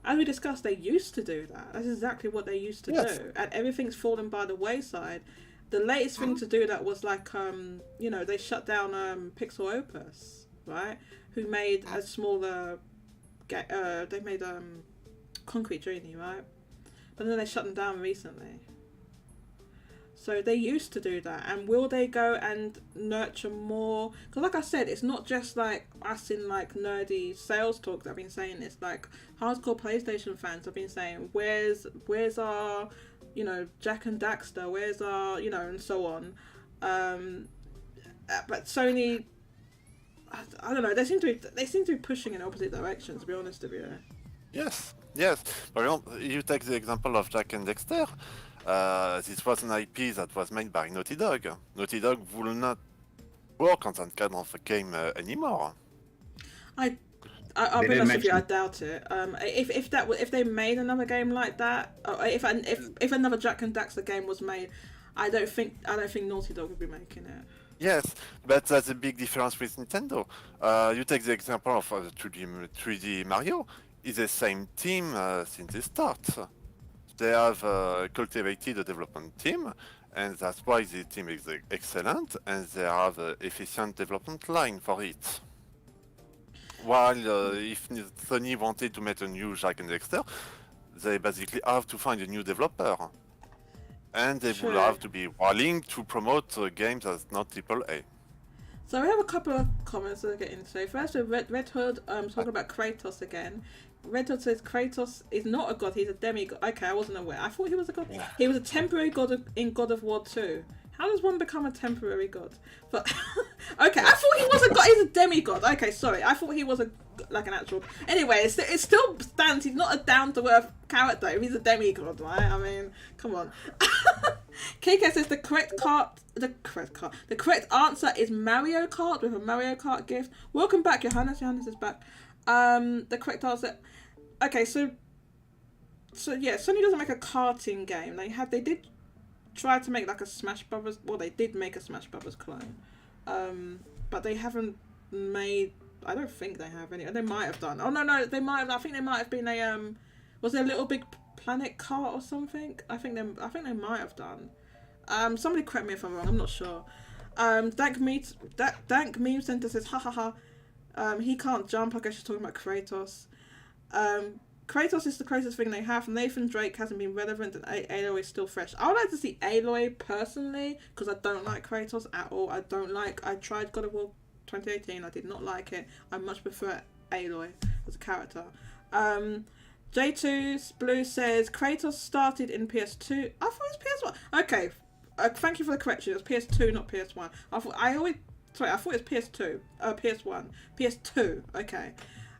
as we discussed, they used to do that. That's exactly what they used to do. And everything's fallen by the wayside. The latest thing to do that was, like, they shut down Pixel Opus, right? Who made a smaller... they made Concrete Genie, right? But then they shut them down recently. So they used to do that, and will they go and nurture more? Because, like I said, it's not just like us in, like, nerdy sales talk that I've been saying. It's like hardcore PlayStation fans have been saying, where's our, Jack and Daxter? Where's our, and so on. But Sony, I don't know. They seem to be pushing in opposite directions. To be honest with you. Yes. For example, you take the example of Jack and Dexter. This was an IP that was made by Naughty Dog. Naughty Dog will not work on that kind of a game anymore. I'll be honest with you, I doubt it. If they made another game like that, or if another Jack and Daxter game was made, I don't think Naughty Dog would be making it. Yes, but that's a big difference with Nintendo. You take the example of 3D Mario. It's the same team since the start. They have cultivated a development team, and that's why the team is excellent, and they have an efficient development line for it. While if Sony wanted to make a new Jack and Dexter, they basically have to find a new developer. And they will have to be willing to promote games as not AAA. So we have a couple of comments to get into. First, with Red Hood talking about Kratos again. Red Hood says Kratos is not a god, he's a demigod. Okay, I wasn't aware. I thought he was a god. Yeah. He was a temporary god in God of War 2. How does one become a temporary god? But okay, I thought he was a god. He's a demigod. Okay, sorry. I thought he was an actual. Anyway, it still stands. He's not a down to earth character. If he's a demigod, right? I mean, come on. KK says the correct answer is Mario Kart with a Mario Kart gift. Welcome back, Johannes. Johannes is back. The correct answer. Okay, so yeah, Sony doesn't make a karting game. They did try to make like a Smash Brothers. Well, they did make a Smash Brothers clone, but they haven't made. I don't think they have any. They might have done. Oh no, they might have. I think they might have been a. Was there a Little Big Planet kart or something? I think they might have done. Somebody correct me if I'm wrong. I'm not sure. Dank Meme Center says ha ha ha. He can't jump. I guess she's talking about Kratos. Kratos is the closest thing they have. Nathan Drake hasn't been relevant, and Aloy is still fresh. I would like to see Aloy personally, because I don't like Kratos at all. I tried God of War 2018. I did not like it. I much prefer Aloy as a character. J2's Blue says Kratos started in PS2. I thought it was PS1. Okay, thank you for the correction. It was PS2, not PS1. I thought it was PS2. PS1. PS2. Okay.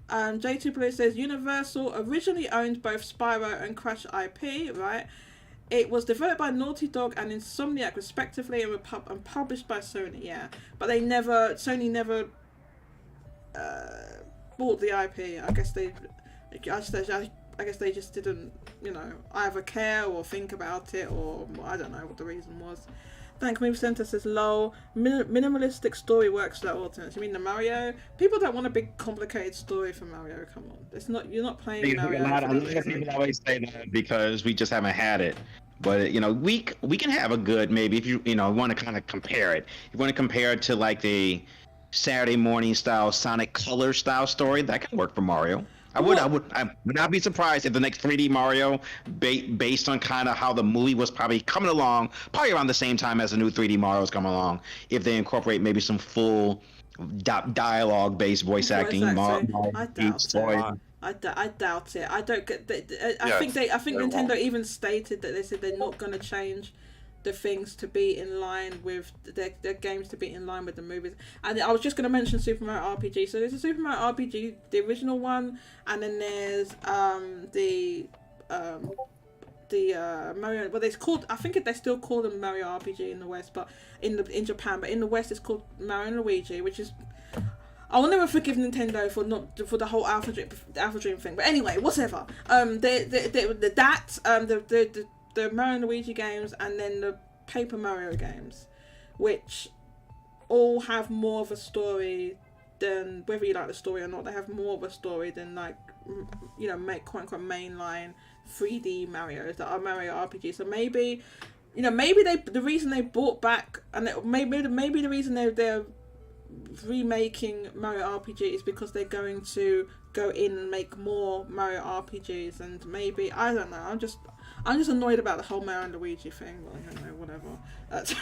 J2 Blue says Universal originally owned both Spyro and Crash IP, right? It was developed by Naughty Dog and Insomniac respectively, and published by Sony. Yeah, but Sony never bought the IP. I guess they just didn't, either care or think about it, or I don't know what the reason was. Thank Move Center says lol. Minimalistic story works like alternates. You mean the Mario? People don't want a big complicated story for Mario. Come on, you're not playing Mario. A lot of people always say that because we just haven't had it. But we can have a good, maybe if you want to kind of compare it. You want to compare it to like the Saturday morning style Sonic Color style story that can work for Mario. I would not be surprised if the next 3D Mario, based on kind of how the movie was probably coming along, probably around the same time as the new 3D Mario's coming along, if they incorporate maybe some full dialogue-based voice acting. I doubt it. I don't get. I think Nintendo even stated that they said they're not going to change the things to be in line with their games to be in line with the movies. And I was just going to mention Super Mario RPG. So there's a Super Mario RPG, the original one, and then there's the Mario. Well, it's called. I think they still call them Mario RPG in the West, but in Japan, but in the West it's called Mario and Luigi, which is. I will never forgive Nintendo for the whole Alpha Dream thing. But anyway, whatever. The Mario and Luigi games, and then the Paper Mario games, which all have more of a story than, whether you like the story or not, they have more of a story than like make quote unquote mainline 3D Mario's that are Mario RPG. So maybe the reason they brought back, and maybe the reason they're remaking Mario RPG is because they're going to go in and make more Mario RPGs, and maybe, I don't know, I'm just annoyed about the whole Mario and Luigi thing. Well, whatever. That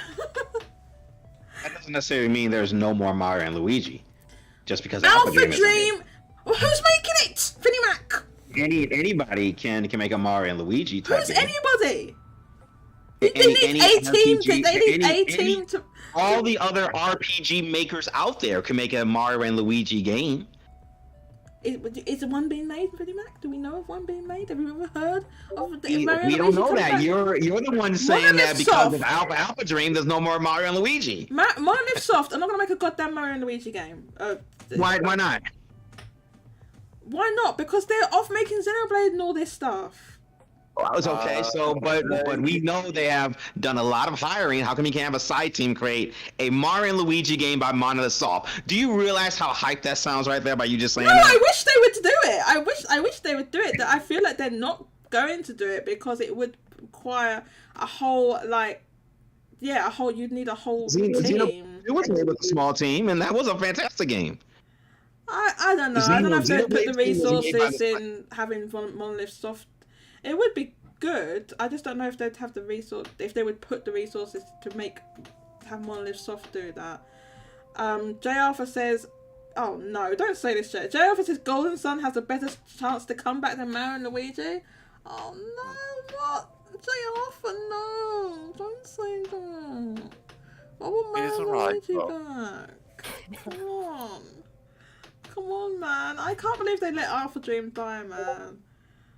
doesn't necessarily mean there's no more Mario and Luigi, just because Alpha Dream. Well, who's making it? Finimac. Anybody can make a Mario and Luigi type. Who's anybody? They need a team to. All the other RPG makers out there can make a Mario and Luigi game. Is one being made, Finimac? Do we know of one being made? Have you ever heard of the Mario? We don't know that. Back? You're the one saying that because of Alpha Dream, there's no more Mario and Luigi. Monolith Soft, I'm not gonna make a goddamn Mario and Luigi game. Why not? Why not? Because they're off making Xenoblade and all this stuff. Oh, that was okay. But we know they have done a lot of hiring. How come you can't have a side team create a Mario and Luigi game by Monolith Soft? Do you realize how hyped that sounds right there by you just saying that? I wish they would do it. I wish they would do it. I feel like they're not going to do it because it would require a whole you'd need a whole team. It was made with a small team, and that was a fantastic game. I don't know. I don't know if they'd put the resources in having Monolith Soft. It would be good. I just don't know if they'd have the resource, if they would put the resources to have Monolith Soft do that. J Alpha says, oh no, don't say this shit. J Alpha says Golden Sun has a better chance to come back than Mario and Luigi. Oh no, what? J Alpha, no, don't say that. What will Mario and Luigi back? Come on, man. I can't believe they let Alpha Dream die, man.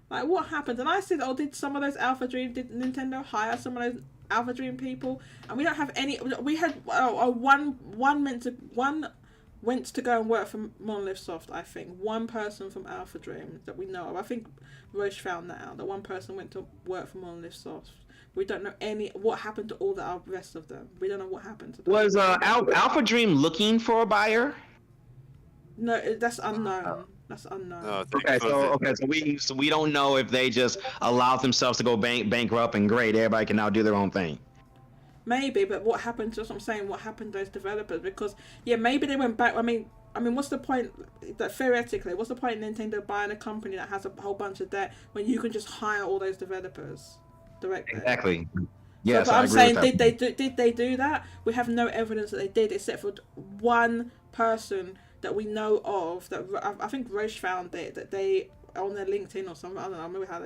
Like, what happened? And I said, did some of those did Nintendo hire some of those Alpha Dream people? And we don't have any. We had one went to go and work for Monolith Soft. I think one person from Alpha Dream that we know of. I think Roche found that out. That one person went to work for Monolith Soft. We don't know what happened to all the rest of them. We don't know what happened to them. Was Alpha Dream looking for a buyer? No, that's unknown. That's unknown. No, so we don't know if they just allowed themselves to go bankrupt and great, everybody can now do their own thing. Maybe, but what happened? That's what I'm saying. What happened to those developers? Because maybe they went back. I mean, what's the point? That theoretically, what's the point in Nintendo buying a company that has a whole bunch of debt when you can just hire all those developers directly? Exactly. Yes, so, but I'm saying, did they do that? We have no evidence that they did, except for one person that we know of, that I think Roche found it, that they on their LinkedIn or something. I don't know. I remember how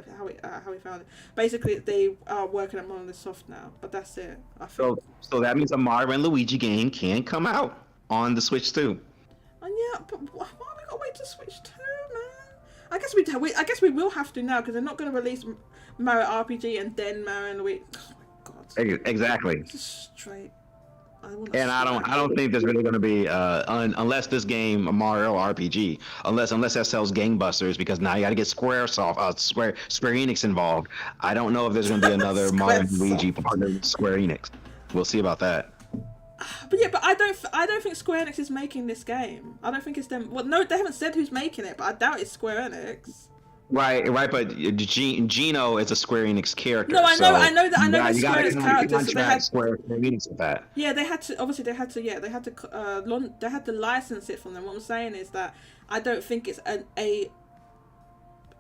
he found it. Basically, they are working at Monolith Soft now, but that's it. So that means a Mario and Luigi game can come out on the Switch too. And yeah, but why are we gotta wait to Switch 2, man? I guess we will have to now because they're not going to release Mario RPG and then Mario and Luigi. Oh my god. Exactly. Just straight. I don't think there's really going to be unless this game Mario RPG unless that sells gangbusters, because now you got to get Square Enix involved. I don't know if there's going to be another Mario and Luigi partner with Square Enix. We'll see about that. But I don't think Square Enix is making this game. I don't think it's them. Well, no, they haven't said who's making it, but I doubt it's Square Enix. Right, but Gino is a Square Enix character. No, I so know that you Square Enix characters. So they had Square Enix with that. Yeah, they had to. Obviously, they had to. Yeah, they had to license it from them. What I'm saying is that I don't think it's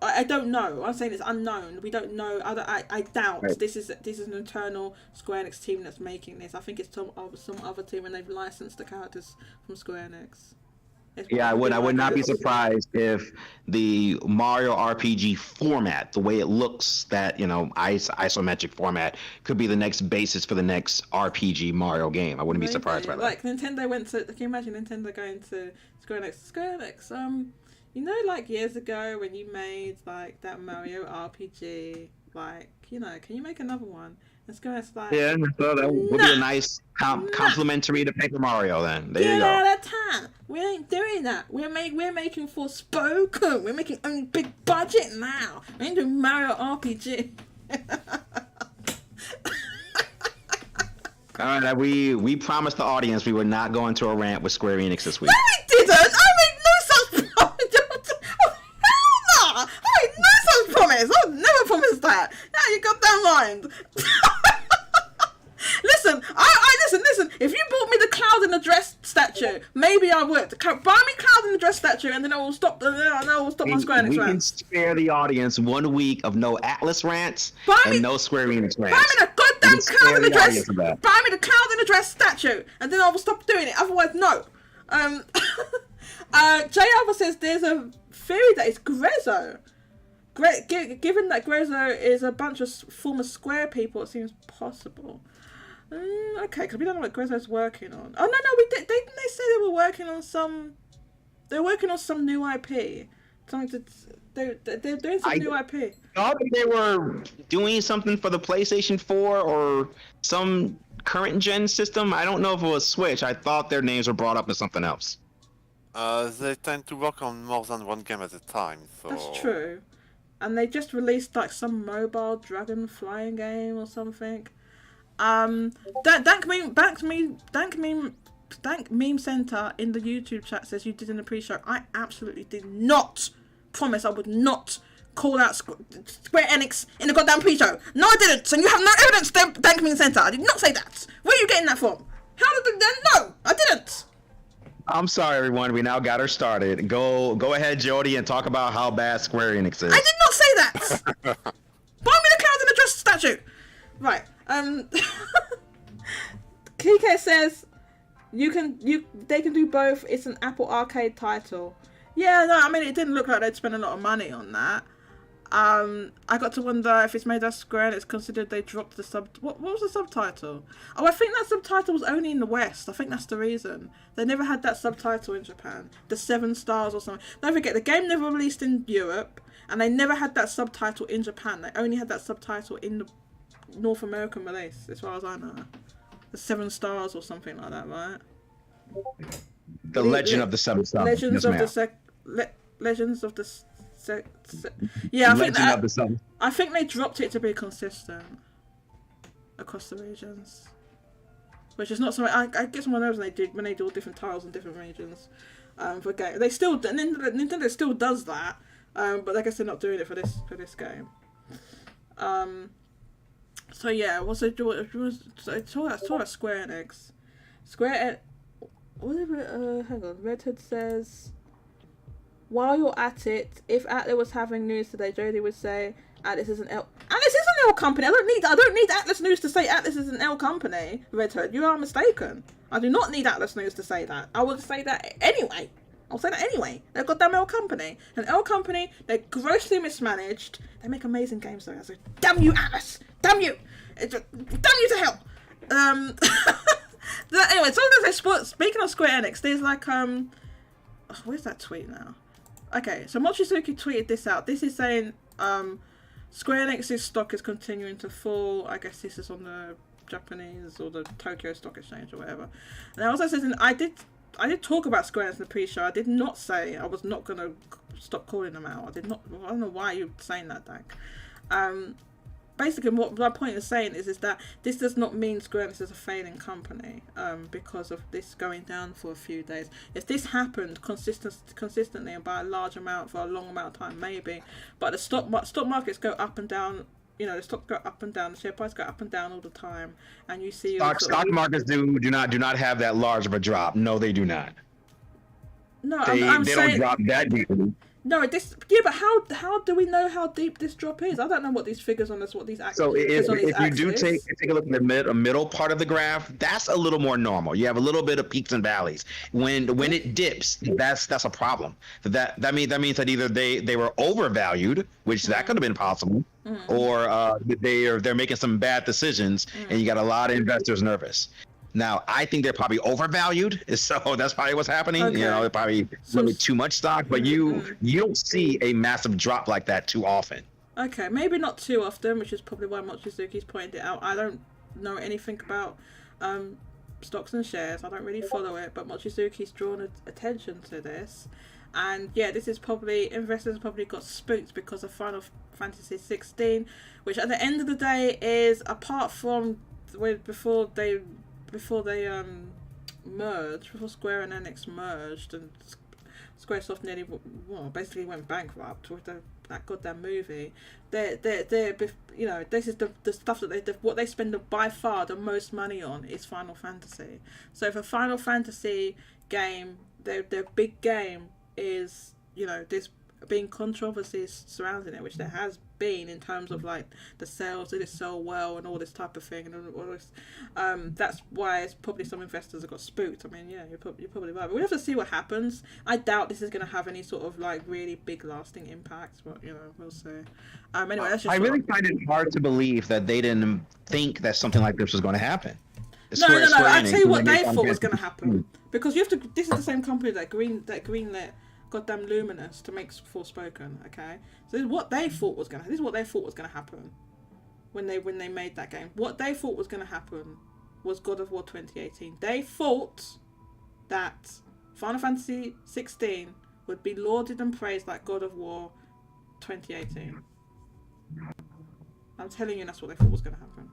I don't know. I'm saying it's unknown. We don't know. I doubt Right. this is an internal Square Enix team that's making this. I think it's some other team, and they've licensed the characters from Square Enix. Yeah, I would not be surprised if the Mario RPG format, the way it looks, that isometric format, could be the next basis for the next RPG Mario game. I wouldn't be surprised by that. Like Nintendo went to. Can you imagine Nintendo going to Square Enix? Square Enix. Like years ago when you made like that Mario RPG, like can you make another one? And Square Enix like. Yeah, so that would be a nice complimentary to Paper Mario. Then there you go. Out of time. We ain't doing that. We're making Forspoken. We're making only big budget now. We ain't doing Mario RPG. All right, we promised the audience we would not go into a rant with Square Enix this week. No, we didn't. I made no such promise. Oh, hell no. I made no such promise. I would never promise that. Now you got that mind. Listen, listen. If you bought me the Cloud in the Dress statue, maybe I would. Buy me Cloud in the Dress statue, and then I will stop. My Square Enix We can rants. spare the audience 1 week of no Atlas rants and no Square Enix rants. Buy me the goddamn Cloud in the Dress. of that. Buy me the Cloud in the Dress statue, and then I will stop doing it. Otherwise, no. Jay Alva says there's a theory that it's Grezzo. Given that Grezzo is a bunch of former Square people, it seems possible. Okay, because we don't know what Grezzo's working on. Oh no, we did. They say they were working on some. They're working on some new IP. Something they're doing some new IP. I thought they were doing something for the PlayStation 4 or some current gen system. I don't know if it was Switch. I thought their names were brought up as something else. They tend to work on more than one game at a time. So That's true. And they just released like some mobile dragon flying game or something. Dank Meme Center in the YouTube chat says you did in the pre-show. I absolutely did not promise I would not call out Square Enix in the goddamn pre-show. No, I didn't. And you have no evidence, Dank Meme Center. I did not say that. Where are you getting that from? How did they? No, I didn't. I'm sorry, everyone. We now got her started. Go ahead, Jody, and talk about how bad Square Enix is. I did not say that. Buy me the Clouds in the Dress statue. Right. Kike says they can do both. It's an Apple Arcade title. Yeah, no, I mean it didn't look like they'd spend a lot of money on that. I got to wonder if it's made by Square and it's considered they dropped the what was the subtitle? Oh, I think that subtitle was only in the West. I think that's the reason. They never had that subtitle in Japan. The 7 stars or something. Don't forget, the game never released in Europe, and they never had that subtitle in Japan. They only had that subtitle in the North American release, as far as I know. The 7 stars or something like that, right? The Legend of the 7 Stars. Legends of the Legends of the yeah, I think they dropped it to be consistent across the regions, which is not something I get someone knows when they do different titles in different regions. For game, Nintendo still does that, but I guess they're not doing it for this game. So yeah, I saw Square Enix. Hang on, Red Hood says, while you're at it, if Atlas was having news today, Jodie would say Atlas is an L company. I don't need Atlas News to say Atlas is an L company. Red Hood, you are mistaken. I do not need Atlas News to say that. I would say that anyway. I'll say that anyway. They're a goddamn L company. An L company, they're grossly mismanaged. They make amazing games though. So damn you, Atlas! Damn you! Damn you to hell! Anyway, so speaking of Square Enix, there's like where's that tweet now? Okay, so Mochizuki tweeted this out. This is saying Square Enix's stock is continuing to fall. I guess this is on the Japanese or the Tokyo Stock Exchange or whatever. And also says, I did talk about Square Enix in the pre-show. I did not say I was not going to stop calling them out. I don't know why you're saying that, Dank. basically what my point is saying is that this does not mean Square Enix is a failing company because of this going down for a few days. If this happened consistently and by a large amount for a long amount of time, maybe, but the stock markets go up and down. You know, the stocks go up and down, the share price go up and down all the time, and you see stock markets do not have that large of a drop. No, they do not. No, they I'm don't saying, drop that deeply. No, but how do we know how deep this drop is? I don't know what these figures on this, what these axes. So if you do take a look at the middle part of the graph, that's a little more normal. You have a little bit of peaks and valleys. When it dips, that's a problem. That means that either they were overvalued, which that could have been possible, or they're making some bad decisions, and you got a lot of investors nervous. Now, I think they're probably overvalued, so that's probably what's happening. Okay. You know, they're probably a little bit too much stock, but you don't see a massive drop like that too often. Okay, maybe not too often, which is probably why Mochizuki's pointed it out. I don't know anything about stocks and shares. I don't really follow it, but Mochizuki's drawn attention to this. And yeah, this is probably, investors probably got spooked because of Final Fantasy 16, which at the end of the day is, apart from before Square and Enix merged and Squaresoft nearly basically went bankrupt with that goddamn movie. They're you know, this is the stuff that what they spend by far the most money on is Final Fantasy. So for Final Fantasy game, their big game is, you know, there's been controversies surrounding it, which there has been in terms of like the sales, did it sell well and all this type of thing, and all this. That's why it's probably some investors have got spooked. I mean, yeah, you're probably right, but we have to see what happens. I doubt this is going to have any sort of like really big lasting impacts, but you know, we'll see. Anyway, that's just I really find it hard to believe that they didn't think that something like this was going to happen. No. I'll tell you what they thought was going to happen, because you have to. This is the same company that greenlit goddamn Luminous to make Forspoken. Okay, so this is what they thought was gonna happen when they made that game. What they thought was gonna happen was God of War 2018. They thought that Final Fantasy 16 would be lauded and praised like God of War 2018. I'm telling you, that's what they thought was gonna happen.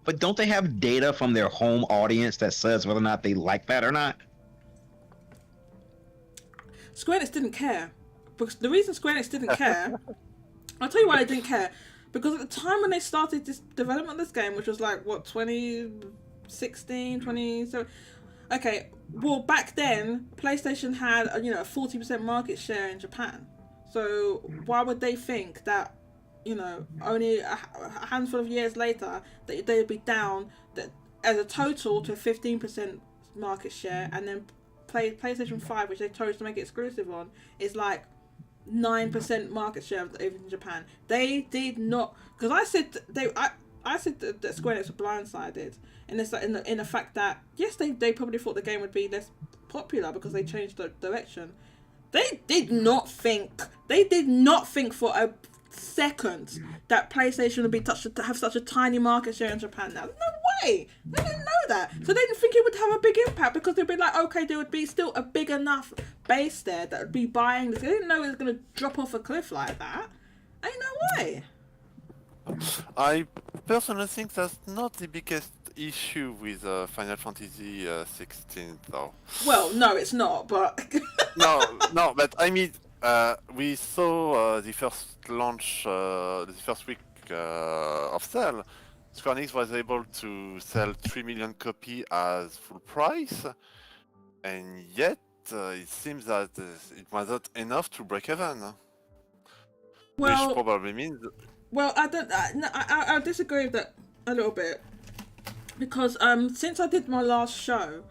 But don't they have data from their home audience that says whether or not they like that or not? Square Enix didn't care. Because the reason Square Enix didn't care, I'll tell you why they didn't care. Because at the time when they started this development of this game, which was like, what, 2016, 2017? Okay, well, back then, PlayStation had, a 40% market share in Japan. So why would they think that, only a handful of years later, that they'd be down as a total to 15% market share, and then PlayStation 5, which they chose to make it exclusive on, is like 9% market share in Japan. They did not, because I said that Square Enix were blindsided, and it's like in the fact that yes, they probably thought the game would be less popular because they changed the direction. They did not think for a second that PlayStation would be to have such a tiny market share in Japan now. No way! They didn't know that. So they didn't think it would have a big impact because they'd be like, okay, there would be still a big enough base there that would be buying this. They didn't know it was going to drop off a cliff like that. Ain't no way. I personally think that's not the biggest issue with Final Fantasy 16, though. Well, no, it's not, but... no, but I mean, we saw the first launch, the first week of sale. Square Enix was able to sell 3 million copies as full price, and yet it seems that it was not enough to break even. Well, which probably means... Well, I disagree with that a little bit, because since I did my last show,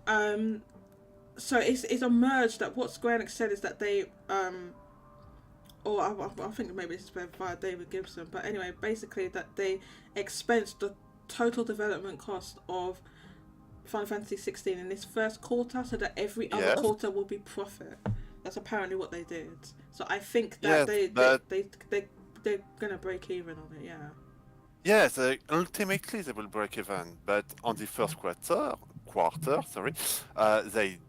so it's emerged that what Square Enix said is that they or I think maybe this is via David Gibson, but anyway, basically that they expensed the total development cost of Final Fantasy 16 in this first quarter, so that every other quarter will be profit. That's apparently what they did. So I think that they're gonna break even on it. Yeah. Yes, ultimately they will break even, but on the first quarter, they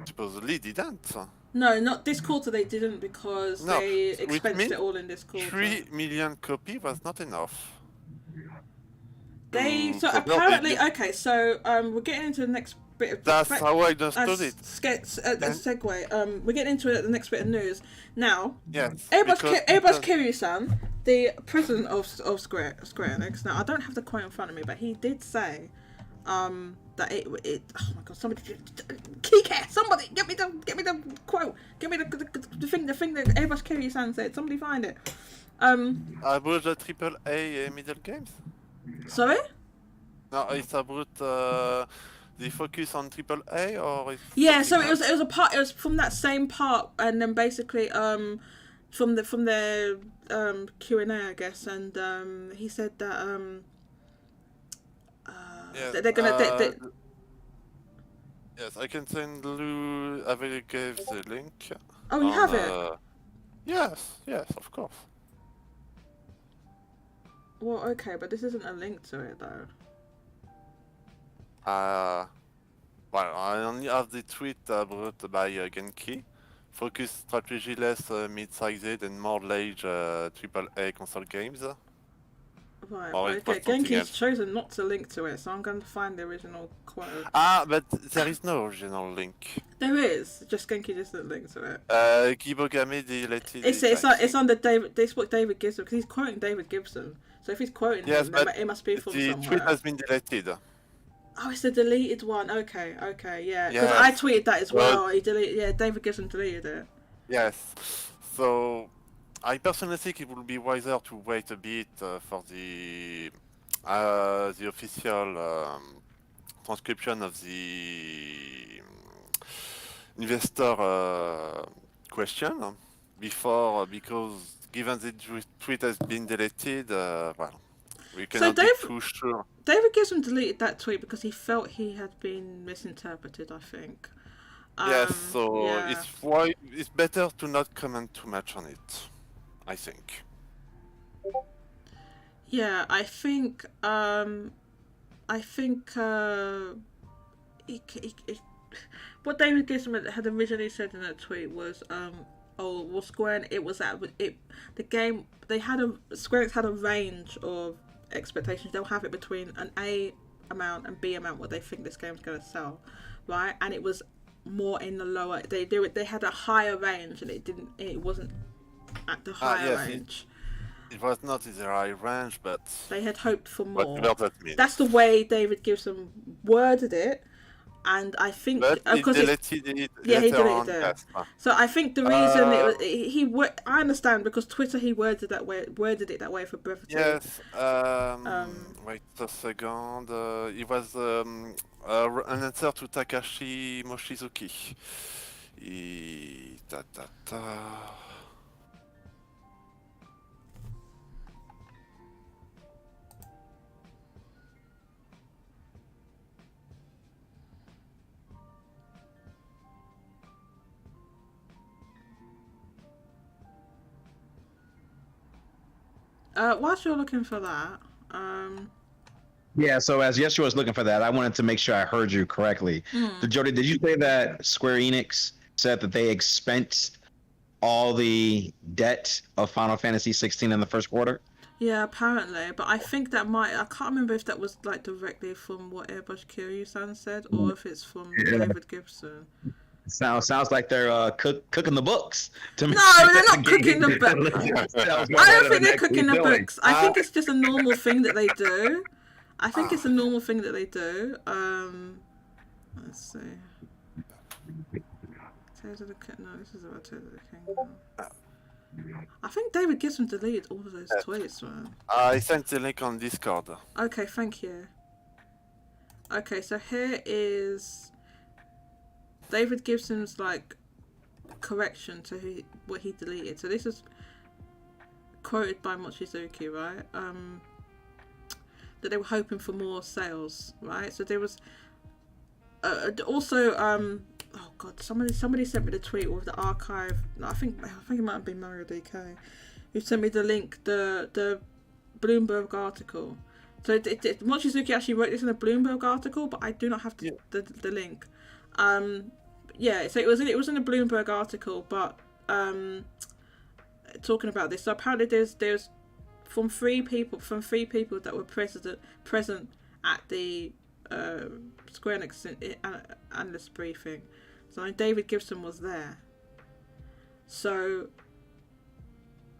Supposedly didn't. No, not this quarter. They didn't because No, they which expensed means it all in this quarter. 3 million copy was not enough. They to so cover apparently the- okay. So we're getting into the next bit of That's how I understood it. a segue. We're getting into the next bit of news now. Yes. Airbus Kiryu-san, the president of Square Enix. Now I don't have the quote in front of me, but he did say that it oh my god, somebody Kike, somebody get me the quote, get me the thing that Airbus Kiryu-san said. Somebody find it. About the AAA middle games? Sorry. No, it's about the focus on AAA or it's Yeah, so something it was a part. It was from that same part, and then basically from the Q&A, I guess, and he said that Yeah, that they're gonna yes, I can send you. I will give the link. oh, you have it. Yes, of course. Well, okay, but this isn't a link to it though. Well, I only have the tweet brought by Genki. Focus strategy less mid-sized and more large AAA console games. Right. Or it was Okay. something Genki's else. chosen not to link to it, so I'm going to find the original quote. But there is no original link. There is, just Genki just didn't link to it. Kibogami deleted It's on the David Gibson, because he's quoting David Gibson. So if he's quoting Yes, him, but then it must be from the somewhere. tweet has been deleted. Oh, it's the deleted one. Okay, yeah. Because I Yes. tweeted that as well. Well- He deleted. Yeah, David Gibson deleted it. Yes. So I personally think it would be wiser to wait a bit for the official transcription of the investor question before, because given the tweet has been deleted, well, we cannot be too sure. David Gibson deleted that tweet because he felt he had been misinterpreted, I think. Yes, so yeah. it's better to not comment too much on it, I think. Yeah, I think what David Gibson had originally said in that tweet was, Square the game they had Square Enix had a range of expectations. They'll have it between an A amount and B amount what they think this game's going to sell, right? And it was more in the lower. They had a higher range, and it wasn't at the higher yes, range. It was not in the high range, but They had hoped for more. whatever that means. That's the way David Gibson worded it, and I think But he because deleted it yeah, he later on. deleted it. Yes. So I think the reason it was I understand because Twitter he worded it that way for brevity. Yes. Wait a second. It was an answer to Takashi Mochizuki. Whilst you're looking for that, Yeah, so as Yeshua was looking for that, I wanted to make sure I heard you correctly. Jody, did you say that Square Enix said that they expensed all the debt of Final Fantasy 16 in the first quarter? yeah, apparently, but I think I can't remember if that was like directly from what Airbus Kiryu-san said or if it's from David Gibson. Sounds like they're cooking the books. To make No, sure they're that not the cooking the game books. sells more I better don't think than they're actually cooking the selling. books. I think it's just a normal thing that they do. I think it's a normal thing that they do. Let's see. Tears of the Kingdom. No, this is about Tears of the Kingdom. I think David Gibson deleted all of those tweets, man. I sent the link on Discord. Okay, thank you. Okay, so here is David Gibson's correction to what he deleted. So this is quoted by Mochizuki, right? That they were hoping for more sales, right? So there was also oh god, somebody sent me the tweet with the archive. No, I think it might have been Mario DK who sent me the link, the Bloomberg article. So Mochizuki actually wrote this in a Bloomberg article, but I do not have the link. yeah, so it was in a Bloomberg article, but talking about this. So apparently there's from three people that were present at the Square Enix analyst briefing. So David Gibson was there. So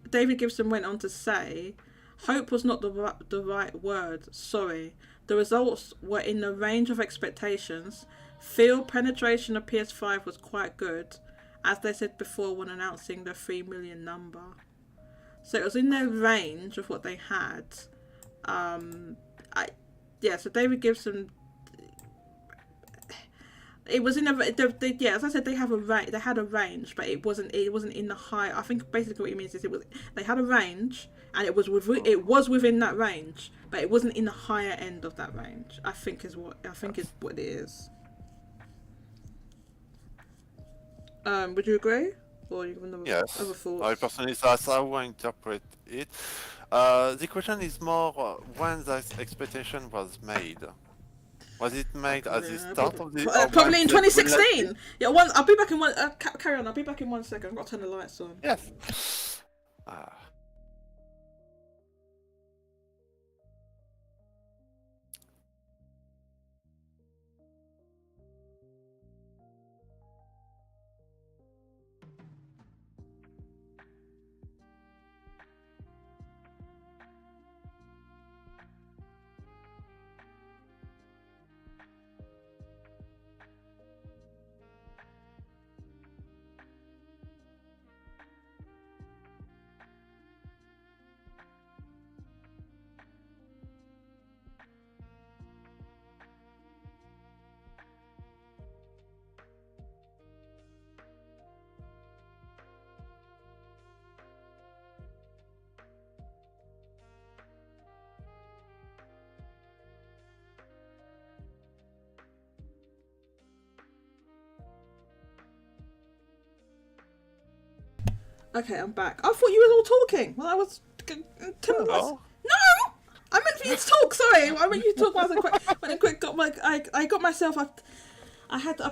David Gibson went on to say, "Hope was not the right word. Sorry. The results were in the range of expectations. Field penetration of PS5 was quite good, as they said before when announcing the 3 million number." So it was in their range of what they had. So David Gibson. It was in a as I said, they had a range, but it wasn't in the high. I think basically what it means is they had a range, and it was within that range, but it wasn't in the higher end of that range. I think is what it is. Would you agree, or you have other thoughts? I personally, that's how I interpret it. The question is more when that expectation was made. Was it made at the start of the? Probably in 2016. Yeah, I'll be back in one. Carry on. I'll be back in 1 second. I've got to turn the lights on. Yes. Okay, I'm back. I thought you were all talking. Well, I was. No, I meant for you to talk. Sorry, I meant you to talk. I got myself. I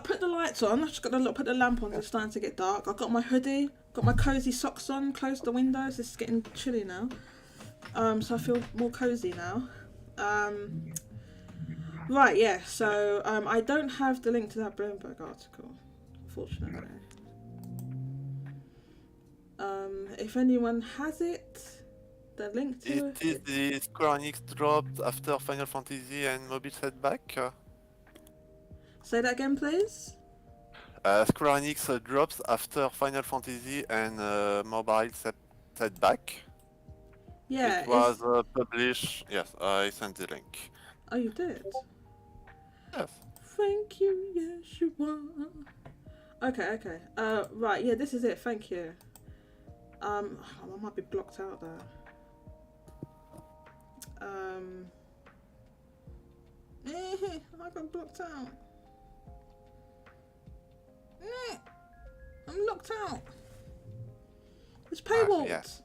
put the lights on. I just got to put the lamp on. It's starting to get dark. I got my hoodie. Got my cozy socks on. Closed the windows. It's getting chilly now. So I feel more cozy now. Right, yeah. So I don't have the link to that Bloomberg article, unfortunately. If anyone has it, the link to it. Is the Square Enix dropped after Final Fantasy and mobile setback? Say that again, please. Square Enix drops after Final Fantasy and mobile setback. Yeah. It was published. Yes, I sent the link. Oh, you did? Yes. Thank you, Yeshua. Okay. Right, yeah, this is it. Thank you. I might be blocked out there. I got blocked out. I'm locked out. It's paywalled. Yes.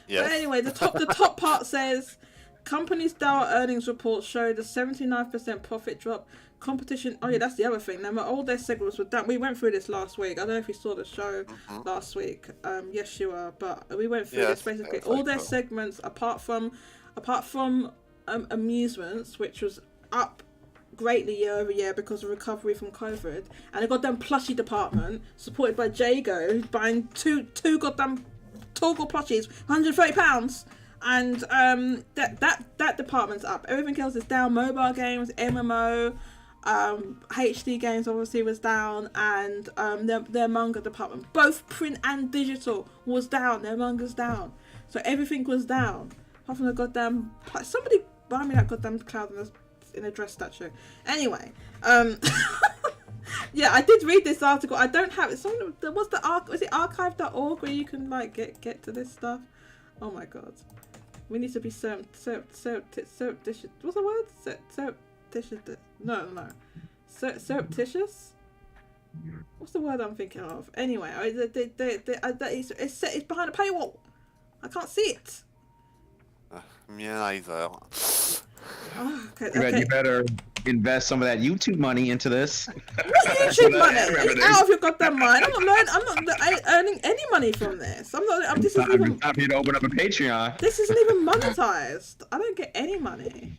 But anyway, the top part says company's Dow earnings report showed a 79% profit drop. Competition. Oh yeah, that's the other thing. Now, all their segments were down. We went through this last week. I don't know if you saw the show last week. Yes, you are. But we went through this basically. All their segments, apart from amusements, which was up greatly year over year because of recovery from COVID, and a goddamn plushie department supported by Jago, buying two goddamn Toggle plushies, £130. And that department's up. Everything else is down. Mobile games, MMO, HD games obviously was down, and their manga department, both print and digital, was down. Their manga's down, so everything was down. Apart from the goddamn somebody buy me that goddamn cloud in a dress statue. Anyway, yeah, I did read this article. I don't have it. Was it archive.org where you can like get to this stuff? Oh my god. We need to be surreptitious. What's the word? Surreptitious. No. Surreptitious? What's the word I'm thinking of? Anyway, it's behind a paywall. I can't see it. Me neither. Oh, okay. You better invest some of that YouTube money into this. What YouTube money? It's out of your goddamn mind. I'm not earning any money from this. This isn't even. Time for you to open up a Patreon. This isn't even monetized. I don't get any money.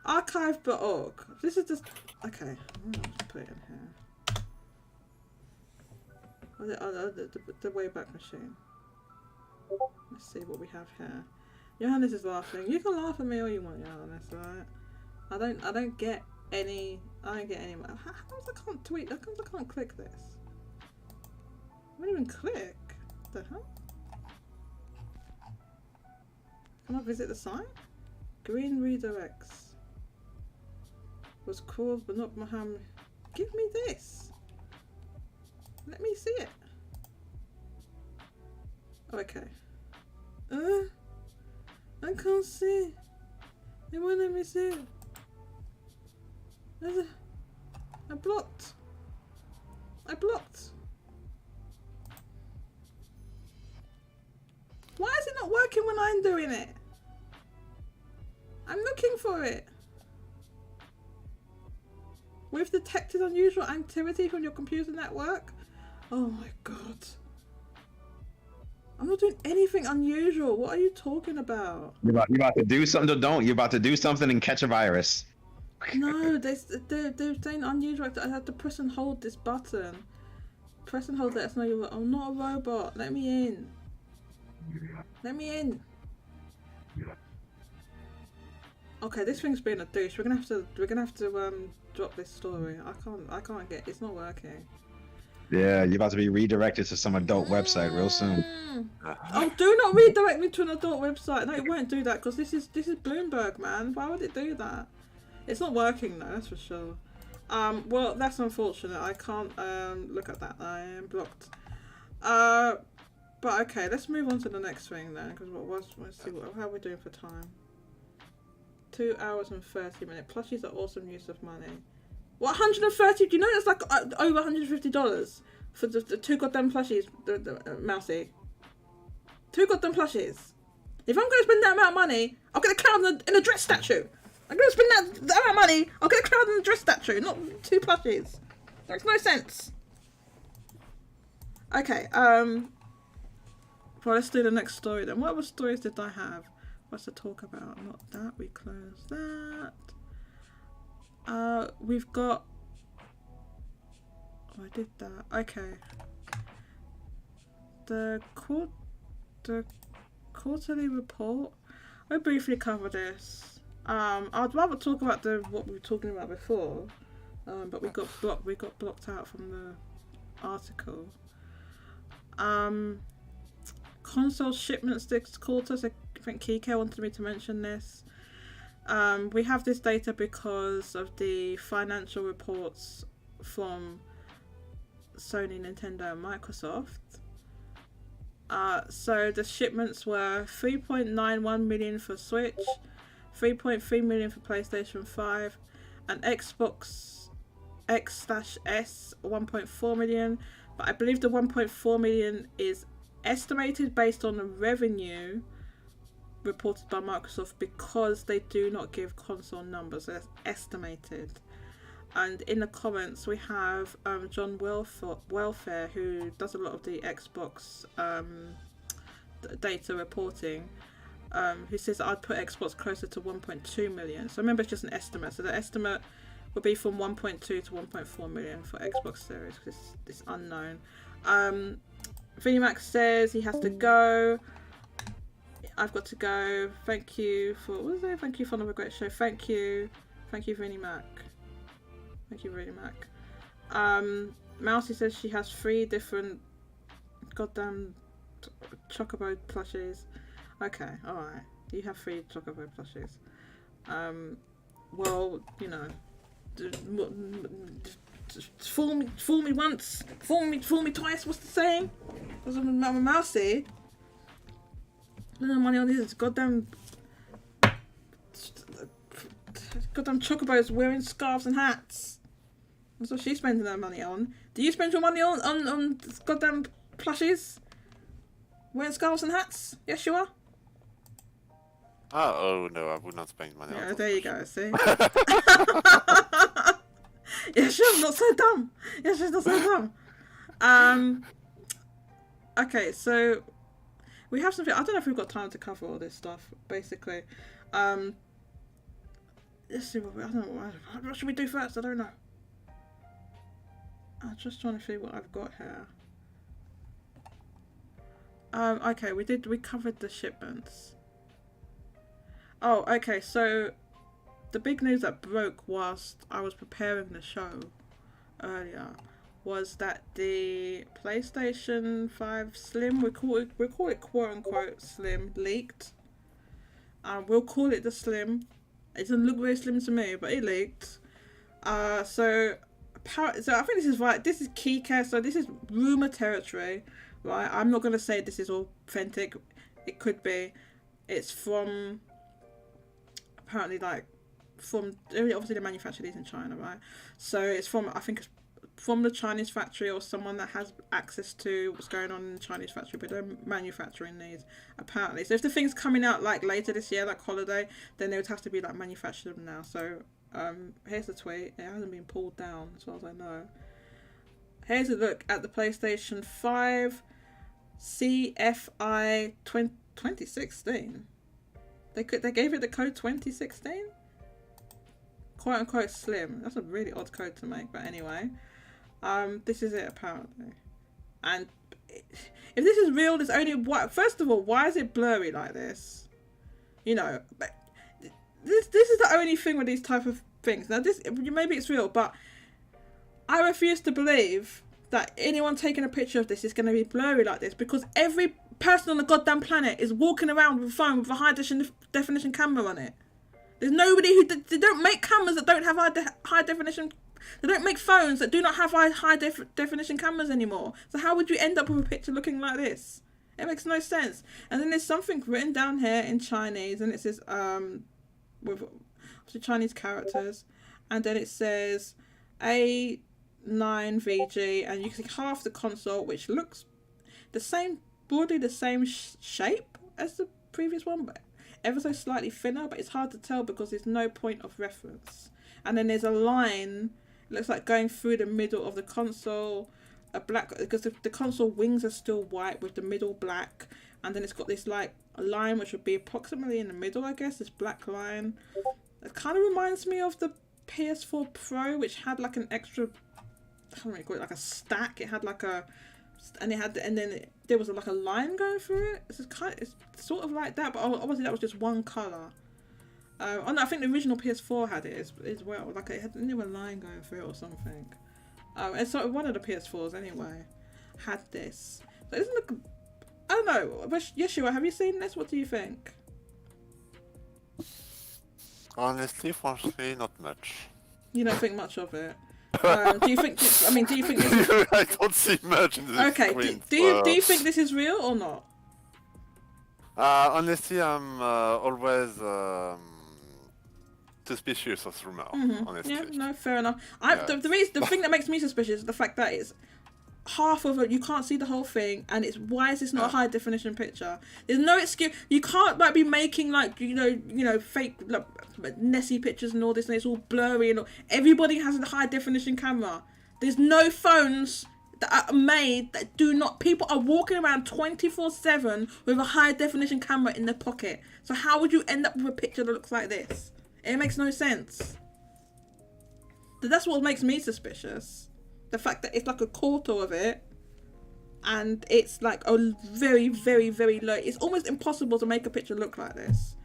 Archive.org. This is just okay. I'm gonna just put it in here. The Wayback Machine. Let's see what we have here. Johannes is laughing. You can laugh at me all you want, Johannes, right? I don't get any money. How comes I can't tweet? How comes I can't click this? I don't even click. What the hell? Can I visit the site? Green redirects. Was caused but not Mohammed. Give me this. Let me see it. Okay. I can't see. They won't let me see it. I blocked. Why is it not working when I'm doing it? I'm looking for it. We've detected unusual activity from your computer network. Oh my god. I'm not doing anything unusual. What are you talking about? You're about to do something or don't. You're about to do something and catch a virus. No, they're saying unusual. I have to press and hold this button. Press and hold that. I'm not a robot. Let me in. Let me in. Okay, this thing's being a douche. We're gonna have to drop this story. I can't get. It's not working. Yeah, you're about to be redirected to some adult website real soon. Oh, do not redirect me to an adult website. No, it won't do that because this is Bloomberg, man. Why would it do that? It's not working though, that's for sure. Well, that's unfortunate. I can't look at that. I am blocked. But okay, let's move on to the next thing then, because let's see how we're doing for time. 2 hours and 30 minutes. Plushies are awesome use of money. What, 130? Do you know that's like over $150 for the two goddamn plushies, Mousy? 2 goddamn plushies. If I'm gonna spend that amount of money, I'll get a cloud in a dress statue. I'm gonna spend that amount of money, I'll get a cloud in a dress statue, not 2 plushies. Makes no sense. Okay, well, let's do the next story then. What other stories did I have? What's to talk about? Not that, we close that. We've got... Oh, I did that. Okay. The quarterly report. I'll briefly cover this. I'd rather talk about what we were talking about before, but we got blocked out from the article. Console shipments this quarter. So I think Kike wanted me to mention this. We have this data because of the financial reports from Sony, Nintendo, and Microsoft. So the shipments were 3.91 million for Switch, 3.3 million for PlayStation 5, and Xbox X/S 1.4 million. But I believe the 1.4 million is estimated based on the revenue reported by Microsoft because they do not give console numbers, so that's estimated. And in the comments we have John Welfare, who does a lot of the Xbox data reporting, who says I'd put Xbox closer to 1.2 million. So remember, it's just an estimate, so the estimate would be from 1.2 to 1.4 million for Xbox Series because it's unknown. VMAX says he has to go. I've got to go. Thank you for Thank you for another great show. Thank you, Vinnie Mac. Thank you, Vinnie Mac. Mousy says she has 3 different goddamn Chocobo plushies. Okay, all right. You have 3 Chocobo plushies. Well, you know, fool me once, fool me twice. What's the saying? Because I'm a Mousy. No money on these goddamn chocobos wearing scarves and hats. That's what she's spending her money on. Do you spend your money on goddamn plushies? Wearing scarves and hats? Yes, you are. Oh no, I would not spend money on Yeah, those there you plushies. go. See. Yashiwa's not so dumb. Yashiwa's not so dumb. Okay, so we have something. I don't know if we've got time to cover all this stuff. Basically, let's see I don't know. What should we do first? I don't know. I'm just trying to see what I've got here. Okay, we covered the shipments. Oh, okay, so the big news that broke whilst I was preparing the show earlier was that the PlayStation 5 Slim, we call it quote unquote Slim, leaked. We'll call it the Slim. It doesn't look very slim to me, but it leaked. So I think this is right. This is Keycare, so this is rumor territory, right? I'm not gonna say this is authentic. It could be. It's from apparently obviously they manufacture these in China, right? So it's from, I think it's from the Chinese factory or someone that has access to what's going on in the Chinese factory, but they're manufacturing these apparently. So if the thing's coming out like later this year, like holiday, then they would have to be like manufactured now. So here's the tweet. It hasn't been pulled down as far as I know. Here's a look at the PlayStation 5 CFI 2016. They gave it the code 2016? Quote unquote Slim. That's a really odd code to make, but anyway. This is it apparently. And if this is real, there's only first of all, why is it blurry like this? You know, this is the only thing with these type of things. Now maybe it's real, but I refuse to believe that anyone taking a picture of this is going to be blurry like this, because every person on the goddamn planet is walking around with a phone with a high definition camera on it. There's nobody they don't make cameras that don't have high definition. They don't make phones that do not have high definition cameras anymore. So how would you end up with a picture looking like this? It makes no sense. And then there's something written down here in Chinese, and it says with Chinese characters, and then it says A9VG, and you can see half the console, which looks the same, broadly the same shape as the previous one, but ever so slightly thinner, but it's hard to tell because there's no point of reference. And then there's a line, it looks like going through the middle of the console, a black, because the console wings are still white with the middle black, and then it's got this like a line which would be approximately in the middle, I guess, this black line. It kind of reminds me of the PS4 Pro, which had like an extra, I don't really call it, like a stack. It had like a, and then there was like a line going through it. It's sort of like that, but obviously that was just one color. Oh no, I think the original PS4 had it as well. Like it had a line going through it or something. And so one of the PS4s anyway had this. So it doesn't look. I don't know. Yeshua, have you seen this? What do you think? Honestly, frankly, not much. You don't think much of it. Do you think? Do you think? This is... I don't see much in this. Okay. Do you think this is real or not? Honestly, I'm always suspicious of rumor. Honestly. Yeah. No. Fair enough. The thing that makes me suspicious is the fact that it's half of it. You can't see the whole thing, and it's why is this not a high definition picture? There's no excuse. You can't like be making like you know fake like, Nessie pictures and all this, and it's all blurry and all. Everybody has a high definition camera. There's no phones that are made that do not. People are walking around 24/7 with a high definition camera in their pocket. So how would you end up with a picture that looks like this? It makes no sense. That's what makes me suspicious. The fact that it's like a quarter of it, and it's like a very, very, very low. It's almost impossible to make a picture look like this.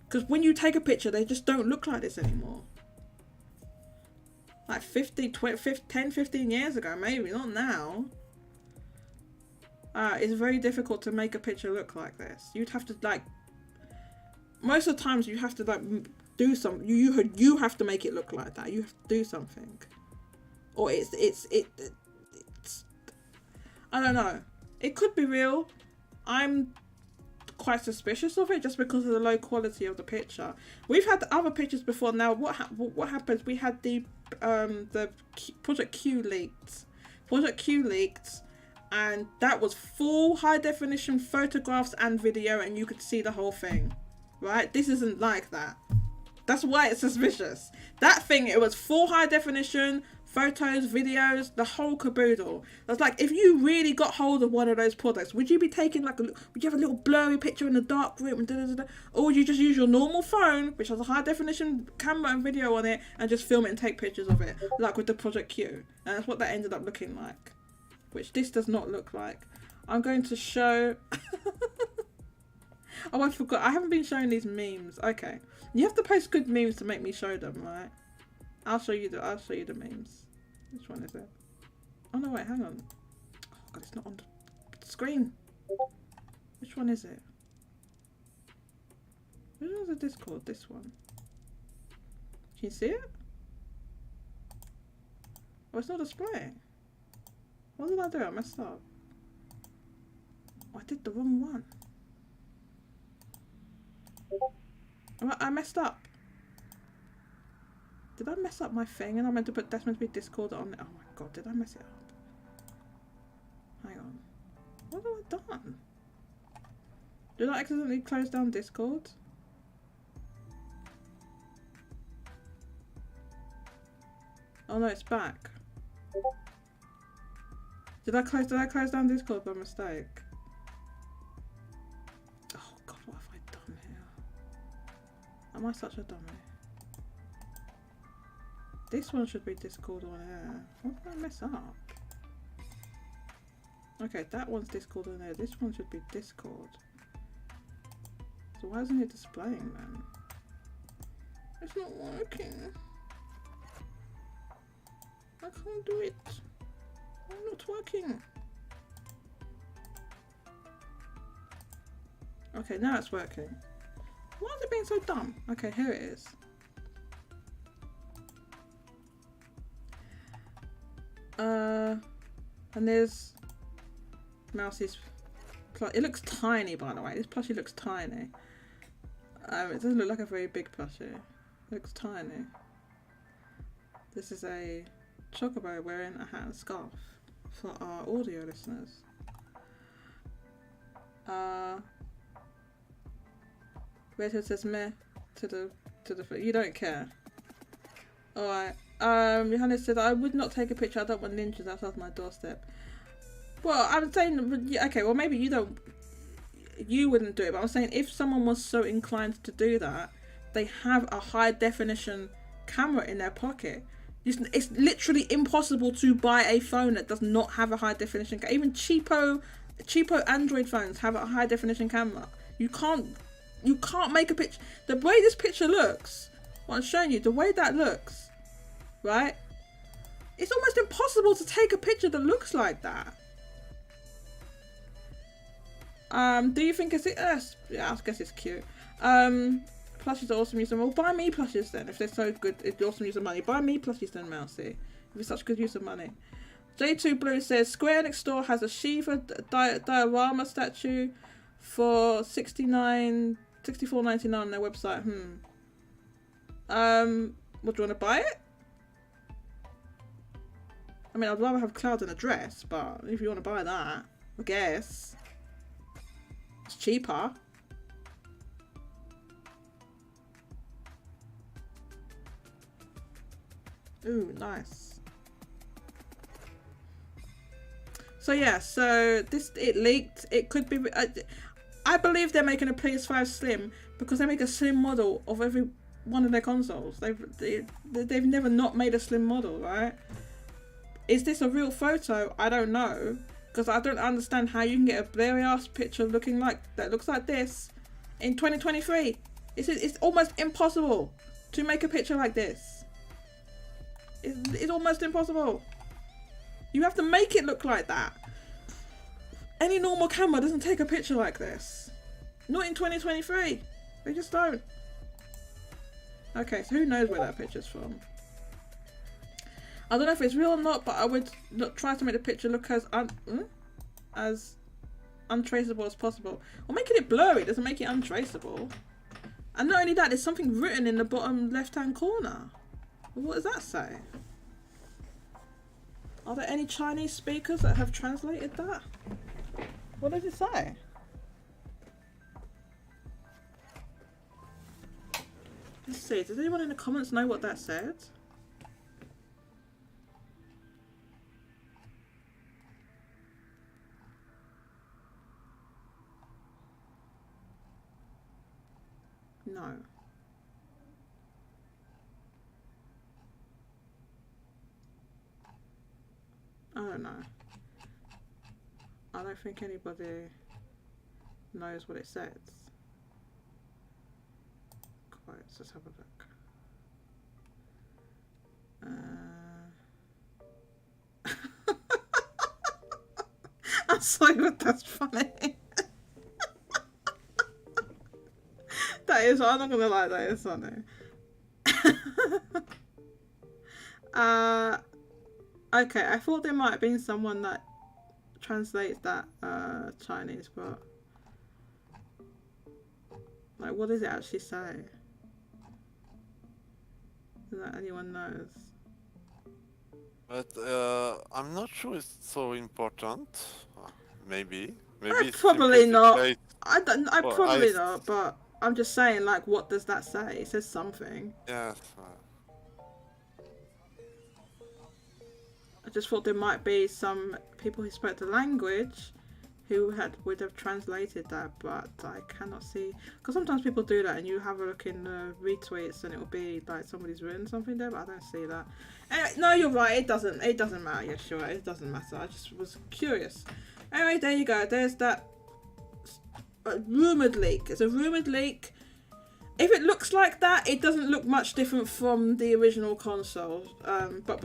Because when you take a picture, they just don't look like this anymore. Like 10, 15 years ago, maybe, not now. It's very difficult to make a picture look like this. You'd have to like, most of the times you have to like do something. You have to make it look like that. You have to do something. Or it's I don't know. It could be real. I'm quite suspicious of it just because of the low quality of the picture. We've had other pictures before. Now what happens? We had the Project Q leaked. Project Q leaked, and that was full high definition photographs and video, and you could see the whole thing. Right? This isn't like that. That's why it's suspicious. That thing, it was full high definition, photos, videos, the whole caboodle. That's like, if you really got hold of one of those products, would you be taking like would you have a little blurry picture in a dark room and da-da-da-da? Or would you just use your normal phone, which has a high definition camera and video on it, and just film it and take pictures of it, like with the Project Q? And that's what that ended up looking like, which this does not look like. I'm going to show. Oh, I forgot. I haven't been showing these memes. Okay, you have to post good memes to make me show them, right? I'll show you the memes. Which one is it? Oh no, wait, hang on. Oh god, it's not on the screen. Which one is it? Which one's the Discord? This one. Can you see it? Oh, it's not displaying. What did I do? I messed up. Oh, I did the wrong one. I messed up. Did I mess up my thing? And I meant to put that's meant to be Discord on it. Oh my god, did I mess it up? Hang on. What have I done? Did I accidentally close down Discord? Oh no, it's back. Did I close down Discord by mistake? Oh god, what have I done here? Am I such a dummy? This one should be Discord on air. What did I mess up? Okay, that one's Discord on air. This one should be Discord. So why isn't it displaying then? It's not working. I can't do it. I'm not working. Okay, now it's working. Why is it being so dumb? Okay, here it is. And there's Mousie's. It looks tiny, by the way. This plushie looks tiny. It doesn't look like a very big plushie. It looks tiny. This is a chocobo wearing a hat and scarf for our audio listeners. Redhead says meh to the you don't care. Alright. Johannes said I would not take a picture. I don't want ninjas outside my doorstep. Well, I'm saying, okay, well maybe you wouldn't do it, but I'm saying if someone was so inclined to do that, they have a high definition camera in their pocket. It's literally impossible to buy a phone that does not have a high definition. Even cheapo Android phones have a high definition camera. You can't make a picture. The way this picture looks, what I'm showing you, the way that looks, right? It's almost impossible to take a picture that looks like that. Do you think it's yeah, I guess it's cute. Plushies are awesome use of money. Well, buy me plushies then if they're so good. If they're awesome use of money, buy me plushies then, Mousy. If it's such good use of money. J2 Blue says Square Enix store has a Shiva diorama statue for $64.99 on their website. What, do you want to buy it? I mean, I'd rather have Cloud in a dress, but if you want to buy that, I guess it's cheaper. Ooh, nice. So yeah, so it leaked. It could be. I believe they're making a PS5 Slim because they make a slim model of every one of their consoles. They've never not made a slim model, right? Is this a real photo? I don't know, because I don't understand how you can get a blurry ass picture looking like that looks like this in 2023. It's almost impossible to make a picture like this. It's almost impossible. You have to make it look like that. Any normal camera doesn't take a picture like this. Not in 2023. They just don't. Okay, so who knows where that picture's from? I don't know if it's real or not, but I would not try to make the picture look as untraceable as possible. Well, making it blurry doesn't make it untraceable. And not only that, there's something written in the bottom left-hand corner. What does that say? Are there any Chinese speakers that have translated that? What does it say? Let's see. Does anyone in the comments know what that said? No. I don't know. I don't think anybody knows what it says. Quotes, let's have a look. I'm sorry, but that's funny. That is, I'm not gonna lie, that is funny. Okay, I thought there might have been someone that translates that Chinese, but like, what does it actually say? That anyone knows? But I'm not sure it's so important. Maybe it's Probably simply not. place- I Well, probably I- not, but I'm just saying, like, what does that say? It says something. Yes. I just thought there might be some people who spoke the language who would have translated that, but I cannot see. Because sometimes people do that, and you have a look in the retweets, and it will be like somebody's written something there, but I don't see that. Anyway, no, you're right. It doesn't matter. Yeah, sure, it doesn't matter. I just was curious. Anyway, there you go. There's that rumored leak. It's a rumored leak. If it looks like that, it doesn't look much different from the original console. But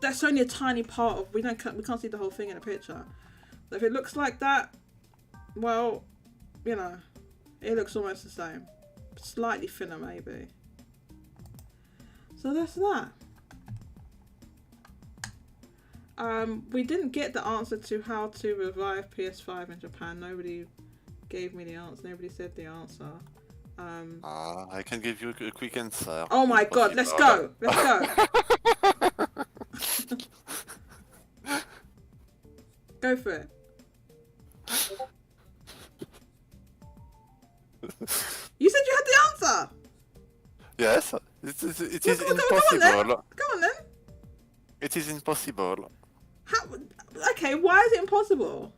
that's only a tiny part of. We can't see the whole thing in a picture. So if it looks like that, well, you know, it looks almost the same. Slightly thinner, maybe. So that's that. We didn't get the answer to how to revive PS5 in Japan. Nobody gave me the answer. Nobody said the answer. I can give you a quick answer. Oh my god, let's go! Let's go! Go for it. You said you had the answer! Yes, it is Come on then. impossible. Come on then. It is impossible. How? Okay, why is it impossible?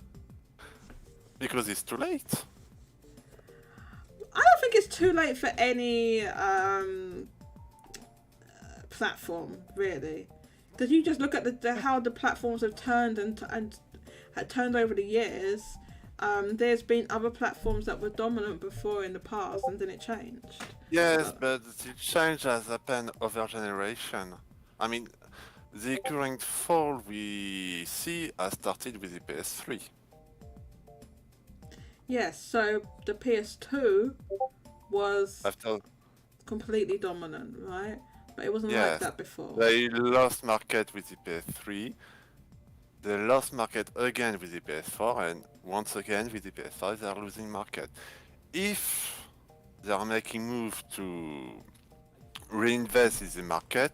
Because it's too late. I don't think it's too late for any platform, really, because you just look at how the platforms have turned and had turned over the years. There's been other platforms that were dominant before in the past, and then it changed. Yes, but the change has happened over generation. I mean, the current fall we see has started with the PS3. Yes, so the PS2 was After completely dominant, right? But it wasn't like Yes, that before. they lost market with the PS3, they lost market again with the PS4, and once again with the PS5 they are losing market. If they are making move to reinvest in the market,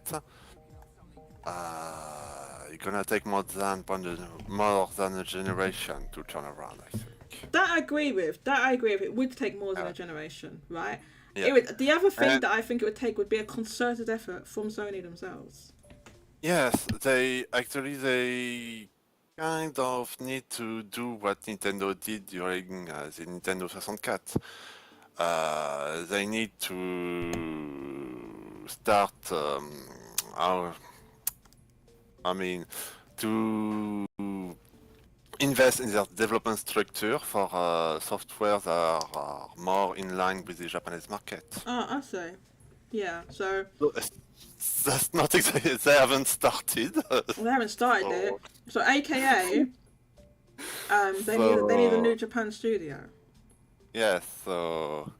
it's gonna take more than a generation to turn around, I think. That I agree with. It would take more than a generation, right? Yeah. The other thing And- that I think it would take would be a concerted effort from Sony themselves. Yes, they kind of need to do what Nintendo did during the Nintendo 64. They need to start, to invest in their development structure for software that are more in line with the Japanese market. Oh, I see. Yeah, so That's not exactly, they haven't started. they haven't started it. So AKA, they So- need a new Japan studio. Yes, so...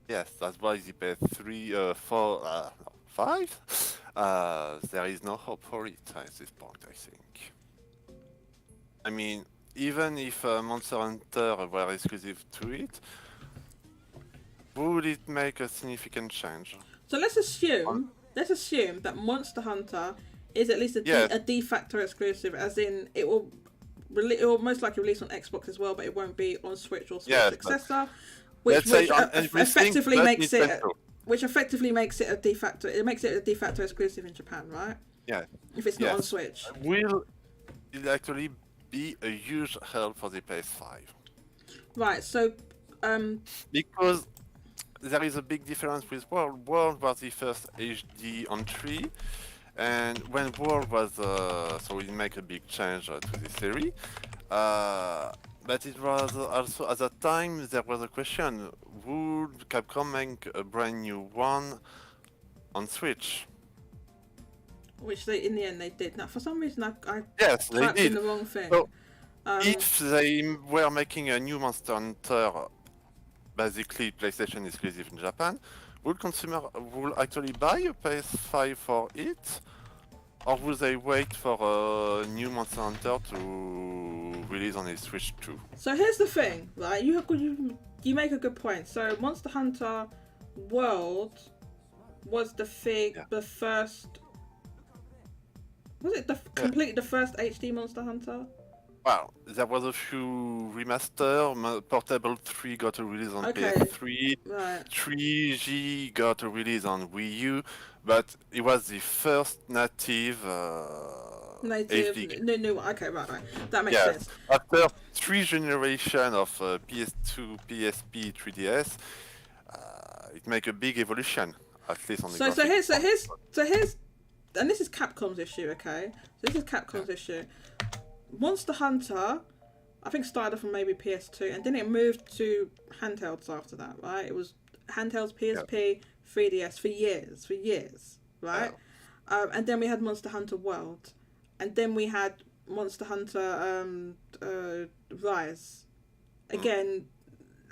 Yes, that's why the PS3, 4, 5? There is no hope for it at this point, I think. I mean, even if Monster Hunter were exclusive to it, would it make a significant change? So let's assume that Monster Hunter is at least Yes. a de facto exclusive, as in it will most likely release on Xbox as well, but it won't be on Switch or Switch Yes, successor. let's say on everything effectively but makes it, Nintendo. which effectively makes it a de facto. It makes it a de facto exclusive in Japan, right? Yeah. If it's not on Yes. Switch. Will it actually be a huge help for the PS5? Right. So, Because there is a big difference with World. World was the first HD entry, and when World was so it make a big change to the series. But it was also at that time there was a question: would Capcom make a brand new one on Switch? which they in the end they did. Now, for some reason, I Yes, they typed in did. the wrong thing. So, Um, if they were making a new Monster Hunter, basically PlayStation exclusive in Japan, would consumer will actually buy a PS5 for it, or would they wait for a new Monster Hunter to release on a Switch too? So here's the thing, right? You make a good point. So Monster Hunter World was the first. Was it completely the first HD Monster Hunter? Well, there was a few remaster. Portable 3 got a release on Okay. PS3. Right. 3G got a release on Wii U, but it was the first native HD game. No. Okay, right. That makes Yes. sense. After 3 generations of PS2, PSP, 3DS, it make a big evolution, at least on the So graphics. here's, and this is Capcom's issue, okay? So this is Capcom's issue. Monster Hunter, I think started off on maybe PS2, and then it moved to handhelds after that, right? It was handhelds, PSP, 3DS for years, right? And then we had Monster Hunter World, and then we had Monster Hunter Rise. Again,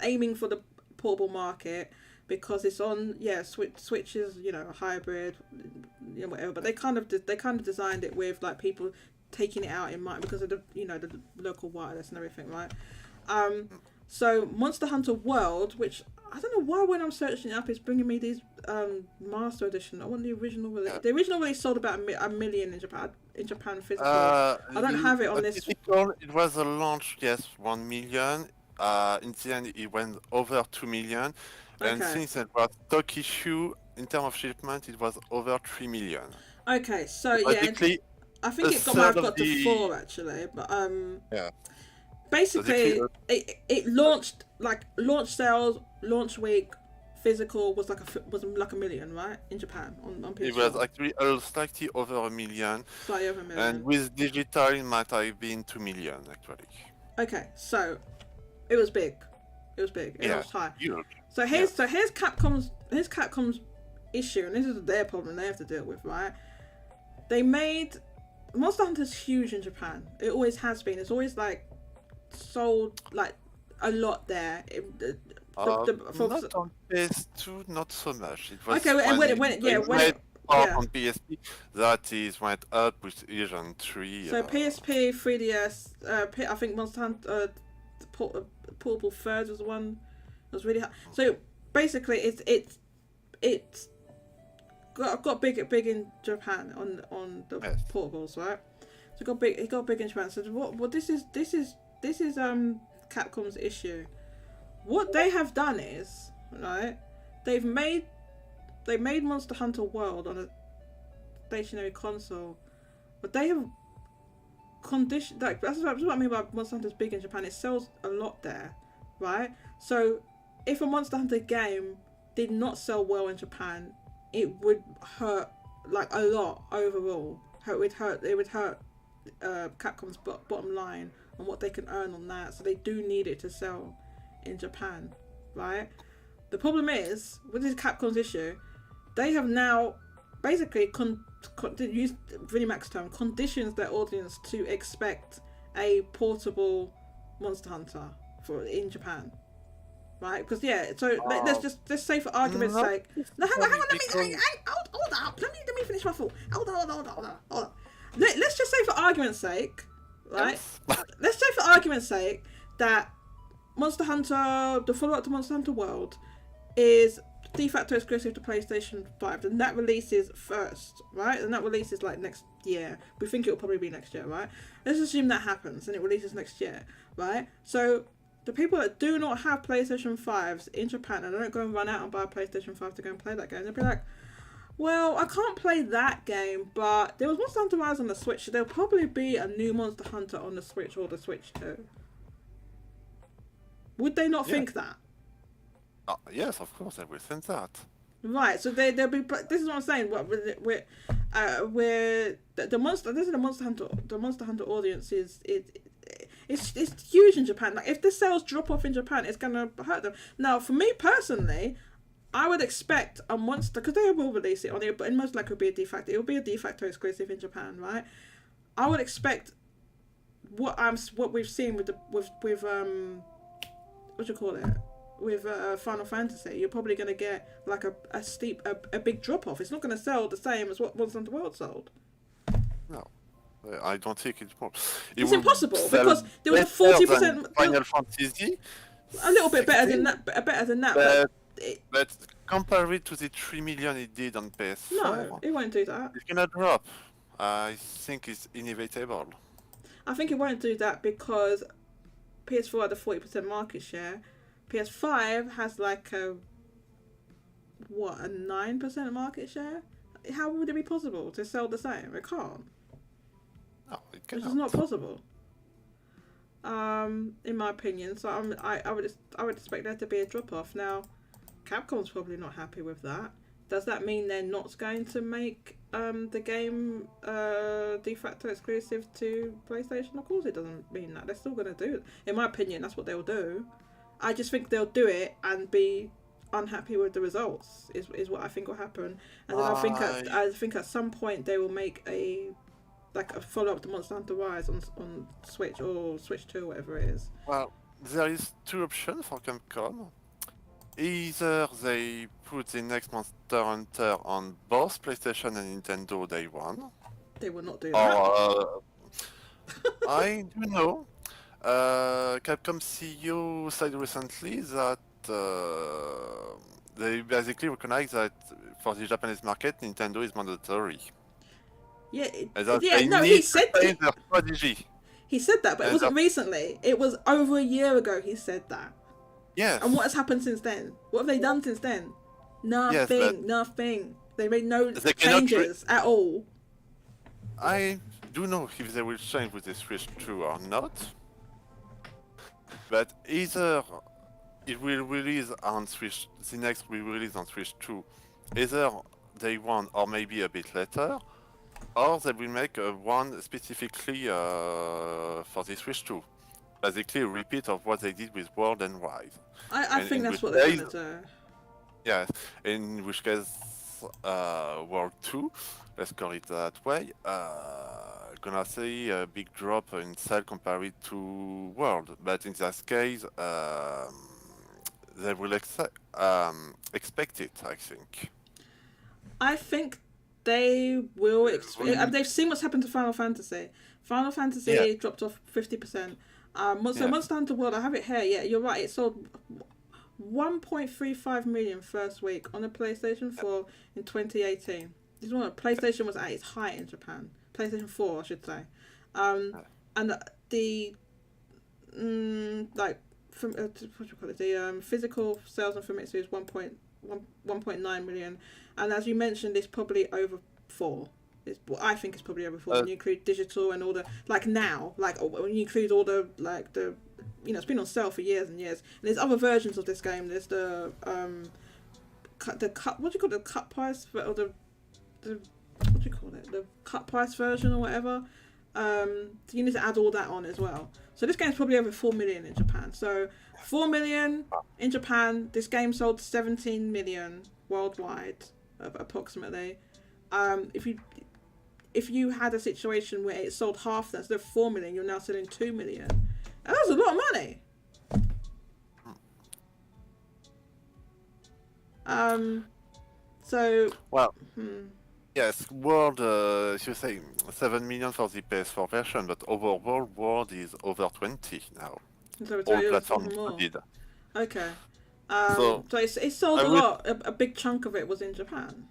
aiming for the portable market because it's on Switch is a hybrid, whatever. But they kind of designed it with like people taking it out in mind because of the the local wireless and everything, right? So Monster Hunter World, which I don't know why when I'm searching it up, it's bringing me these Master Edition. I want the original release. The original release sold about a million in Japan physical. I don't have it on this. It was a launch, yes, 1 million. In the end, it went over 2 million. And Okay. since it was stock issue, in terms of shipment, it was over 3 million. Okay, so Basically, I think a might have third got of to the- 4 actually, but Yeah. basically Basically, it launched launch sales, launch week, physical was like a million, right, in Japan on PS4. It was actually slightly over 1 million. Slightly over a million. And with digital, it might have been 2 million, actually. Okay, so it was big. It was high. Huge. So here's Capcom's issue, and this is their problem they have to deal with, right? They made Monster Hunter's huge in Japan. It always has been. It's always like sold like a lot there. Not on PS2, not so much. It was Okay, and when on PSP, that is went up with Asian 3. So PSP, 3DS, I think Monster Hunter Portable Third was the one that was really high. So basically, it's got big in Japan on the portables, right? So it got big in Japan. So what this is Capcom's issue. What they have done is, right, they made Monster Hunter World on a stationary console, but they have conditioned. Like, that's what I mean by Monster Hunter's big in Japan. It sells a lot there, right? So if a Monster Hunter game did not sell well in Japan, it would hurt like a lot overall. It would hurt Capcom's bottom line on what they can earn on that. So they do need it to sell in Japan, right? The problem is with this Capcom's issue, they have now basically to use Vinnie-Mac's term, conditions their audience to expect a portable Monster Hunter in Japan, right? Because let's say for argument's sake. No, hang on. Hold up. Let me finish my thought. Hold on. Let's just say for argument's sake, right? Let's say for argument's sake that Monster Hunter, the follow-up to Monster Hunter World, is de facto exclusive to PlayStation 5, and that releases first, right? And that releases like next year. We think it will probably be next year, right? Let's assume that happens and it releases next year, right? So the people that do not have PlayStation 5s in Japan and don't go and run out and buy a PlayStation 5 to go and play that game, they'll be like, well, I can't play that game, but there was Monster Hunter Rise on the Switch, so there'll probably be a new Monster Hunter on the Switch or the Switch 2. Would they not think that? Yes, of course, I will think that. Right, so they'll be. This is what I'm saying. The Monster. This is the Monster Hunter. The Monster Hunter audience is it's huge in Japan. Like if the sales drop off in Japan, it's gonna hurt them. Now, for me personally, I would expect a Monster because they will release it on it, but it most likely will be a de facto. It will be a de facto exclusive in Japan, right? I would expect what we've seen with what do you call it? With Final Fantasy, you're probably going to get like a big drop off. It's not going to sell the same as what Monster Hunter World sold. No, I don't think it's possible. It's impossible because there was a 40%. Final Fantasy. A little bit better than that. But compare it to the 3 million it did on PS4. No, it won't do that. It's gonna drop. I think it's inevitable. I think it won't do that because PS4 had a 40% market share. PS5 has like a 9% market share? How would it be possible to sell the same? It can't. No, it cannot. Which is not possible. In my opinion. So I would expect there to be a drop off. Now, Capcom's probably not happy with that. Does that mean they're not going to make the game de facto exclusive to PlayStation? Of course it doesn't mean that. They're still going to do it. In my opinion, that's what they'll do. I just think they'll do it and be unhappy with the results is what I think will happen. And then I think at some point they will make a follow up to Monster Hunter Rise on Switch or Switch 2 or whatever it is. Well, there is two options for Capcom. Either they put the next Monster Hunter on both PlayStation and Nintendo day one. They will not do that. Or I don't know. Capcom CEO said recently that they basically recognize that for the Japanese market, Nintendo is mandatory. Yeah, he said their strategy. He said that, but it wasn't recently. It was over a year ago he said that. Yes. And what has happened since then? What have they done since then? Nothing, yes, nothing. They made no changes at all. I do know if they will change with the Switch 2 or not. But either it will release on Switch, the next will release on Switch 2, either day one or maybe a bit later, or they will make one specifically for the Switch 2. Basically a repeat of what they did with World and Rise. I think that's what they're going to do. Yes, in which case World 2, let's call it that way, gonna see a big drop in sale compared to World, but in that case, they will expect it, I think. I think they will. They've seen what's happened to Final Fantasy. Final Fantasy dropped off 50%. Monster Hunter World, I have it here. Yeah, you're right. It sold 1.35 million first week on the PlayStation 4 in 2018. This one, PlayStation was at its height in Japan. PlayStation 4, I should say. And the what do you call it? The physical sales on Famitsu is 1.9 million, and as you mentioned, it's probably over 4. I think it's probably over 4 when you include digital and all the when you include all the it's been on sale for years and years. And there's other versions of this game. There's the what do you call it? The cut price or the what do you call it? The cut price version or whatever. You need to add all that on as well. So this game's probably over 4 million in Japan. So 4 million in Japan. This game sold 17 million worldwide, approximately. If you had a situation where it sold half that, instead of 4 million, you're now selling 2 million. And that's a lot of money. Yes, World, you say 7 million for the PS4 version, but overall World is over 20 now. So all platforms included. Okay. So it sold a lot. A big chunk of it was in Japan.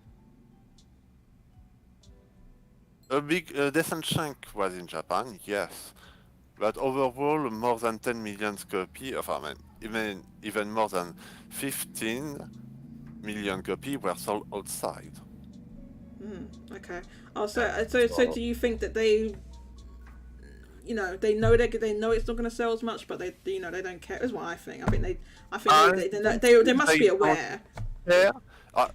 A decent chunk was in Japan, yes. But overall, more than 10 million copies, even more than 15 million copies were sold outside. Okay. Oh, so do you think that they, they know it's not going to sell as much, but they don't care. Is what I think. I think they must be aware. Yeah,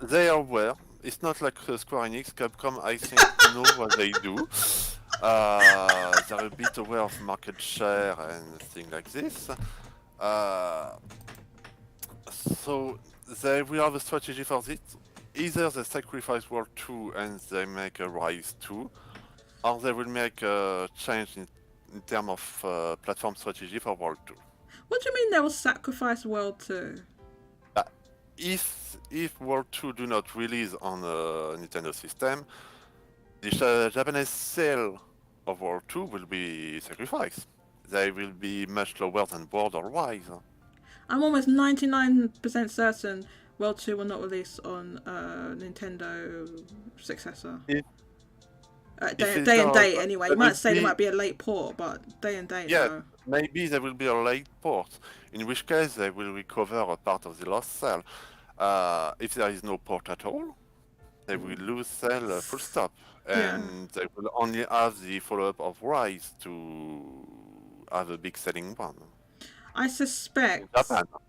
they are aware. It's not like Square Enix, Capcom. I think know what they do. They're a bit aware of market share and things like this. So they will have a strategy for this. Either they sacrifice World 2 and they make a Rise 2, or they will make a change in terms of platform strategy for World 2. What do you mean they will sacrifice World 2? If World 2 do not release on a Nintendo system, the Japanese sale of World 2 will be sacrificed. They will be much lower than World or Rise. I'm almost 99% certain World 2 will not release on Nintendo successor. Day and date anyway. You might say there might be a late port, but day and date. Yeah, no. maybe there will be a late port, in which case they will recover a part of the lost sale. If there is no port at all, they will lose sale full stop, and they will only have the follow-up of Rise to have a big selling one. I suspect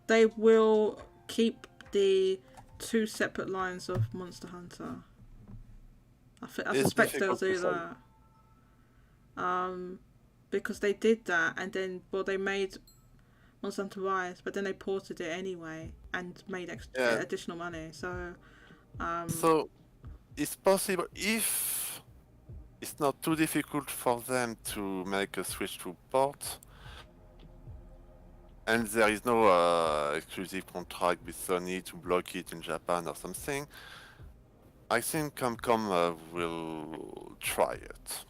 they will keep the 2 separate lines of Monster Hunter. I suspect they'll do that. Because they did that, and then they made Monster Hunter Rise, but then they ported it anyway and made additional money. So it's possible if it's not too difficult for them to make a switch to port, and there is no exclusive contract with Sony to block it in Japan or something. I think Capcom will try it.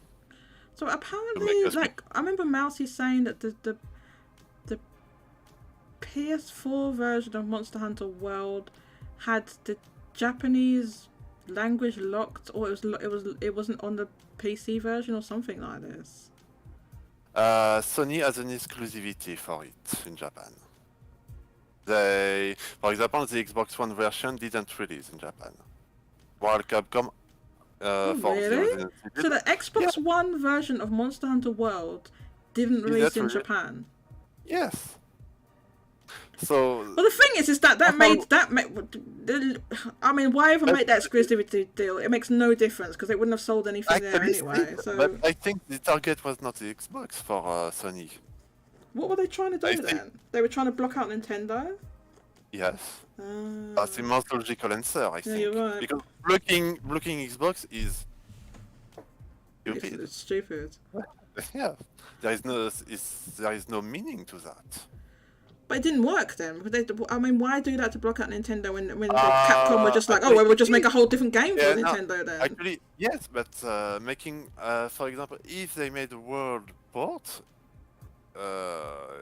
So apparently, I remember Mousy saying that the PS4 version of Monster Hunter World had the Japanese language locked, or it wasn't on the PC version or something like this. Sony has an exclusivity for it in Japan. For example, the Xbox One version didn't release in Japan, while Capcom. Really? So the Xbox One version of Monster Hunter World didn't release in Japan? Yes. So. Well, the thing is that I mean, why even make that exclusivity deal? It makes no difference because they wouldn't have sold anything there anyway. So. But I think the target was not the Xbox for Sony. What were they trying to do then? They were trying to block out Nintendo? Yes. That's the most logical answer, I think. You're right. Because blocking Xbox is stupid. It's stupid. Yeah. There is no meaning to that. But it didn't work then. Why do that to block out Nintendo when Capcom were just like, we'll just make a whole different game for Nintendo then? Actually, yes, but making, for example, if they made a world port,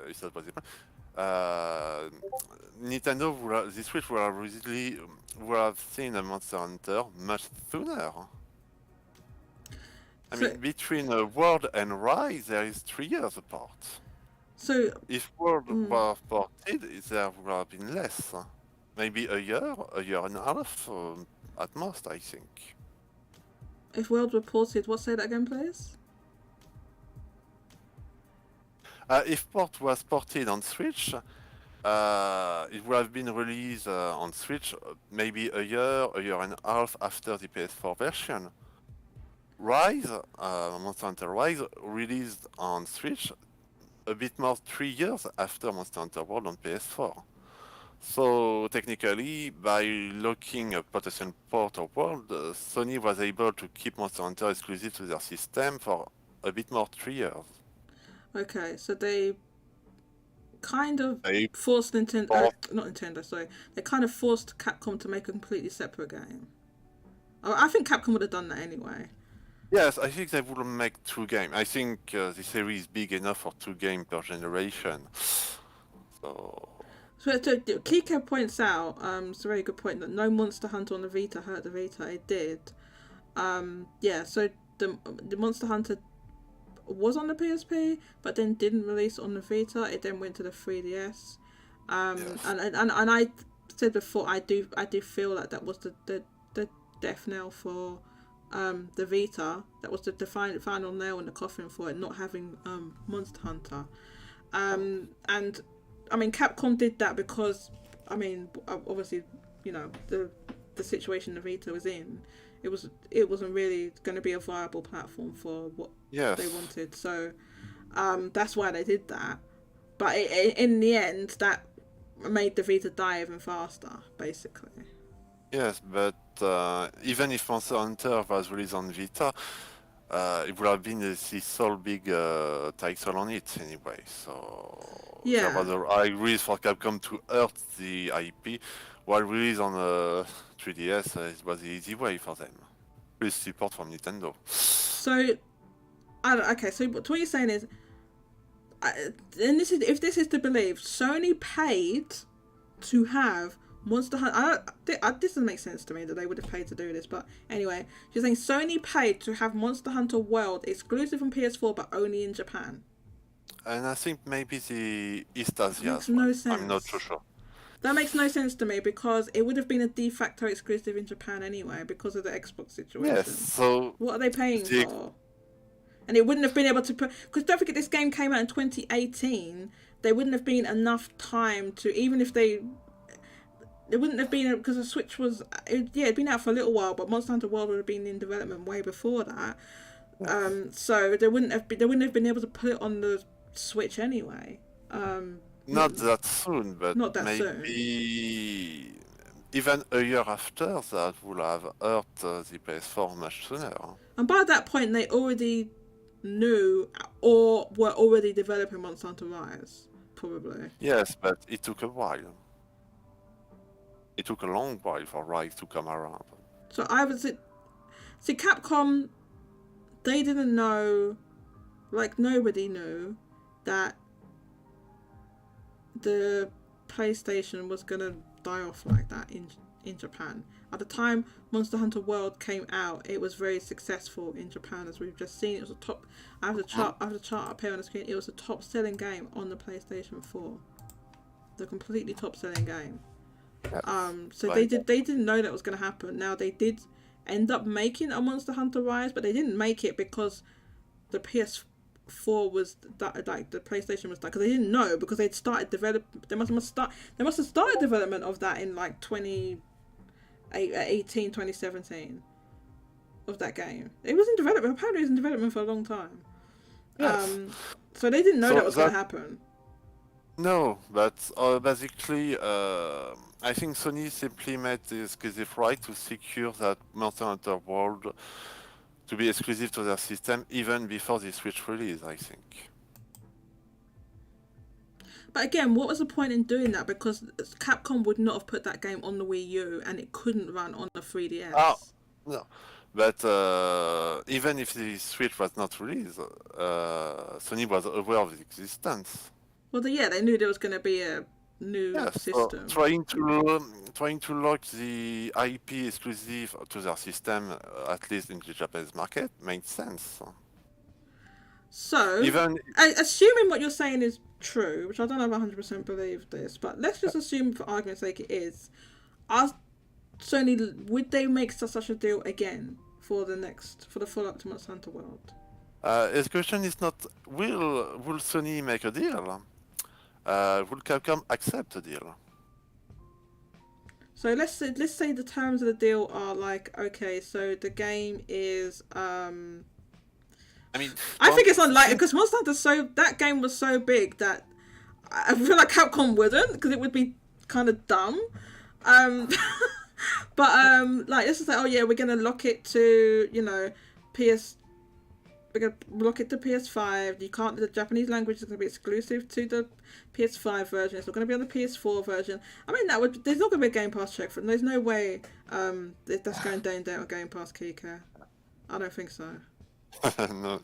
it's not possible. Nintendo this Switch would have seen a Monster Hunter much sooner. I mean, between World and Rise, there is 3 years apart. So if World were ported, there would have been less. Maybe a year and a half, at most, I think. If World were ported, say that again, please? If Port was ported on Switch, it would have been released on Switch maybe a year and a half after the PS4 version. Rise, Monster Hunter Rise, released on Switch a bit more 3 years after Monster Hunter World on PS4. So technically, by locking a potential port of World, Sony was able to keep Monster Hunter exclusive to their system for a bit more 3 years. Okay, so they kind of forced They kind of forced Capcom to make a completely separate game. I think Capcom would have done that anyway. Yes, I think they would make 2 games. I think the series is big enough for 2 games per generation. So Kiko points out, it's a very good point, that no Monster Hunter on the Vita hurt the Vita. It did. So the Monster Hunter was on the PSP, but then didn't release on the Vita. It then went to the 3DS. And I said before, I do feel like that was the death knell for the Vita. That was the final nail in the coffin for it not having Monster Hunter. And I mean, Capcom did that because, I mean, obviously, you know, the situation the Vita was in, it wasn't really going to be a viable platform for what they wanted. So that's why they did that. But in the end, that made the Vita die even faster, basically. Yes, but even if Monster Hunter was released on Vita, it would have been the sole big title on it anyway. So there was a high risk for Capcom to hurt the IP, while release on 3DS it was the easy way for them. With support from Nintendo. So, okay. So what you're saying is, and this is, if this is to believe, Sony paid to have Monster Hunter. This doesn't make sense to me that they would have paid to do this, but anyway, you're saying Sony paid to have Monster Hunter World exclusive on PS4, but only in Japan. And I think maybe the East Asia. Makes no sense. I'm not so sure. That makes no sense to me because it would have been a de facto exclusive in Japan anyway because of the Xbox situation. Yes. So what are they paying for? And it wouldn't have been able to put, because don't forget this game came out in 2018. There wouldn't have been enough time to, even if it wouldn't have been, because the Switch was, it'd been out for a little while, but Monster Hunter World would have been in development way before that. So they wouldn't have been able to put it on the Switch anyway. Not that soon, but not that maybe even a year after that would have hurt the PS4 much sooner. And by that point, they already knew or were already developing Monster Hunter Rise, probably. Yes, but it took a while. It took a long while for Rise to come around. So see, Capcom, they didn't know, like nobody knew, that the PlayStation was gonna die off like that in Japan. At the time Monster Hunter World came out, it was very successful in Japan, as we've just seen. It was a top. I have the chart up here on the screen. It was a top-selling game on the PlayStation 4. The completely top-selling game. So right. They didn't know that was going to happen. Now they did end up making a Monster Hunter Rise, but they didn't make it because the PS4 was like the PlayStation was like, because they didn't know, because they'd started they must have started development of that in like 2017 of that game. It was in development. Apparently, it was in development for a long time. Yes. So they didn't know that was going to happen. No, but basically, I think Sony simply made the exclusive right to secure that Monster Hunter World to be exclusive to their system even before the Switch release, I think. But again, what was the point in doing that? Because Capcom would not have put that game on the Wii U, and it couldn't run on the 3DS. Oh, no. But even if the Switch was not released, Sony was aware of its existence. Well, they knew there was going to be a new system. So trying to lock the IP exclusive to their system, at least in the Japanese market, made sense. So, assuming what you're saying is true, which I don't know if 100% believe this, but let's just assume for argument's sake it is. Sony, would they make such a deal again for the follow-up to Monster Hunter World? The question is not will Sony make a deal? Will Capcom accept a deal? So let's say the terms of the deal are like, okay, so the game is I think it's unlikely because Monster Hunter that game was so big that I feel like Capcom wouldn't, because it would be kind of dumb. But like let's just say, oh yeah, we're gonna lock it to we're gonna lock it to PS5. The Japanese language is gonna be exclusive to the PS5 version. It's not gonna be on the PS4 version. I mean, there's not gonna be a Game Pass check for them. There's no way that's going down on Game Pass, Kika. I don't think so.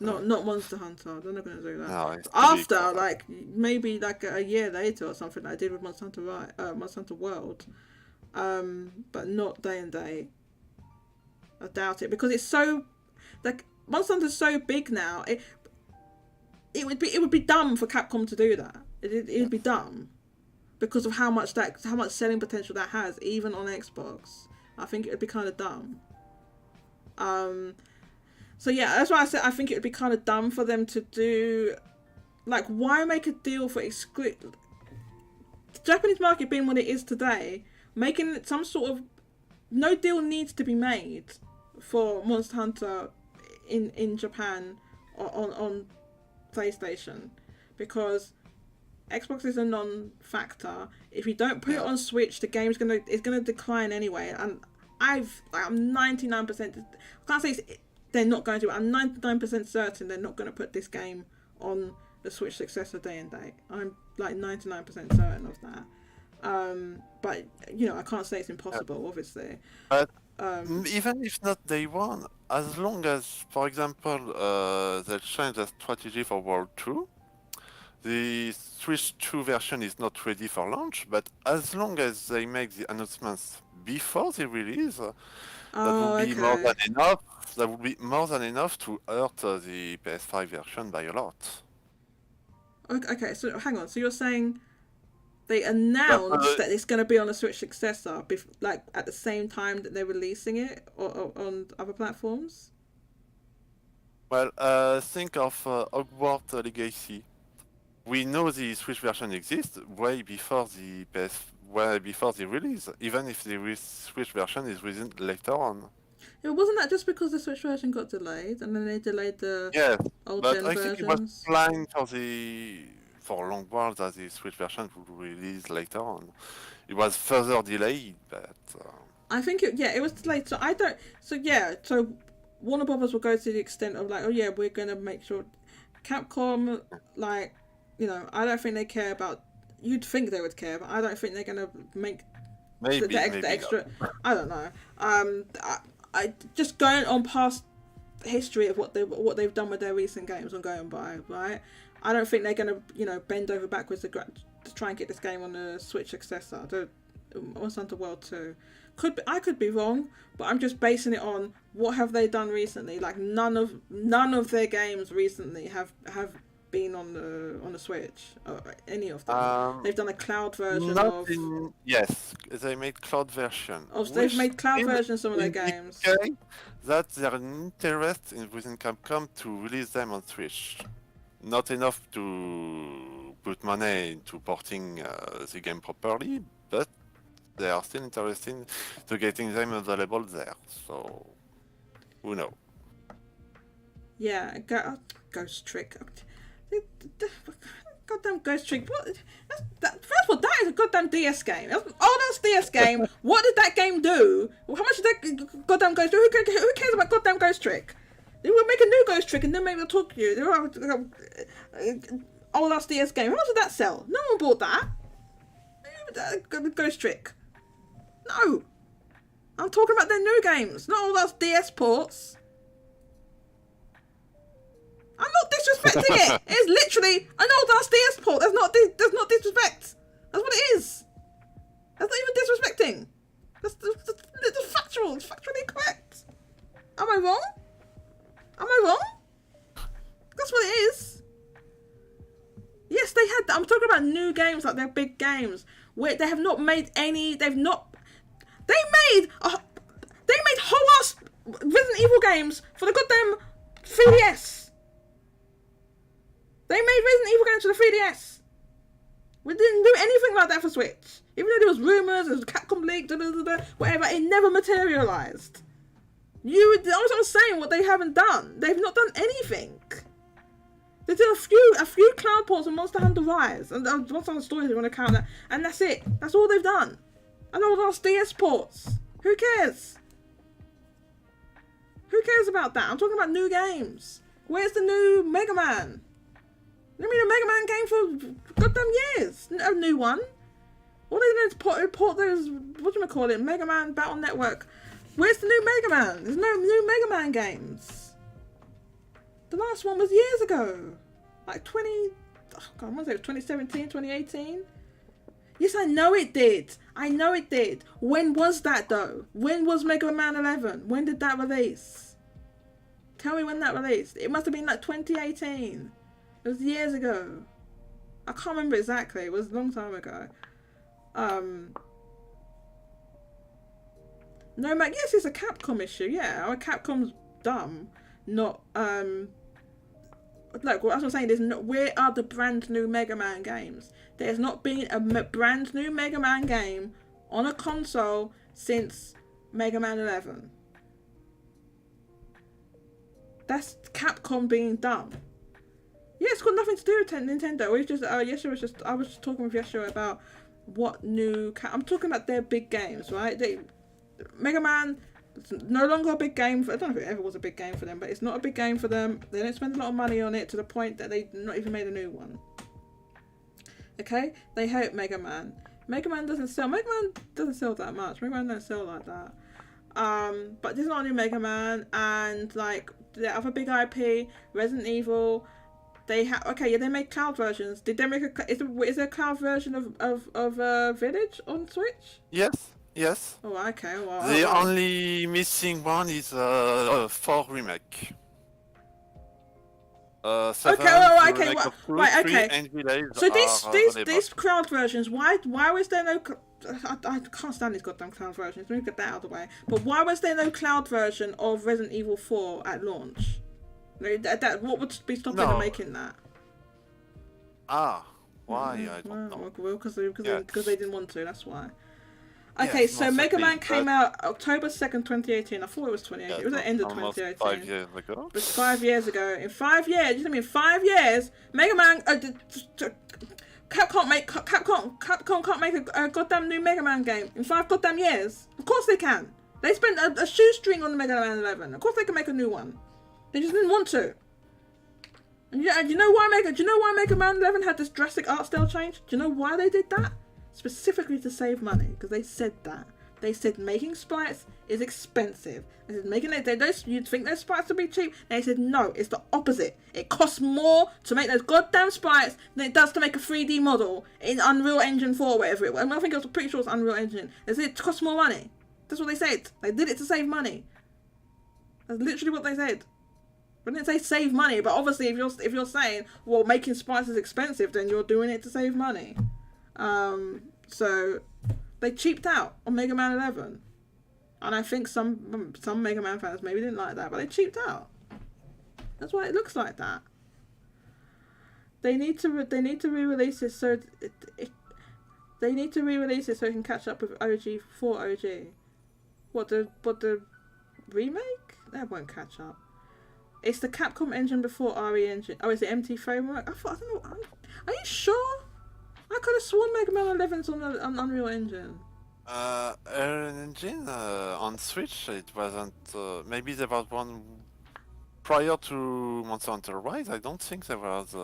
No. Not Monster Hunter. They're not gonna do that. No, after like maybe like a year later or something like I did with Monster Hunter World. But not day and date. I doubt it, because it's so like Monster Hunter's so big now. it would be dumb for Capcom to do that. It'd be dumb because of how much selling potential that has, even on Xbox. I think it would be kind of dumb. So yeah, that's why I said I think it would be kind of dumb for them to do, like, why make a deal for exclusive? Japanese market being what it is today, making some sort of no deal needs to be made for Monster Hunter in Japan on PlayStation, because Xbox is a non-factor. If you don't put it on Switch, the game's gonna decline anyway. And I'm 99%. I can't say they're not going to. I'm 99% certain they're not going to put this game on the Switch successor day and date. I'm like 99% certain of that. But you know, I can't say it's impossible, obviously. But even if not day one, as long as, for example, they change the strategy for World 2, the Switch 2 version is not ready for launch, but as long as they make the announcements before the release, that would be more than enough. That would be more than enough to hurt the PS5 version by a lot. Okay, so hang on. So you're saying they announced that it's going to be on a Switch successor, like at the same time that they're releasing it or on other platforms? Well, think of Hogwarts Legacy. We know the Switch version exists way before the release, even if the Switch version is released later on. Yeah, wasn't that just because the Switch version got delayed, and then they delayed the old gen versions? But I think it was planned for a long while that the Switch version would release later on. It was further delayed, but I think it was delayed. So Warner Brothers will go to the extent of like, oh yeah, we're gonna make sure Capcom, like, you know, I don't think they care about. You'd think they would care, but I don't think they're gonna make the extra. Not. I don't know. I just going on past history of what they've done with their recent games and going by, right? I don't think they're gonna, you know, bend over backwards to try and get this game on the Switch successor, the Monster Hunter World 2. I could be wrong, but I'm just basing it on what have they done recently. Like none of their games recently have been on the Switch, or any of them. They've done a cloud version yes, they made cloud version. They've made cloud version of some of their games. That there's an interest within Capcom to release them on Switch. Not enough to put money into porting the game properly, but they are still interested to getting them available there. So, who knows? Yeah, Ghost Trick. Goddamn Ghost Trick. First of all, that is a goddamn DS game. That's DS game. What did that game do? How much did that goddamn Ghost Trick? Who cares about goddamn Ghost Trick? They will make a new Ghost Trick and then maybe they'll talk to you. That's DS game. How much did that sell? No one bought that. Ghost Trick. No. I'm talking about their new games, not all those DS ports. I'm not disrespecting it. It's literally an old ass DS port. That's not disrespect. That's what it is. That's not even disrespecting. That's factual. It's factually correct. Am I wrong? That's what it is. Yes, they had. I'm talking about new games, like their big games, where they have not made any. They made whole ass Resident Evil games for the goddamn 3DS. They made Resident Evil games for the 3DS. We didn't do anything like that for Switch. Even though there was rumours, there was Capcom leak, whatever, it never materialised. I was saying what they haven't done. They've not done anything. They did a few cloud ports on Monster Hunter Rise, and Monster Hunter Stories, you want to count that, and that's it. That's all they've done. And all those DS ports. Who cares? Who cares about that? I'm talking about new games. Where's the new Mega Man? I mean, a Mega Man game for goddamn years. A new one. All they did is port those, Mega Man Battle Network. Where's the new Mega Man? There's no new Mega Man games. The last one was years ago. Like I want to say it was 2017, 2018. Yes, I know it did. When was that though? When was Mega Man 11? When did that release? Tell me when that released. It must have been like 2018. It was years ago. I can't remember exactly. It was a long time ago. No, Mac. Yes, it's a Capcom issue. Yeah, Capcom's dumb. Not Look, what I'm saying is, where are the brand new Mega Man games? There's not been a brand new Mega Man game on a console since Mega Man 11. That's Capcom being dumb. Yeah, it's got nothing to do with Nintendo. We just Yeshua was just I was just talking with Yeshua about what new I'm talking about their big games, right? Mega Man, it's no longer a big game for, I don't know if it ever was a big game for them, but it's not a big game for them. They don't spend a lot of money on it to the point that they not even made a new one. Okay? They hate Mega Man. Mega Man doesn't sell that much. Mega Man don't sell like that. But there's not a new Mega Man, and like the other big IP, Resident Evil, they made cloud versions. Did they make is there a cloud version of Village on Switch? Yes. Oh, okay. Well, The only missing one is 4 remake. 7, okay. remake of 2, Right, 3, okay. and Village So are these cloud versions, why was there no? I can't stand these goddamn cloud versions. Let me get that out of the way. But why was there no cloud version of Resident Evil 4 at launch? What would be stopping them making that? Why? I don't know. Well, because they didn't want to. That's why. Okay, so Mega Man came out October 2nd, 2018. I thought it was 2018. It was at the end of 2018. 5 years ago. It was 5 years ago. In 5 years, you know what I mean? 5 years, Mega Man. Capcom can't make a goddamn new Mega Man game in 5 goddamn years. Of course they can. They spent a shoestring on the Mega Man 11. Of course they can make a new one. They just didn't want to. And you know why Mega Man 11 had this drastic art style change? Do you know why they did that? Specifically to save money, because they said that. They said making sprites is expensive. They said you'd think those sprites would be cheap. And they said no, it's the opposite. It costs more to make those goddamn sprites than it does to make a 3D model in Unreal Engine 4 or whatever it was. I think it was pretty sure it's Unreal Engine. They said it costs more money. That's what they said. They did it to save money. That's literally what they said. I didn't say save money, but obviously if you're saying, well, making sprites is expensive, then you're doing it to save money. So they cheaped out on Mega Man 11, and I think some Mega Man fans maybe didn't like that, but they cheaped out. That's why it looks like that. They need to re-release it so they need to re-release it so it can catch up with OG 4 OG. What the remake? That won't catch up. It's the Capcom engine before RE engine. Oh, is it MT framework? I don't know. Are you sure? I could have sworn Mega Man 11's on Unreal Engine. Unreal Engine on Switch, it wasn't. Maybe there was one prior to Monster Hunter Rise. I don't think there was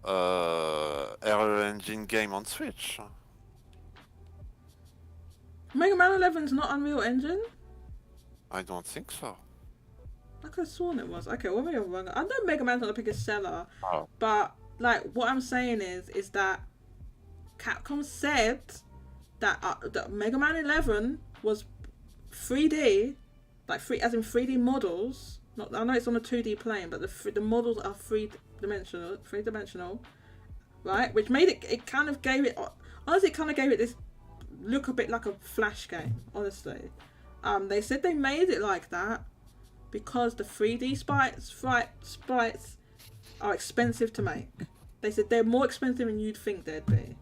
Unreal Engine game on Switch. Mega Man 11's not Unreal Engine? I don't think so. I could have sworn it was. Okay, well, maybe I'm wrong. I know Mega Man's not the biggest seller, Oh. but like what I'm saying is that Capcom said that Mega Man 11 was 3D, like as in 3D models. Not, I know it's on a 2D plane, but the models are three dimensional, right? Which made it kind of gave it, honestly, it kind of gave it this look a bit like a Flash game. Honestly, they said they made it like that because the 3D sprites are expensive to make. They said they're more expensive than you'd think they'd be.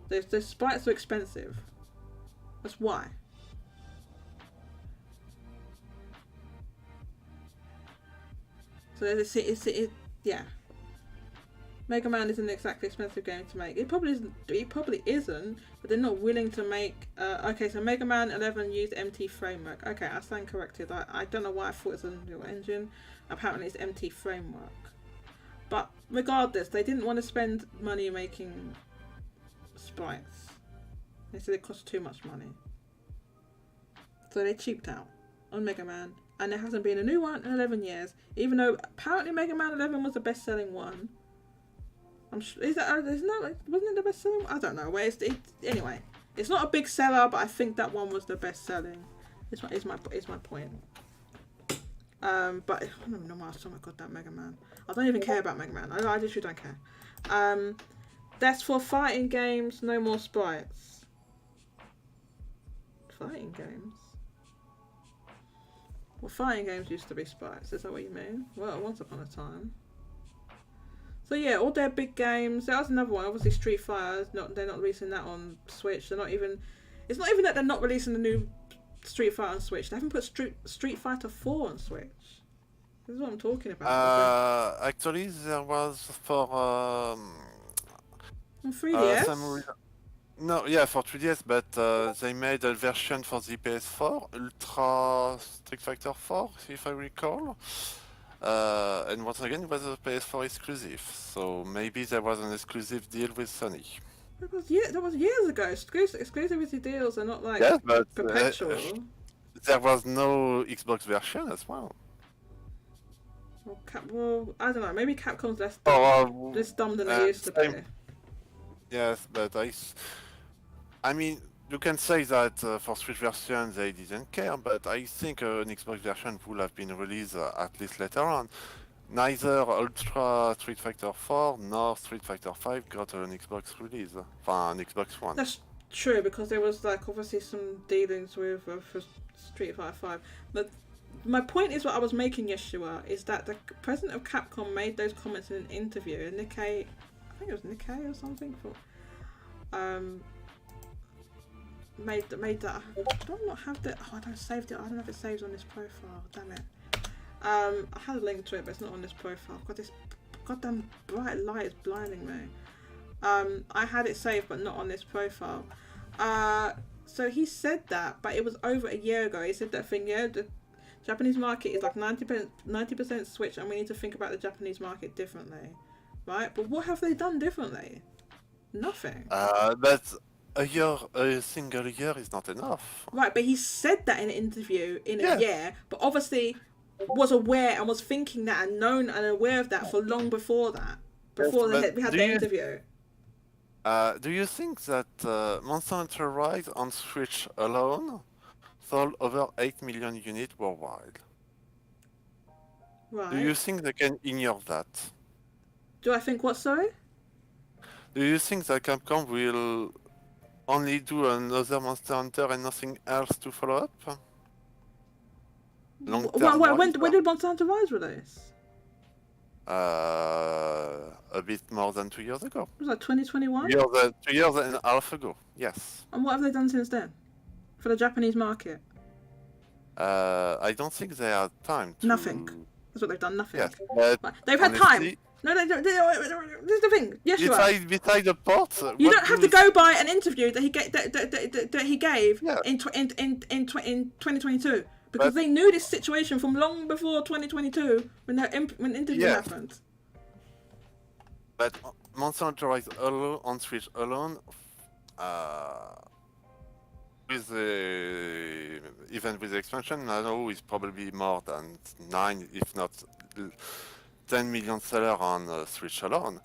The sprites are expensive. That's why. So yeah. Mega Man isn't exactly expensive game to make. It probably isn't, but they're not willing to make. Okay, so Mega Man 11 used MT framework. Okay, I stand corrected. I don't know why I thought it was Unreal Engine. Apparently it's MT framework. But regardless, they didn't want to spend money making sprites. They said it cost too much money. So they cheaped out on Mega Man. And there hasn't been a new one in 11 years. Even though apparently Mega Man 11 was the best selling one. I'm sure, wasn't it the best selling one? I don't know. Anyway, it's not a big seller, but I think that one was the best selling. Is my point. But I don't even know why I saw my goddamn Mega Man. I don't even care about Mega Man. I literally don't care. That's for fighting games, no more sprites. Fighting games? Well, fighting games used to be sprites, is that what you mean? Well, once upon a time. So yeah, all their big games. There was another one, obviously Street Fighter. They're not releasing that on Switch. They're not even. It's not even that they're not releasing the new Street Fighter on Switch. They haven't put Street Fighter 4 on Switch. This is what I'm talking about. Actually, there was for On 3DS. no, yeah, for 3DS, but they made a version for the PS4, Ultra Street Fighter 4, if I recall. And once again, it was a PS4 exclusive, so maybe there was an exclusive deal with Sony. That was years ago. Exclusivity deals are not like Yes, but perpetual. there was no Xbox version as well. Well, I don't know. Maybe Capcom's less dumb than they used to be. Yes, but I mean, you can say that for Switch version they didn't care, but I think an Xbox version would have been released at least later on. Neither Ultra Street Fighter 4 nor Street Fighter 5 got an Xbox release, an Xbox One. That's true, because there was like obviously some dealings with for Street Fighter 5. But my point is what I was making, Yeshua, is that the president of Capcom made those comments in an interview, and Nikkei, I think it was Nikkei or something, made that. Do I not have the? Oh, I don't saved it. I don't know if it saves on this profile. Damn it. I had a link to it, but it's not on this profile. I've got this goddamn bright light is blinding me. I had it saved, but not on this profile. So he said that, but it was over a year ago. He said that thing, yeah, the Japanese market is like 90% Switch, and we need to think about the Japanese market differently, right? But what have they done differently? Nothing. But a single year is not enough. Right, but he said that in an interview in a year, but obviously was aware and was thinking that and known and aware of that for long before that. Before we had the interview. Do you think that Monster Hunter Rise on Switch alone sold over 8 million units worldwide? Right. Do you think they can ignore that? Do I think what, sorry? Do you think that Capcom will only do another Monster Hunter and nothing else to follow up? When did Monster Hunter Rise release? A bit more than 2 years ago. It was like 2021? 2 years and a half ago, yes. And what have they done since then? For the Japanese market? I don't think they had time to... Nothing. That's what they've done, nothing. Yes, but they've had time. No, this is the thing. Yes, you are. Beside the port, you don't have to go by an interview that he gave in 2022, because they knew this situation from long before 2022 when the interview happened. But Monster Hunter Rise alone on Switch alone, even with the expansion, I know it's probably more than 9, if not 10 million seller on Switch alone.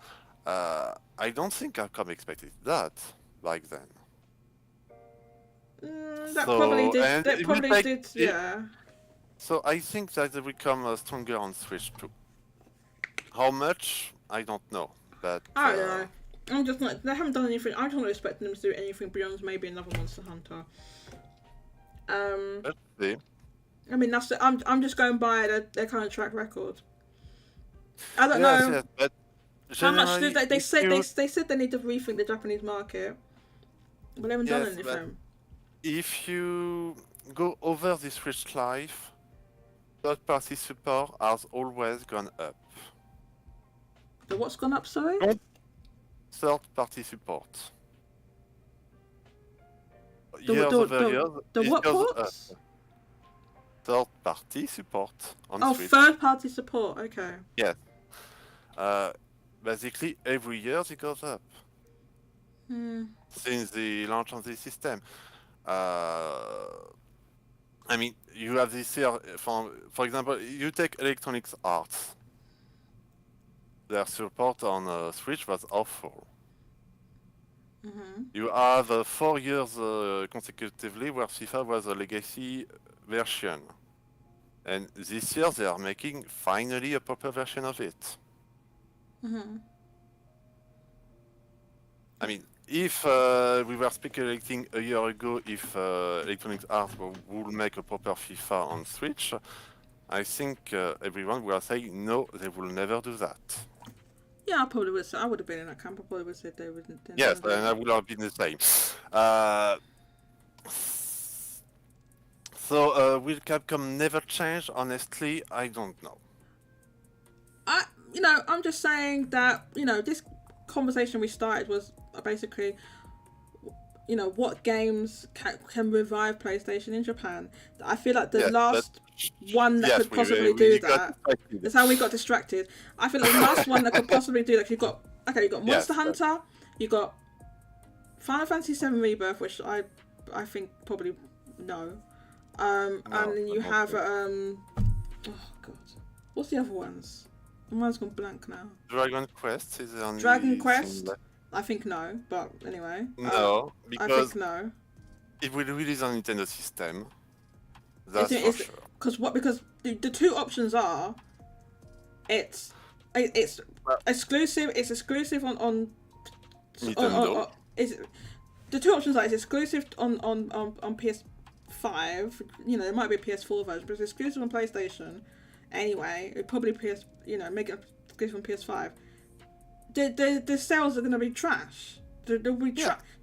I don't think Capcom expected that back then. That probably did. Yeah. So I think that they will come stronger on Switch too. How much? I don't know. But I don't know. I'm just not. They haven't done anything. I'm just not expecting them to do anything beyond maybe another Monster Hunter. Let's see. I mean, that's. I'm just going by their current track record. I don't know. Yes, but how much did they said they need to rethink the Japanese market, but they haven't done anything. If you go over the Switch Live, third-party support has always gone up. So what's gone up, sorry? Third-party support. The what ports? Third-party support on Switch. Third-party support. Okay. Yes. Basically, every year it goes up. Since the launch of the system. I mean, you have this here, for example, you take Electronic Arts. Their support on Switch was awful. You have 4 years consecutively where FIFA was a legacy version. And this year they are making finally a proper version of it. Mhm. I mean, if we were speculating a year ago if Electronic Arts will make a proper FIFA on Switch, I think everyone will say no, they will never do that. Yeah, I probably would. I would have been in that camp. I probably would have said they wouldn't. Yes, and I would have been the same. So will Capcom never change? Honestly, I don't know. I'm just saying that this conversation we started was basically, what games can revive PlayStation in Japan. I feel like the Yes, last one that could possibly do that. That's how we got distracted. I feel like the last one that could possibly do that. You got Monster Hunter, you got Final Fantasy VII Rebirth, which I think probably no. And then you have oh god, what's the other ones? My mind's gone blank now. Dragon Quest is on Dragon Quest. I think no, but anyway. No, I because think no. it will release on Nintendo system. That's for sure. Because the two options are, it's exclusive. It's exclusive on Nintendo. The two options are it's exclusive on PS5. There might be a PS4 version, but it's exclusive on PlayStation. Anyway, it probably make it exclusive on PS5. The sales are going to be trash. They'll be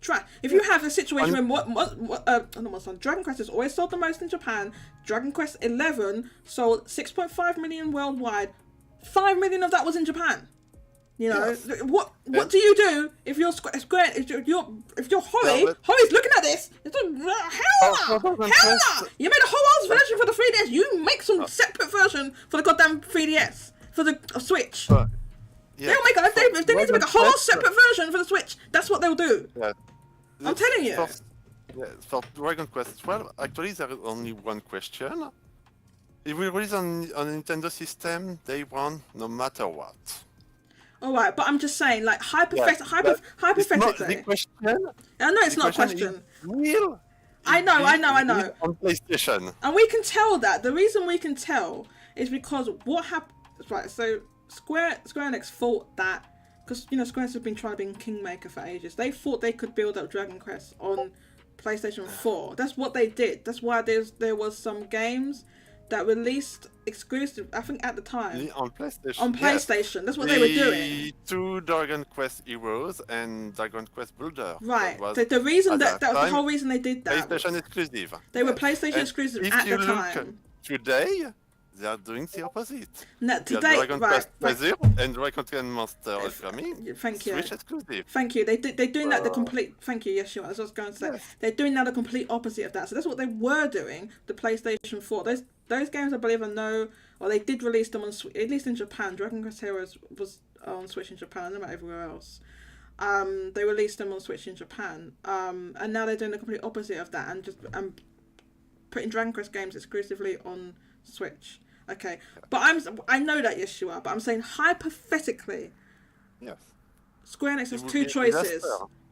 trash. If you have a situation where Dragon Quest has always sold the most in Japan, Dragon Quest 11 sold 6.5 million worldwide. 5 million of that was in Japan. What do you do if you're Square? If you're Hori's looking at this. Hell no! You made a whole other version for the 3DS. You make some separate version for the goddamn 3DS for the Switch. They'll make if they need to make a whole separate version for the Switch. That's what they'll do. Yeah. I'm telling you. For Dragon Quest 12, actually there is only one question. It will release on Nintendo system day one, no matter what. All right, but I'm just saying, like hypothetically. The question. I know it's not a question. I know. On PlayStation. And we can tell that. The reason we can tell is because what happened. Right, so Square Enix thought that because Square Enix has been trying to be kingmaker for ages. They thought they could build up Dragon Quest on PlayStation 4. That's what they did. That's why there was some games that released exclusive, I think at the time. On PlayStation. On PlayStation. Yes. That's what they were doing. 2 Dragon Quest Heroes and Dragon Quest Builder. Right. The reason that was the whole reason they did that. PlayStation exclusive. They were PlayStation exclusive at the time. Today, they are doing the opposite. No, today, Dragon Quest Zero and Dragon Quest Monster are coming. Thank you. Switch exclusive. Thank you. They're doing that the complete. Thank you. Yes, you are. As I was going to say, they're doing now the complete opposite of that. So that's what they were doing. The PlayStation 4. Those games, I believe, they did release them on at least in Japan. Dragon Quest Heroes was on Switch in Japan, not everywhere else. They released them on Switch in Japan, and now they're doing the complete opposite of that and just putting Dragon Quest games exclusively on Switch. Okay, but I know that, yes you are, but I'm saying hypothetically, yes, Square Enix has two choices.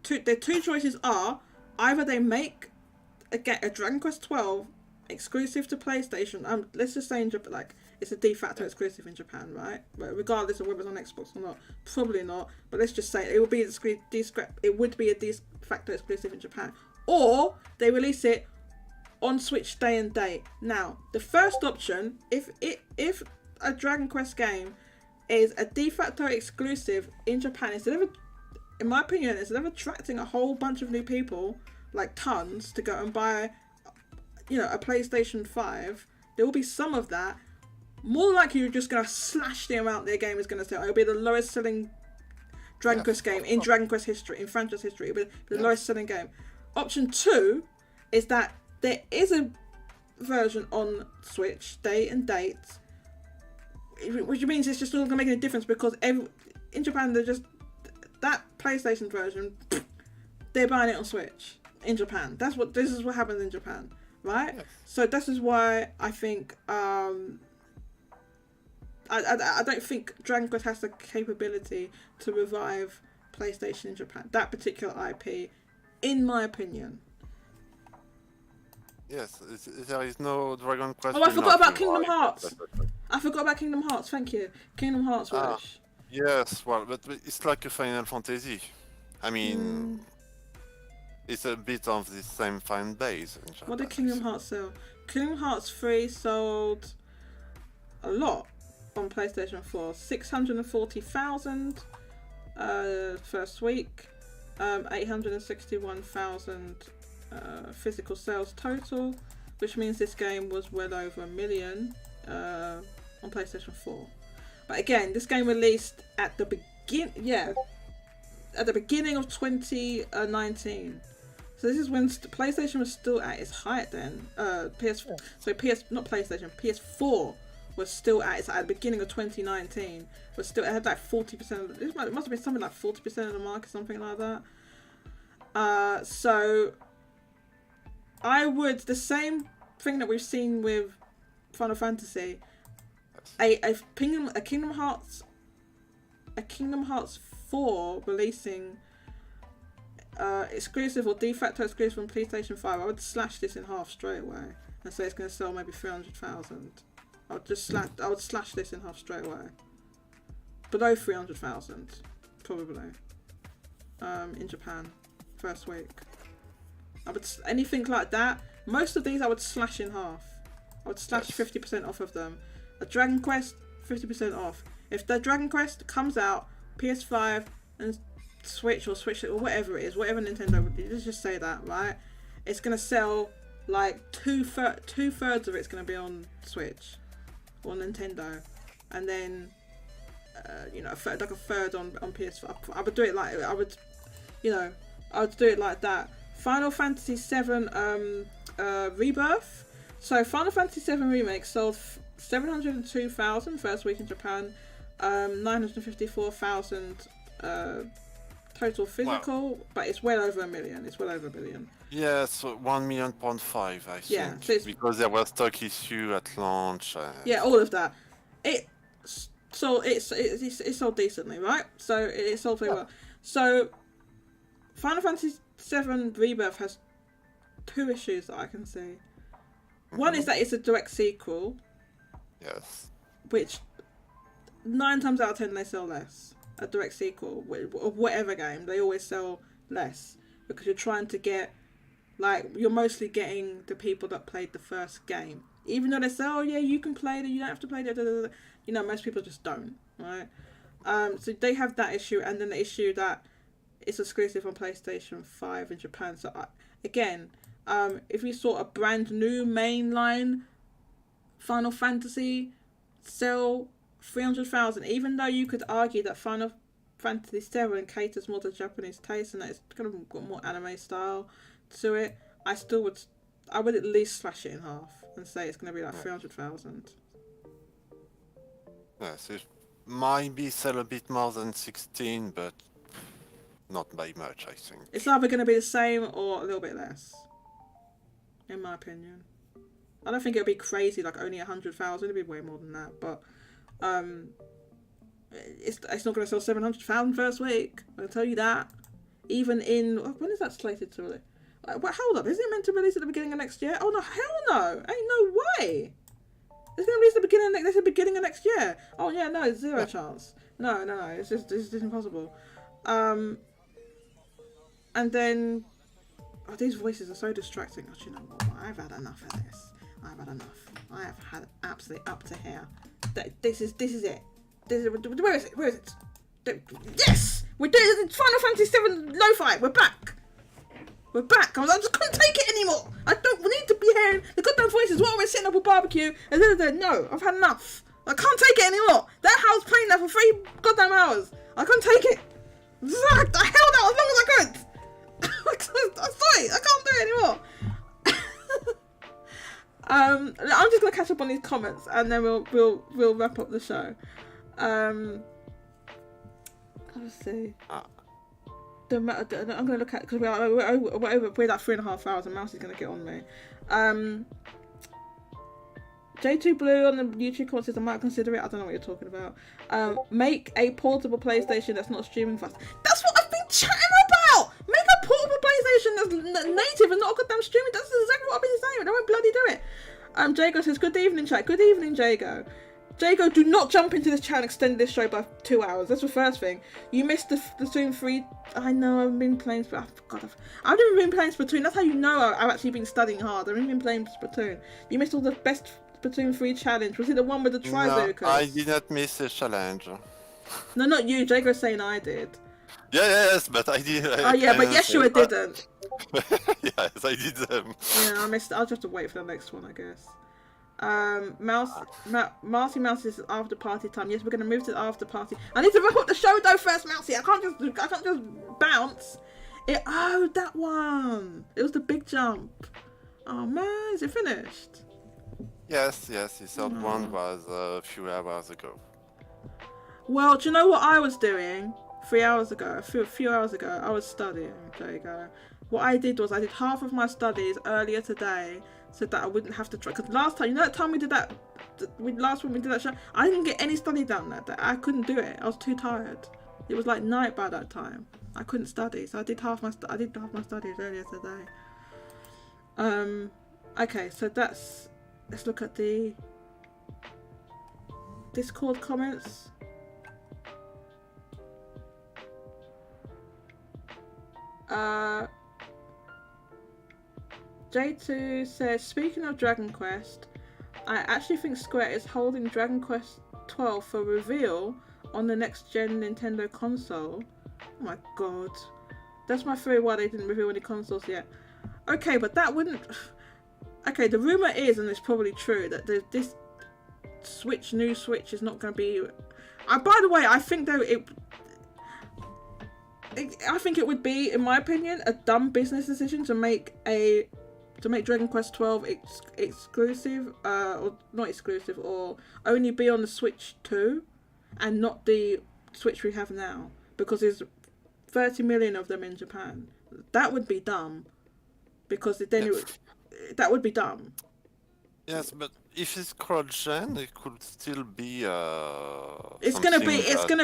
Their two choices are either they make a Dragon Quest 12 exclusive to PlayStation. Let's just say in Japan, like it's a de facto exclusive in Japan, right? But regardless of whether it's on Xbox or not, probably not. But let's just say it would be a de facto exclusive in Japan, or they release it on Switch day and date. Now, the first option, if a Dragon Quest game is a de facto exclusive in Japan, in my opinion, instead of attracting a whole bunch of new people, like tons, to go and buy, a PlayStation 5, there will be some of that. More than likely, you're just going to slash the amount their game is going to sell. It'll be the lowest selling Dragon Quest game in Dragon Quest history, in franchise history. It'll be the lowest selling game. Option 2 is that there is a version on Switch, day and date, which means it's just not going to make any difference because in Japan, they're just, that PlayStation version, they're buying it on Switch in Japan. This is what happens in Japan, right? Yes. So this is why I think, I don't think Dragon Quest has the capability to revive PlayStation in Japan, that particular IP, in my opinion. Yes, there is no Dragon Quest. Oh, I will forgot not about be Kingdom right. Hearts. I forgot about Kingdom Hearts. Thank you. Kingdom Hearts Ah. Wish. Yes, well, but it's like a Final Fantasy. I mean, Mm. it's a bit of the same fan base in Japan. What did Kingdom Hearts sell? Kingdom Hearts 3 sold a lot on PlayStation 4. 640,000 first week. 861,000 physical sales total, which means this game was well over 1 million on PlayStation 4. But again, this game released at the beginning of 2019. So this is when PlayStation was still at its height then. PS4 was still at the beginning of 2019. Was still, it had like 40%. It must have been something like 40% of the market, something like that. So I would, the same thing that we've seen with Final Fantasy, a Kingdom Hearts 4 releasing exclusive or de facto exclusive from PlayStation 5, I would slash this in half straight away and say it's going to sell maybe 300,000. I would slash this in half straight away. Below 300,000, probably. In Japan, first week. Anything like that. Most of these I would slash in half. I would slash 50% off of them. A Dragon Quest, 50% off. If the Dragon Quest comes out, PS5 and Switch or whatever it is, whatever Nintendo, let's just say that, right? It's gonna sell like two-thirds of it's gonna be on Switch or Nintendo, and then a third on PS5. I would do it like I would do it like that. Final Fantasy VII Rebirth. So Final Fantasy VII Remake sold 702,000 first week in Japan, 954,000 total physical, but it's well over 1 million. It's well over 1 billion. Yes, 1.5 million, I think. Yeah, so because there was stock issue at launch. Yeah, all of that. It's sold decently, right? So it sold very well. So Final Fantasy VII Rebirth has 2 issues that I can see. One is that it's a direct sequel. Yes. Which 9 times out of 10 they sell less. A direct sequel of whatever game, they always sell less because you're trying to get, like, you're mostly getting the people that played the first game. Even though they say, oh yeah, you can play it, you don't have to play it. Most people just don't, right? So they have that issue, and then the issue that it's exclusive on PlayStation 5 in Japan. So if you saw a brand new mainline Final Fantasy sell 300,000, even though you could argue that Final Fantasy VII caters more to Japanese taste and that it's kind of got more anime style to it, I would at least slash it in half and say it's going to be like 300,000. Yes, it might be sell a bit more than 16, but not by much, I think. It's either going to be the same or a little bit less, in my opinion. I don't think it'll be crazy, like only 100,000. It'll be way more than that, but it's not going to sell 700,000 first week. I'll tell you that. Even when is that slated to release? Hold up, isn't it meant to release at the beginning of next year? Oh no, hell no! Ain't no way. It's going to release at the beginning of next year. Oh yeah, no, it's zero chance. No, it's just impossible. And then, these voices are so distracting. Oh, you know what? I've had enough of this. I've had enough. I have had absolutely up to here. This is it. Where is it? Yes! We're doing Final Fantasy VII Lo-Fi. We're back. I just couldn't take it anymore. I don't need to be hearing the goddamn voices while we're sitting up a barbecue. No, I've had enough. I can't take it anymore. That house playing that for 3 goddamn hours. I couldn't take it. I held out as long as I could. I'm sorry, I can't do it anymore. I'm just gonna catch up on these comments and then we'll wrap up the show. Let's see. I'm gonna look at, because we're like 3,500. Mouse is gonna get on me. J2 Blue on the YouTube comment says I might consider it. I don't know what you're talking about. Make a portable PlayStation that's not streaming fast. That's what I've been chatting about. Make a portable PlayStation edition that's native and not a goddamn streaming. That's exactly what I've been saying. They won't bloody do it. Jago says, good evening, chat. Good evening, Jago. Jago, do not jump into this chat and extend this show by 2 hours. That's the first thing. You missed the Splatoon 3. I know, I've been playing Splatoon. I've never been playing Splatoon. That's how you know I've actually been studying hard. I've been playing Splatoon. You missed all the best Splatoon 3 challenge. Was it the one with the Trizukas? No, I did not miss a challenge. No, not you. Jago's saying I did. Yes, but I did. Oh yeah, but Yeshua didn't. Yes, I did them. Yeah, I missed. I'll just have to wait for the next one, I guess. Marcy Mouse is after party time. Yes, we're gonna move to the after party. I need to wrap up the show though first, Mousy. I can't just bounce. Oh, that one. It was the big jump. Oh man, is it finished? Yes, the third one was a few hours ago. Well, do you know what I was doing 3 hours ago? A few hours ago, I was studying. There you go. What I did was I did half of my studies earlier today so that I wouldn't have to try. Because last time, you know that time we did that, last when we did that show, I didn't get any study done that day. I couldn't do it. I was too tired. It was like night by that time. I couldn't study, so I did half my studies earlier today. Okay, so let's look at the Discord comments. J2 says, speaking of Dragon Quest, I actually think Square is holding Dragon Quest 12 for reveal on the next gen Nintendo console. Oh my god. That's my theory why they didn't reveal any consoles yet. Okay, but that wouldn't... Okay, the rumour is, and it's probably true, that this new Switch is not going to be... by the way, I think though I think it would be, in my opinion, a dumb business decision to make Dragon Quest 12 exclusive, or not exclusive, or only be on the Switch 2, and not the Switch we have now, because there's 30 million of them in Japan. That would be dumb, because then that would be dumb. Yes, but if it's cross-gen, it could still be. It's gonna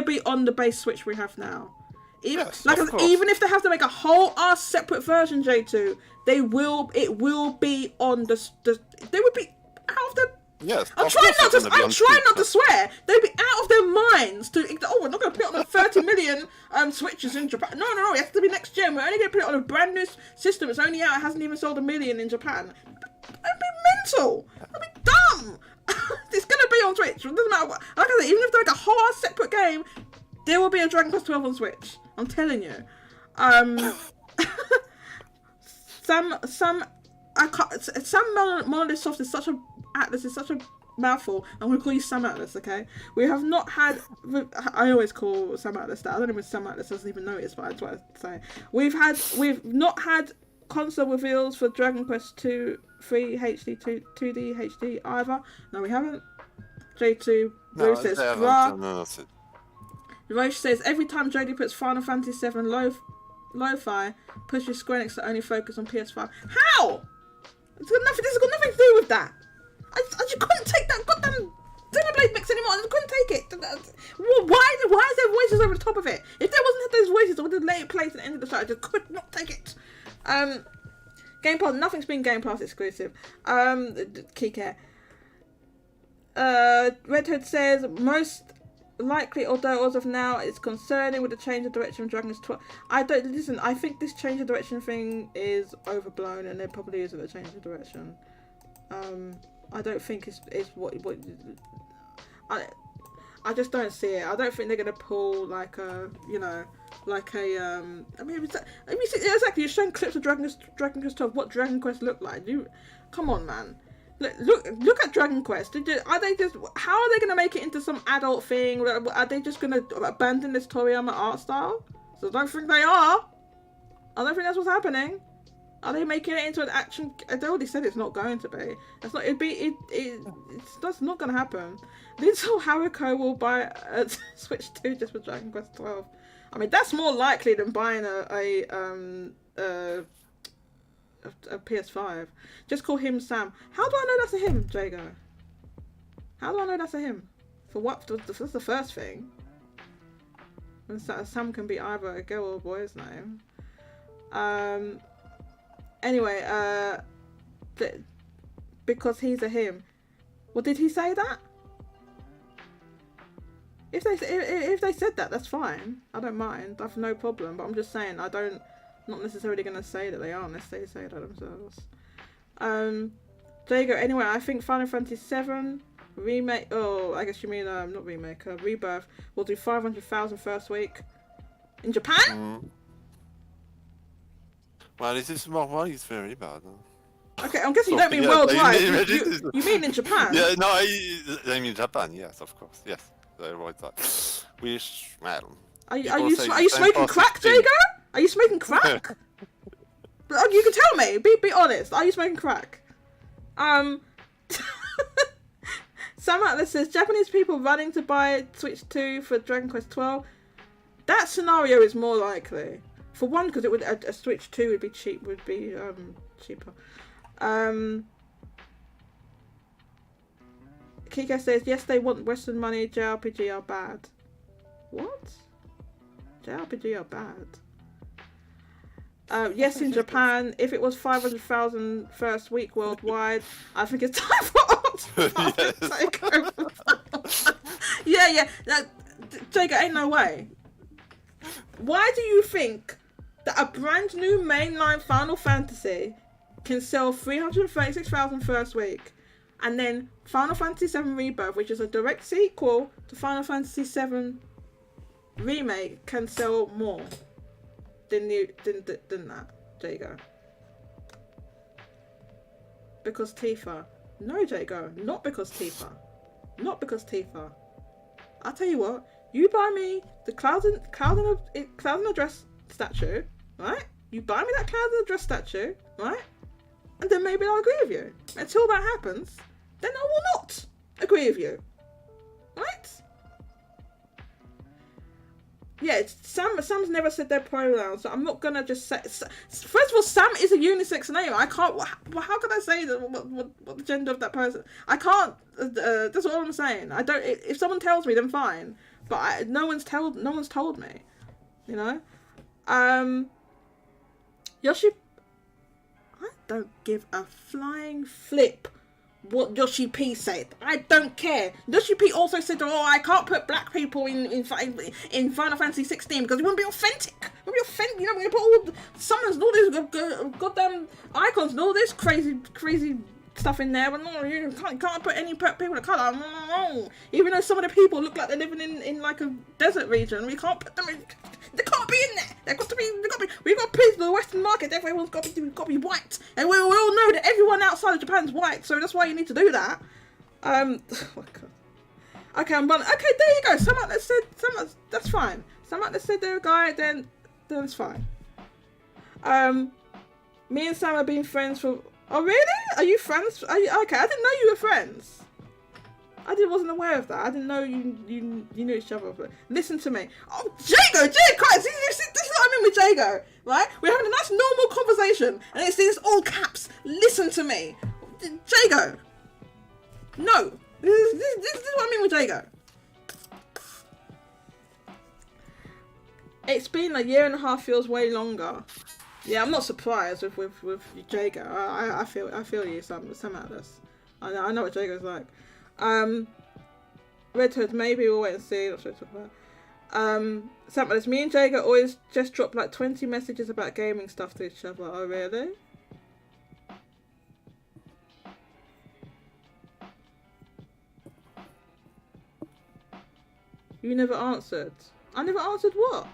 be on the base Switch we have now. Even, yes, even if they have to make a whole ass separate version, J2, it will be on they would be out of the... Yes, I'm trying not to swear. They'd be out of their minds to... Oh, we're not going to put it on the 30 million Switches in Japan. No, it has to be next gen. We're only going to put it on a brand new system. It's only out. It hasn't even sold 1 million in Japan. That'd be mental. That'd be dumb. It's going to be on Switch. It doesn't matter what... Like I said, even if they make a whole ass separate game, there will be a Dragon Quest 12 on Switch. I'm telling you. Sam Monolith Soft is such a... Atlas is such a mouthful. I'm going to call you Sam Atlas, okay? We have not had... I always call Sam Atlas that. I don't know if Sam Atlas doesn't even notice, but I just want to say. We've not had console reveals for Dragon Quest 2, 3 HD, 2D HD either. No, we haven't. J2 Blue says, bruh. Roche says, every time Jodie puts Final Fantasy 7 Lo-Fi, pushes Square Enix to only focus on PS5. How? This has got nothing to do with that. I just couldn't take that goddamn Xenoblade mix anymore. I just couldn't take it. Why is there voices over the top of it? If there wasn't those voices, I would have let it play to the end of the show. I just could not take it. Game Pass, nothing's been Game Pass exclusive. Key care. Red Hood says, most likely, although as of now, it's concerning with the change of direction of Dragon Quest 12. I think this change of direction thing is overblown, and there probably isn't a change of direction. I don't think it's what I just don't see it. I don't think they're gonna pull like a I mean, exactly. You're showing clips of Dragon Quest 12. What Dragon Quest looked like? Come on, man. Look at Dragon Quest. How are they going to make it into some adult thing? Are they just going to abandon this Toriyama art style? So I don't think they are. I don't think that's what's happening. Are they making it into an action? They already said it's not going to be. That's not going to happen. Little Haruko will buy a Switch 2 just for Dragon Quest 12. I mean, that's more likely than buying a PS5. Just call him Sam. How do I know that's a him, Jago? How do I know that's a him? For what? That's the first thing. When Sam can be either a girl or a boy's name. Anyway, because he's a him. Well, did he say that? If they said that, that's fine. I don't mind. I've no problem. But I'm just saying, I'm not necessarily going to say that they are unless they say that themselves. There you go. Anyway, I think Final Fantasy VII remake. Oh, I guess you mean not remake. Rebirth will do 500,000 first week in Japan. Well, this is worldwide. It's very bad. Okay, I'm guessing you don't mean Yeah, worldwide. imagine You mean in Japan? Yeah, no, I mean Japan. Yes, of course. Yes, I wrote that. Well. Are people you say are you the same smoking crack, positive Jago? Are you smoking crack? You can tell me. Be honest. Are you smoking crack? Sam Atlas says Japanese people running to buy Switch 2 for Dragon Quest 12. That scenario is more likely. For one, because it would a Switch 2 would be cheaper. Kika says yes, they want Western money. JRPG are bad. What? JRPG are bad. Yes, in Japan, if it was 500,000 first week worldwide, I think it's time for Ultimate to take over. Yeah. Jago, ain't no way. Why do you think that a brand new mainline Final Fantasy can sell 336,000 first week, and then Final Fantasy VII Rebirth, which is a direct sequel to Final Fantasy VII Remake, can sell more than that? Jago. Because Tifa. No, Jago. Not because Tifa. Not because Tifa. I'll tell you what. You buy me the Cloud and Address statue, right? You buy me that Cloud and Address statue, right? And then maybe I'll agree with you. Until that happens, then I will not agree with you. Right? Yeah, Sam's never said their pronouns, so I'm not gonna just say. First of all, Sam is a unisex name. I can't. How can I say that? What the gender of that person? I can't. That's all I'm saying. I don't. If someone tells me, then fine. But no one's told me. You know. Yoshi. I don't give a flying flip what Yoshi P said. I don't care. Yoshi P also said, "Oh, I can't put black people in Final Fantasy 16 because it wouldn't be authentic. It wouldn't be authentic. You know, we put all the summons and all these goddamn icons and all this crazy stuff in there. But no, you can't put any people of color. No. Even though some of the people look like they're living in like a desert region, we can't put them in. They can't be in there. They've got to be. We've got to please the Western market. Everyone's got to be white, and we all know that everyone outside of Japan's white. So that's why you need to do that. Oh my god. Okay, I'm running. Okay, there you go. Someone that said that's fine. Someone that said they're a guy, then it's fine. Me and Sam have been friends for. Oh really? Are you friends? Okay? I didn't know you were friends. Wasn't aware of that. I didn't know you knew each other. But listen to me. Oh, Jago, Christ, this is what I mean with Jago, right? We're having a nice normal conversation, and it's these all caps. Listen to me, Jago. No, this is what I mean with Jago. It's been a year and a half. Feels way longer. Yeah, I'm not surprised with Jago. I feel you some out of this. I know what Jago's like. Red Hood, maybe we'll wait and see. That's what I talk about. Samples, me and Jago always just drop like 20 messages about gaming stuff to each other. Oh really? You never answered. I never answered what?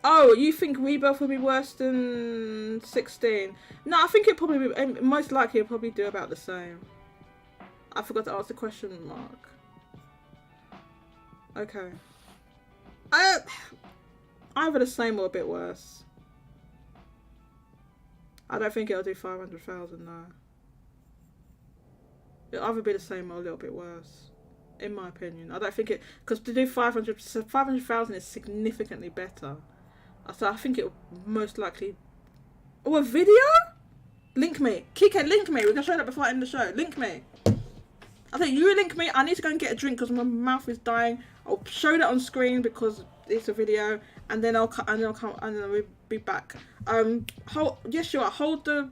Oh, you think Rebirth will be worse than 16? No, I think it probably be, most likely it'll probably do about the same. I forgot to ask the question mark. Okay. Either the same or a bit worse. I don't think it'll do 500,000 now. It'll either be the same or a little bit worse, in my opinion. I don't think it, because to do 500,000 is significantly better. So I think it will most likely. Oh, a video? Link me. Kike, link me. We're going to show that before I end the show. Link me. I think you link me. I need to go and get a drink because my mouth is dying. I'll show that on screen because it's a video. and then I'll come and then we'll be back. Hold the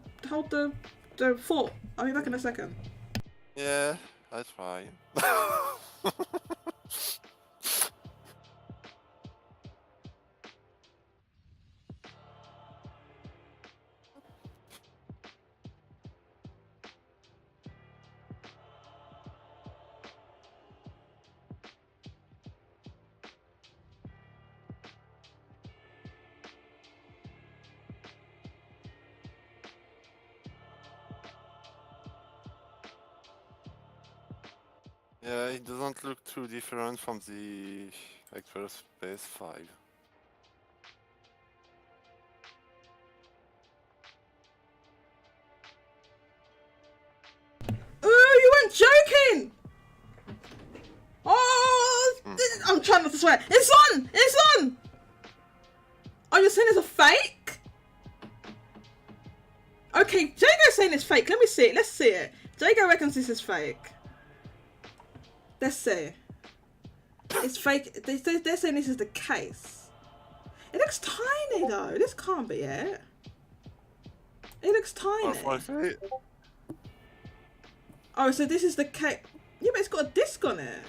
fort. I'll be back in a second. Yeah, I try. Yeah, it doesn't look too different from the actual PS5. Ooh, you weren't joking! Oh, I'm trying not to swear. It's on! It's on! Oh, you're saying it's a fake? Okay, Jago's saying it's fake. Let me see it. Let's see it. Jago reckons this is fake. Let's see. It's fake. They're saying this is the case. It looks tiny though. This can't be it. It looks tiny. Oh, so this is the case. Yeah, but it's got a disc on it.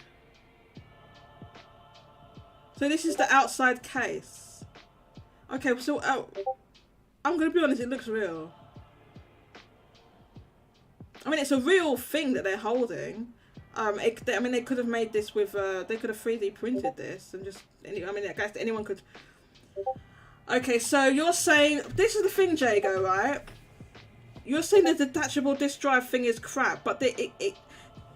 So this is the outside case. Okay, so I'm gonna be honest. It looks real. I mean, it's a real thing that they're holding. I mean, they could have made this with. They could have 3D printed this and just. I mean, I guess anyone could. Okay, so you're saying this is the thing, Jago, right? You're saying the detachable disk drive thing is crap, but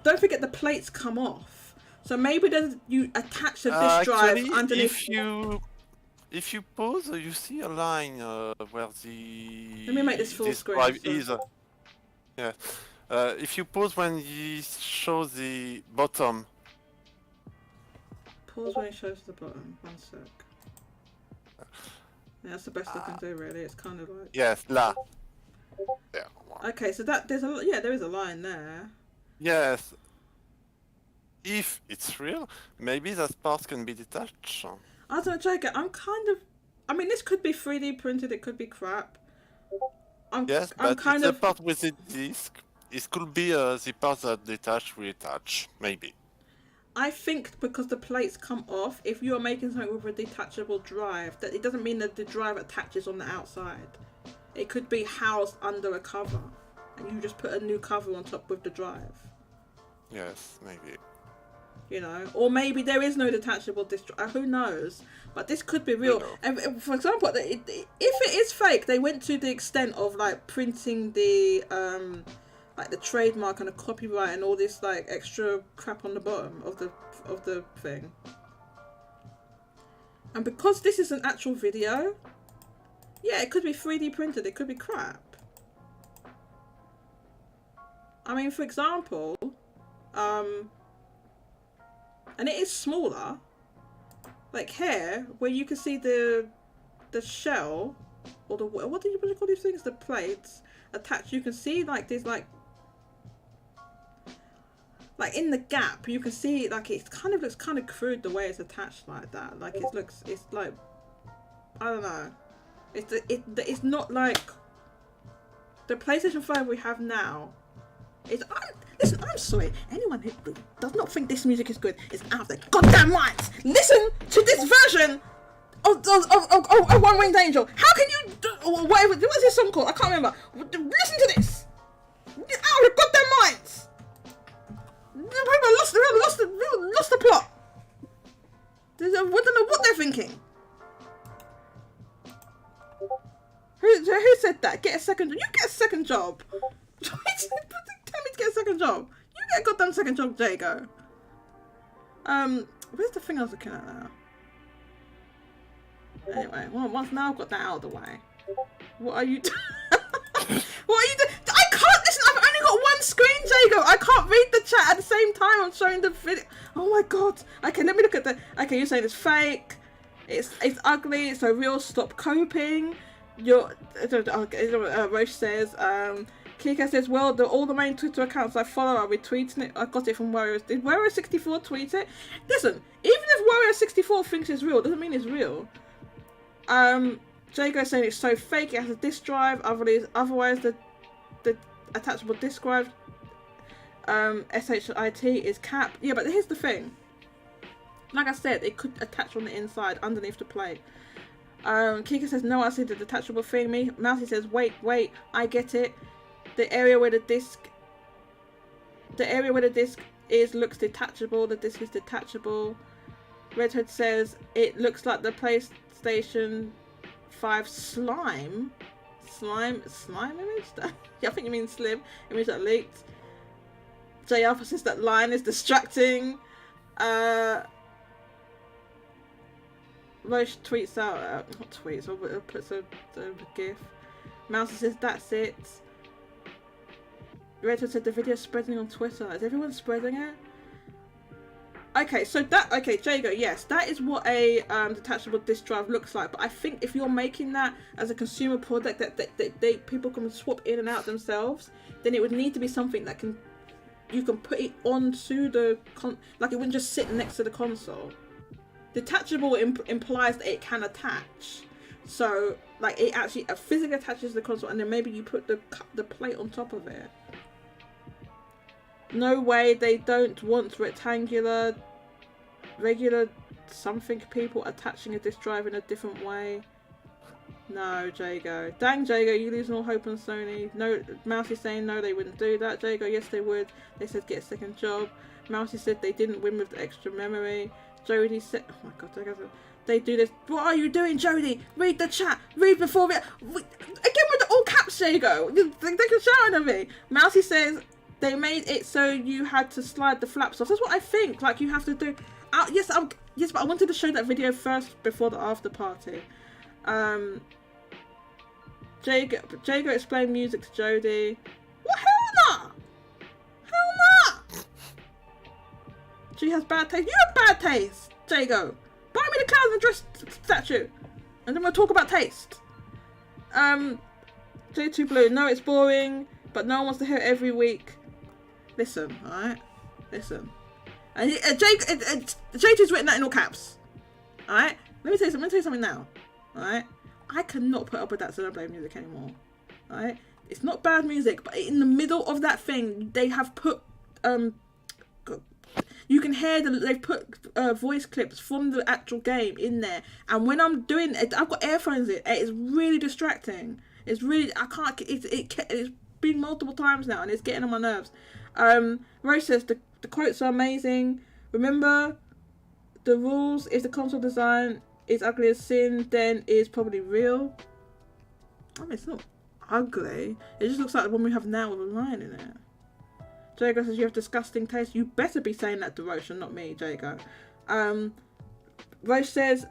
don't forget the plates come off. So maybe you attach the disk drive Actually, underneath. if you pause, you see a line where the Let me make this full disk screen, drive so- is. Yeah. If you pause when he shows the bottom. Pause when it shows the bottom. 1 sec. Yeah, that's the best I can do, really. It's kind of like. Yes, là. Yeah. Okay, so there is a line there. Yes. If it's real, maybe that part can be detached. I don't know, Jago. I mean, this could be 3D printed. It could be crap. Yes, I'm but kind it's of. the part with the disc. It could be the part that detach, reattach, maybe. I think because the plates come off, if you are making something with a detachable drive, that it doesn't mean that the drive attaches on the outside. It could be housed under a cover, and you just put a new cover on top with the drive. Yes, maybe. You know, or maybe there is no detachable disk drive. Who knows? But this could be real. And for example, if it is fake, they went to the extent of like printing the like the trademark and the copyright and all this like extra crap on the bottom of the thing. And because this is an actual video, yeah, it could be 3D printed. It could be crap. I mean, for example, and it is smaller. Like here, where you can see the shell or the what do you call these things? The plates attached. You can see like there's like in the gap. You can see like it kind of looks kind of crude the way it's attached like that. Like it's like I don't know. It's not like the PlayStation 5 we have now. Listen, I'm sorry. Anyone who does not think this music is good is out of their goddamn minds. Listen to this version of One Winged Angel. How can you whatever? What's this song called? I can't remember. Listen to this. Out of their goddamn minds. People lost the plot. I don't know what they're thinking. Who said that? Get a second. You get a second job. Tell me to get a second job. You get a goddamn second job, Jago. Where's the thing I was looking at now? Anyway, well, once now I've got that out of the way. What are you doing? What are you doing? I can't listen. I've only got one screen, Jago. I can't read the chat at the same time. I'm showing the video. Oh my god. Okay, let me look at the. Okay, you're saying it's fake. It's ugly. It's so real. Stop coping. Roche says. Kika says, well, all the main Twitter accounts I follow are retweeting it. I got it from Warrior. Did Warrior64 tweet it? Listen, even if Warrior64 thinks it's real, doesn't mean it's real. Jago saying it's so fake. It has a disk drive. Otherwise the attachable disk drive SHIT is cap. Yeah, but here's the thing. Like I said, it could attach on the inside underneath the plate. Kika says no, I see the detachable thingy. Mousy says wait, I get it. The area where the disc is looks detachable. The disc is detachable. Redhead says it looks like the PlayStation 5 slime image. Yeah, I think you mean slim image that leaked. J Alpha says that line is distracting. Roche tweets out, not tweets, or puts a gif. Mouse says that's it. Redhead said the video's spreading on Twitter. Is everyone spreading it? Okay, so Jago, yes, that is what a detachable disk drive looks like. But I think if you're making that as a consumer product that people can swap in and out themselves, then it would need to be something that you can put it onto the like it wouldn't just sit next to the console. Detachable implies that it can attach, so like it actually physically attaches to the console, and then maybe you put the plate on top of it. No way, they don't want regular something people attaching a disk drive in a different way. No, Jago. Dang, Jago, you losing all hope on Sony. No, Mousy saying no, they wouldn't do that. Jago, yes, they would. They said get a second job. Mousy said they didn't win with the extra memory. Jody said, oh my god, they do this. What are you doing, Jody? Read the chat. Read before again with the all caps, Jago. They can shout at me. Mousy says they made it so you had to slide the flaps off. That's what I think. Like you have to do. Yes, but I wanted to show that video first before the after party. Jago explained music to Jody. What? Hell no! She has bad taste. You have bad taste, Jago. Buy me the Clouds and Dress statue, and then we'll talk about taste. J2 Blue. No, it's boring, but no one wants to hear it every week. Listen, alright? Listen. And J2's written that in all caps. Alright? Let me tell you something now. Alright? I cannot put up with that Xenoblade music anymore. Alright? It's not bad music, but in the middle of that thing, they have put you can hear they've put voice clips from the actual game in there, and when I'm doing it, I've got earphones in. It is really distracting. It's really, I can't. It's been multiple times now, and it's getting on my nerves. Rose says the quotes are amazing. Remember the rules: if the console design is ugly as sin, then it's probably real. I mean, it's not ugly. It just looks like the one we have now with a line in it. Jago says you have disgusting taste. You better be saying that to Roche and not me, Jago. Roche says,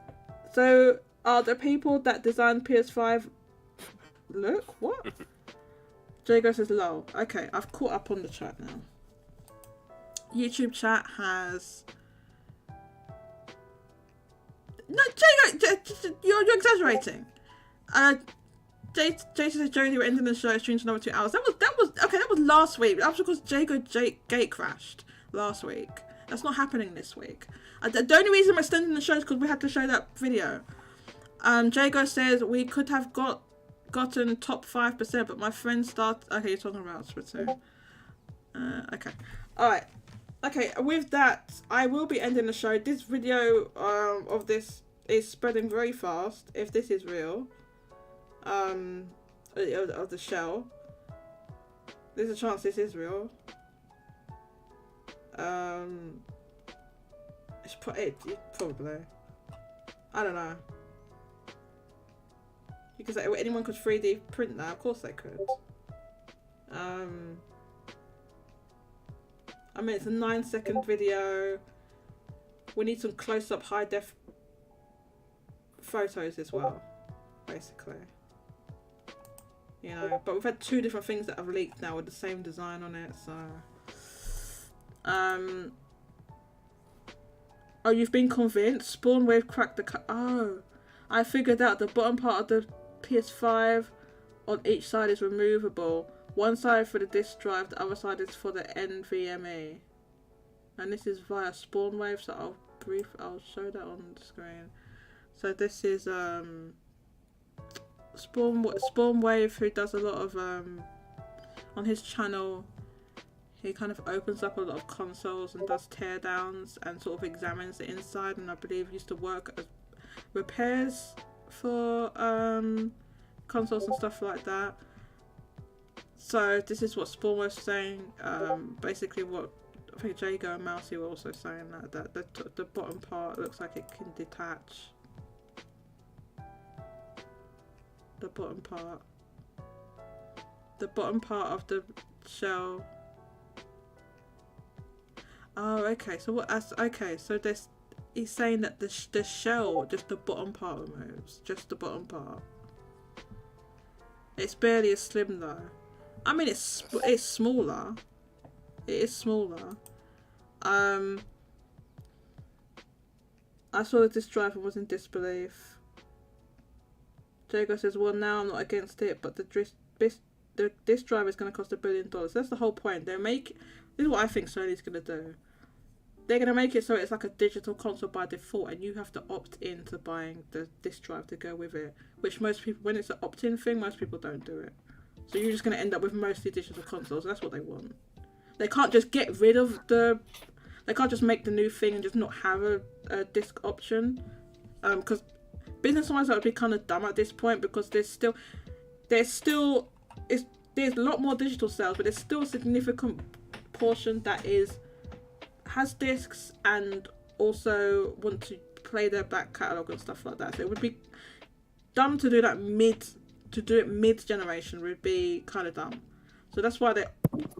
so are the people that designed PS5... Look, what? Jago says, lol. Okay, I've caught up on the chat now. YouTube chat has... No, Jago, you're exaggerating. Jason says Jody were ending the show streams another 2 hours. That was last week. That was because Jago gate crashed last week. That's not happening this week. The only reason we're extending the show is because we had to show that video. Jago says we could have gotten top 5%, but my friend started. Okay, you're talking about Splatoon. Okay, all right. Okay, with that, I will be ending the show. This video of this is spreading very fast. If this is real. Of the shell. There's a chance this is real. It's probably. I don't know. Because anyone could 3D print that. Of course they could. I mean, it's a 9-second video. We need some close-up high-def photos as well, basically. You know, but we've had 2 different things that have leaked now with the same design on it, so... Oh, you've been convinced? Spawn Wave cracked the... Oh! I figured out the bottom part of the PS5 on each side is removable. One side for the disk drive, the other side is for the NVMe. And this is via Spawn Wave, so I'll show that on the screen. So this is, Spawn Wave, who does a lot of on his channel. He kind of opens up a lot of consoles and does teardowns and sort of examines the inside, and I believe used to work as repairs for consoles and stuff like that. So this is what Spawn was saying. Basically, what I think Jago and Mousy were also saying, that the bottom part looks like it can detach. The bottom part of the shell. Oh, okay. So what? Okay. So this, he's saying that the shell, just the bottom part removes, just the bottom part. It's barely as slim though. I mean, it's smaller. It is smaller. I saw that this driver was in disbelief. Jago says, "Well, now I'm not against it, but this driver is going to cost $1 billion." That's the whole point. This is what I think Sony's going to do. They're going to make it so it's like a digital console by default, and you have to opt in to buying the disc drive to go with it. Which most people, when it's an opt-in thing, most people don't do it. So you're just going to end up with mostly digital consoles. That's what they want. They can't just get rid of they can't just make the new thing and just not have a disc option. Because business-wise, that would be kind of dumb at this point, because there's a lot more digital sales, but there's still a significant portion that has discs and also want to play their back catalogue and stuff like that. So it would be dumb to do that mid-generation would be kind of dumb. So that's why they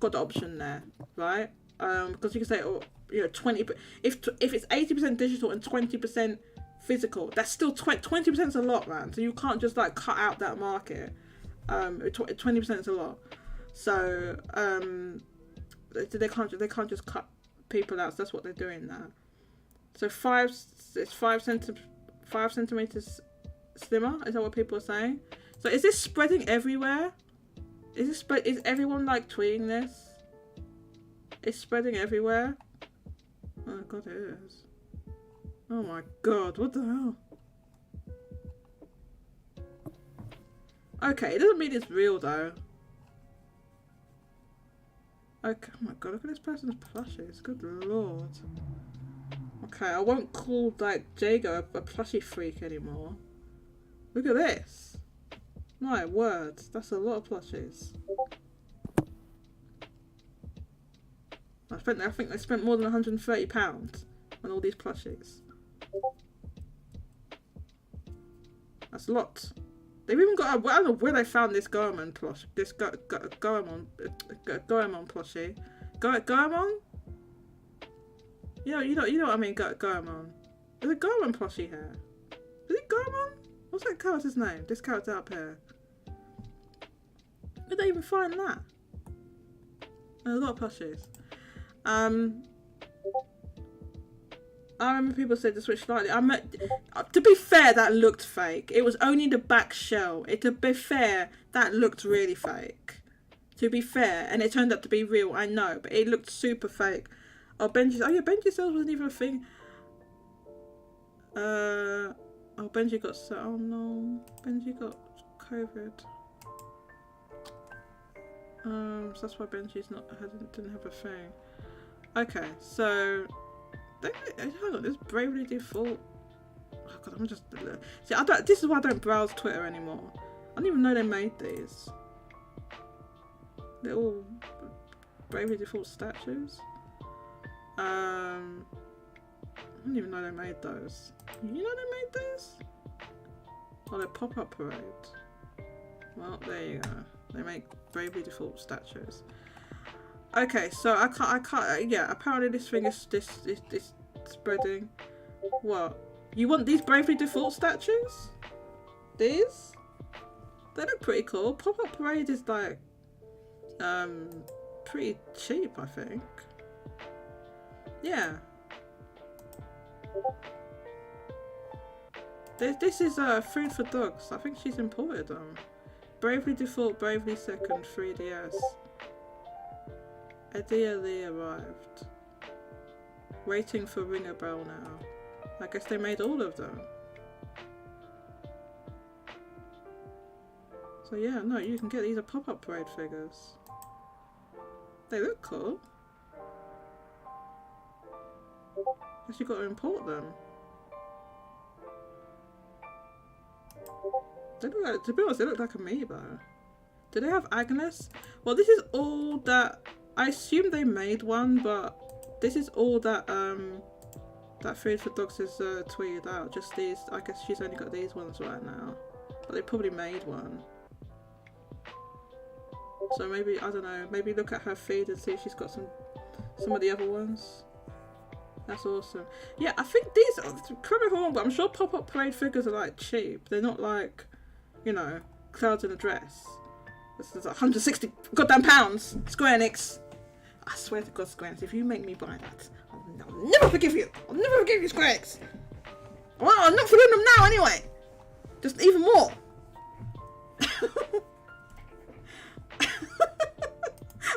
got the option there, right? Because you can say, oh, 20. If it's 80% digital and 20% physical, that's still 20% is a lot, man. So you can't just like cut out that market. 20% is a lot. So they can't just cut people out. So that's what they're doing now. So it's 5 centimeters slimmer. Is that what people are saying? So is this spreading everywhere? Is everyone like tweeting this? It's spreading everywhere. Oh god, it is. Oh my god, what the hell? Okay, it doesn't mean it's real though. Okay, oh my god, look at this person's plushies. Good lord. Okay, I won't call like Jago a plushie freak anymore. Look at this. My word, that's a lot of plushies. I think they spent more than £130 on all these plushies. That's a lot. They've even got, I don't know where they found this Goemon plush. This Goemon plushie. Goemon? You know what I mean, Goemon. There's a Goemon plushie here. Is it Goemon? What's that character's name? This character up here. Where'd they even find that? There's a lot of plushies. I remember people said to switch slightly. To be fair, that looked fake. It was only the back shell. To be fair, that looked really fake. To be fair, and it turned out to be real. I know, but it looked super fake. Oh, Benji cells wasn't even a thing. Oh, Benji got oh no, Benji got COVID. So that's why Benji's didn't have a thing. Okay, so hang on, this Bravely Default. Oh god, I'm just see. This is why I don't browse Twitter anymore. I didn't even know they made these little Bravely Default statues. I didn't even know they made those. You know they made these? Oh, they're pop-up parade. Well, there you go. They make Bravely Default statues. Okay, so I can't. Yeah, apparently this thing is spreading. What? You want these Bravely Default statues? These? They look pretty cool. Pop-up parade is like pretty cheap, I think. Yeah. This is food for dogs. I think she's imported them. Bravely Default, Bravely Second, 3DS. Ideally arrived. Waiting for Ringer Bell now. I guess they made all of them. So yeah, no, you can get these are pop-up parade figures. They look cool. Guess you got to import them. They look like, to be honest, they look like amiibo. Do they have Agnes? Well, this is all that I assume they made one, but this is all that that Food for Dogs has tweeted out. Just these. I guess she's only got these ones right now, but they probably made one. So maybe, I don't know, maybe look at her feed and see if she's got some of the other ones. That's awesome. Yeah, I think these are, correct me if I'm wrong, but I'm sure pop-up parade figures are like cheap. They're not like, you know, Clouds in a Dress. This is 160 goddamn pounds. Square Enix. I swear to God, Square Enix, if you make me buy that, I'll never forgive you. I'll never forgive you, Square Enix. Well, I'm not forgiving them now anyway. Just even more.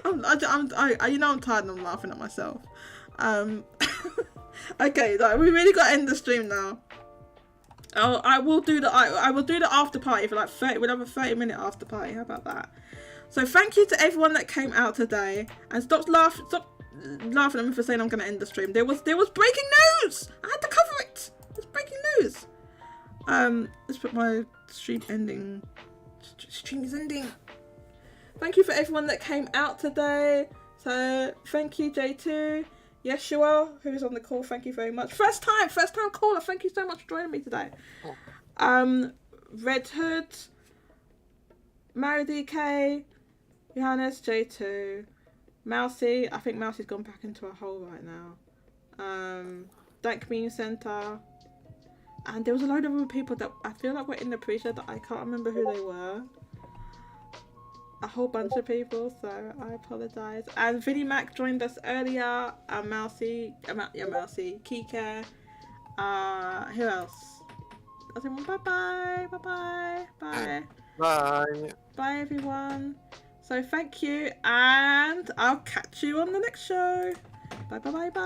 You know I'm tired and I'm laughing at myself. Okay, like, we really got to end the stream now. Oh, I will do the after party for like 30. We'll have a 30-minute after party. How about that? So thank you to everyone that came out today, and stop laughing at me for saying I'm going to end the stream. There was breaking news. I had to cover it. It's breaking news. Let's put my stream ending. Stream is ending. Thank you for everyone that came out today. So thank you, J2. Yeshua, who's on the call, thank you very much. First time caller, thank you so much for joining me today. Red Hood, Mary DK, Johannes, J2, Mousy, I think Mousy's gone back into a hole right now. Dank Community Centre. And there was a load of other people that I feel like were in the pre-show that I can't remember who they were. A whole bunch of people, so I apologise. And Vinnie Mac joined us earlier. Mousy, Kika. Who else? Everyone, bye. Bye everyone. So thank you, and I'll catch you on the next show. Bye.